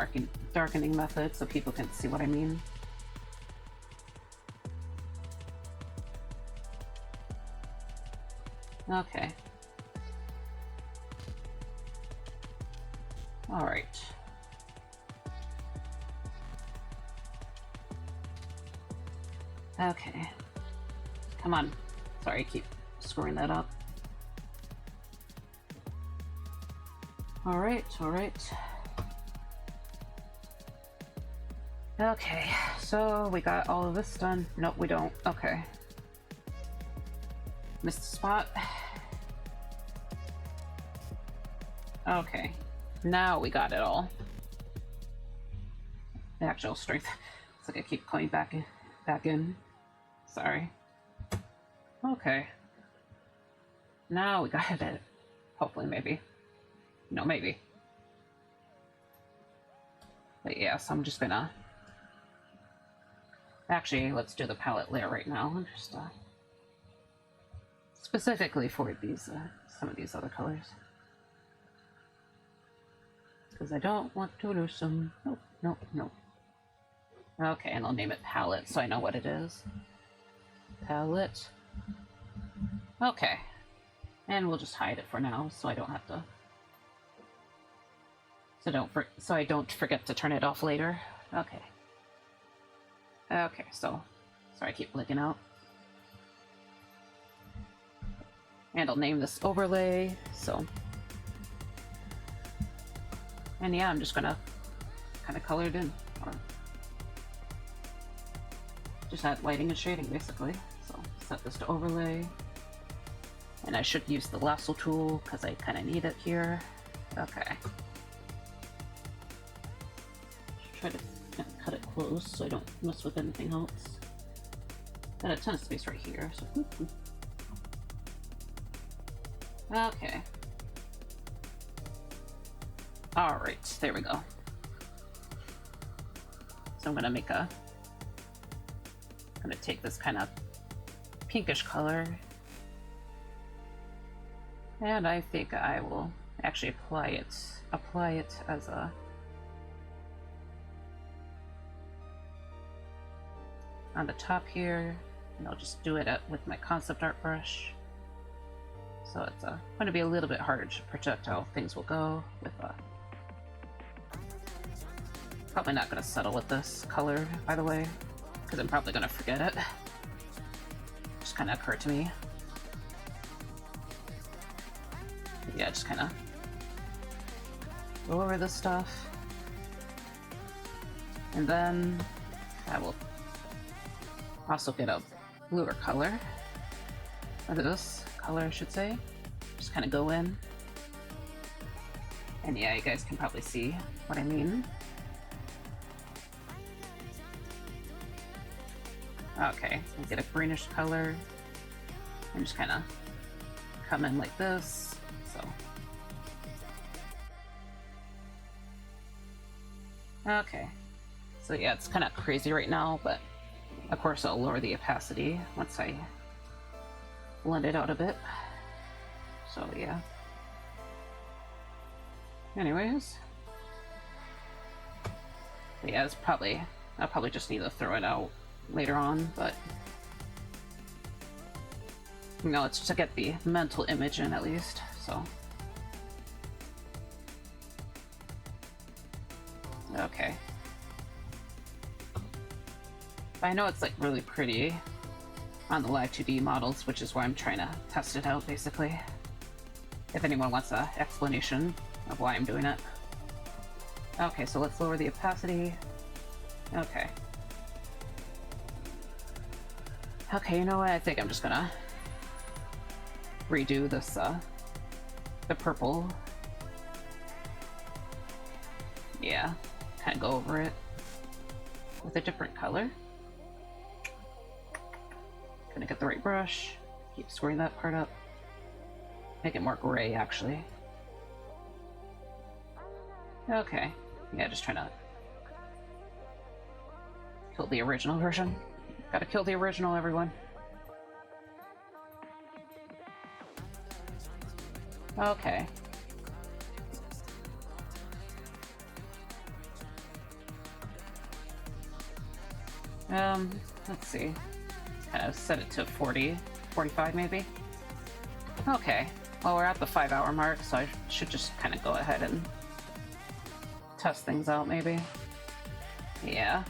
darkening method so people can see what I mean. Okay. All right. Okay. Come on. Sorry, I keep screwing that up. All right, all right. Okay, so we got all of this done. Nope, we don't. Okay. Missed a spot. Okay. Now we got it all. The actual strength. It's like I keep coming back in. Sorry. Okay. Now we got it. Hopefully, maybe. No, maybe. But yeah, so I'm just gonna... Actually, let's do the palette layer right now. And just, specifically for these, some of these other colors. Because I don't want to lose them. Nope, nope, nope. Okay, and I'll name it palette so I know what it is. Palette. Okay. And we'll just hide it for now so I don't have to... So I don't forget to turn it off later. Okay. Okay, so... Sorry, I keep blinking out. And I'll name this overlay, so... And yeah, I'm just gonna kind of color it in. Or just add lighting and shading, basically. So set this to overlay. And I should use the lasso tool, because I kind of need it here. Okay. Try to cut it close so I don't mess with anything else. Got a ton of space right here, so whoop, whoop. Okay. Alright, there we go. So I'm gonna take this kind of pinkish color. And I think I will actually apply it as a on the top here, and I'll just do it with my concept art brush. So it's going to be a little bit harder to project how things will go with probably not going to settle with this color, by the way, because I'm probably going to forget it. Just kind of occurred to me. Yeah, just kind of go over this stuff. And then I will also get a bluer color, or this color I should say. Just kind of go in. And yeah, you guys can probably see what I mean. Okay, so get a greenish color and just kind of come in like this. So, okay, so yeah, it's kind of crazy right now, but of course I'll lower the opacity once I blend it out a bit. So yeah. Anyways, but yeah, I'll probably just need to throw it out later on, but you know, it's to get the mental image in at least. So okay, I know it's like really pretty on the live 2D models, which is why I'm trying to test it out basically, if anyone wants an explanation of why I'm doing it. Okay, so let's lower the opacity. Okay, you know what, I think I'm just gonna redo this the purple. Yeah, kind of go over it with a different color. Gonna get the right brush, keep squaring that part up, make it more gray actually. Okay, yeah, just trying to kill the original version. Gotta kill the original, everyone. Okay. Let's see. Kind of set it to 40, 45 maybe. Okay. Well, we're at the 5-hour mark, so I should just kind of go ahead and test things out maybe. Yeah.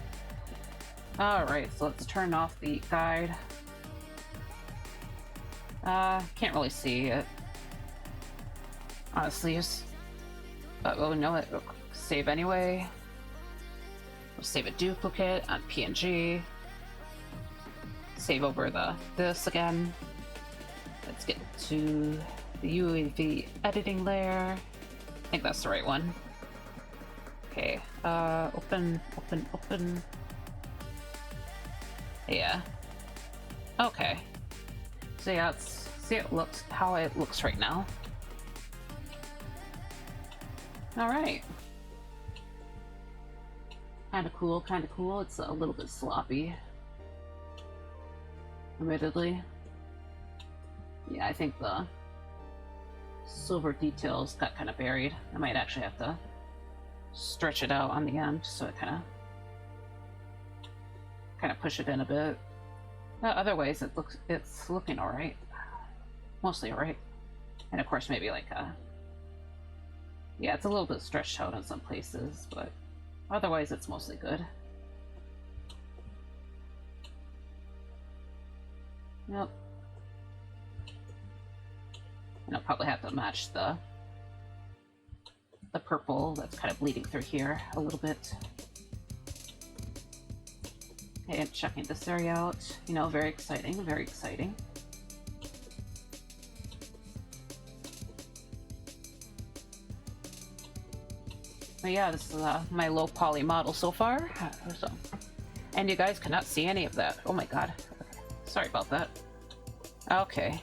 Alright, so let's turn off the guide. Can't really see it. Honestly, but we'll know it. We'll save anyway. We'll save a duplicate on PNG. Save over this again. Let's get to the UAV editing layer. I think that's the right one. Okay, open. Yeah. Okay. So yeah, let's see how it looks right now. Alright. Kinda cool. It's a little bit sloppy, admittedly. Yeah, I think the silver details got kind of buried. I might actually have to stretch it out on the end so it kind of push it in a bit. Otherwise, it's looking all right, mostly all right. And of course, maybe like yeah, it's a little bit stretched out in some places, but otherwise, it's mostly good. Yep. And I'll probably have to match the purple that's kind of bleeding through here a little bit. Okay, and checking this area out. You know, very exciting, very exciting. But yeah, this is my low poly model so far. And you guys cannot see any of that. Oh my god. Sorry about that. Okay.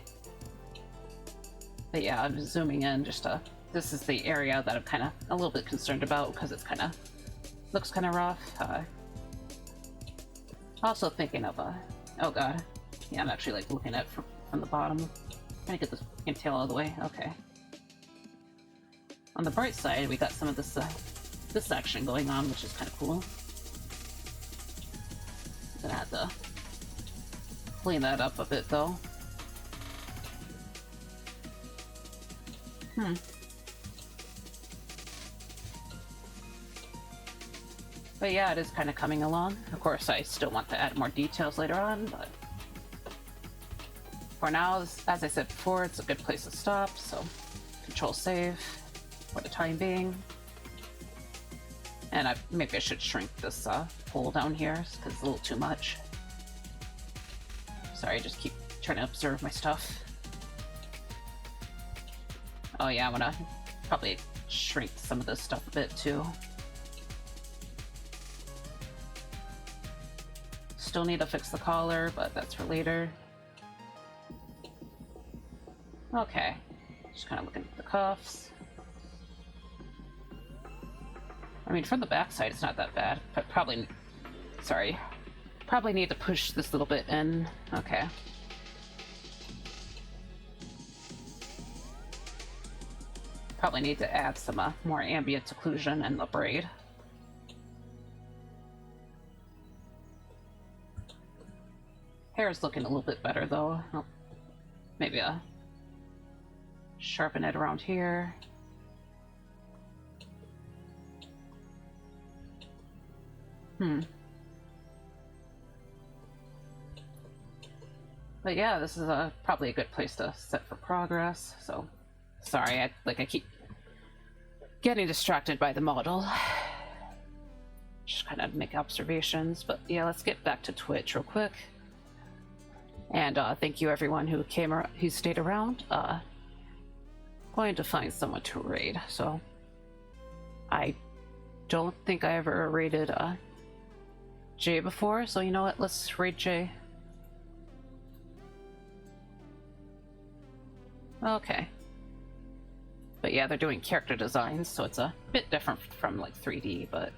But yeah, I'm zooming in just to... This is the area that I'm kind of a little bit concerned about because it's kind of... looks kind of rough. Also thinking of oh god. Yeah, I'm actually like looking at it from the bottom. Trying to get this tail out of the way. Okay. On the bright side, we got some of this action going on, which is kind of cool. Gonna have to clean that up a bit, though. But yeah, it is kind of coming along. Of course, I still want to add more details later on, but for now, as I said before, it's a good place to stop, so control save for the time being. And maybe I should shrink this hole down here, because it's a little too much. Sorry, I just keep trying to observe my stuff. Oh yeah, I want to probably shrink some of this stuff a bit too. Still need to fix the collar, but that's for later. Okay, just kind of looking at the cuffs. I mean, from the backside, it's not that bad, but probably need to push this little bit in. Okay. Probably need to add some more ambient occlusion in the braid. Hair is looking a little bit better though. Oh, maybe sharpen it around here. But yeah, this is probably a good place to set for progress. So, sorry, I keep getting distracted by the model. Just kind of make observations. But yeah, let's get back to Twitch real quick. And thank you everyone who who stayed around. Going to find someone to raid. So I don't think I ever raided Jay before, so you know what? Let's raid Jay. Okay. But yeah, they're doing character designs, so it's a bit different from like 3D, but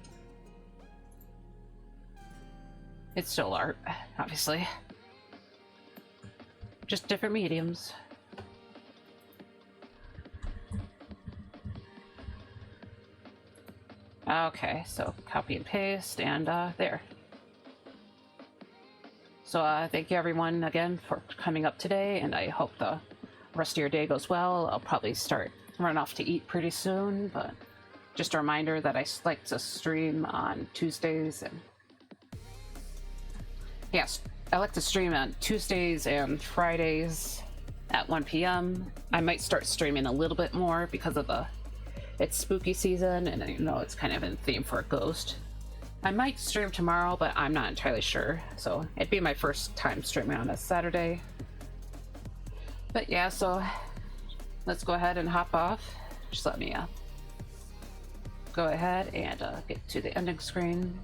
it's still art, obviously. Just different mediums. Okay, so copy and paste, and there. So thank you everyone again for coming up today, and I hope the rest of your day goes well. I'll probably run off to eat pretty soon, but just a reminder that I like to stream on Tuesdays, and yes, I like to stream on Tuesdays and Fridays at 1 p.m. I might start streaming a little bit more because of it's spooky season, and you know it's kind of in theme for a ghost. I might stream tomorrow, but I'm not entirely sure. So it'd be my first time streaming on a Saturday. But yeah, so let's go ahead and hop off. Just let me go ahead and get to the ending screen.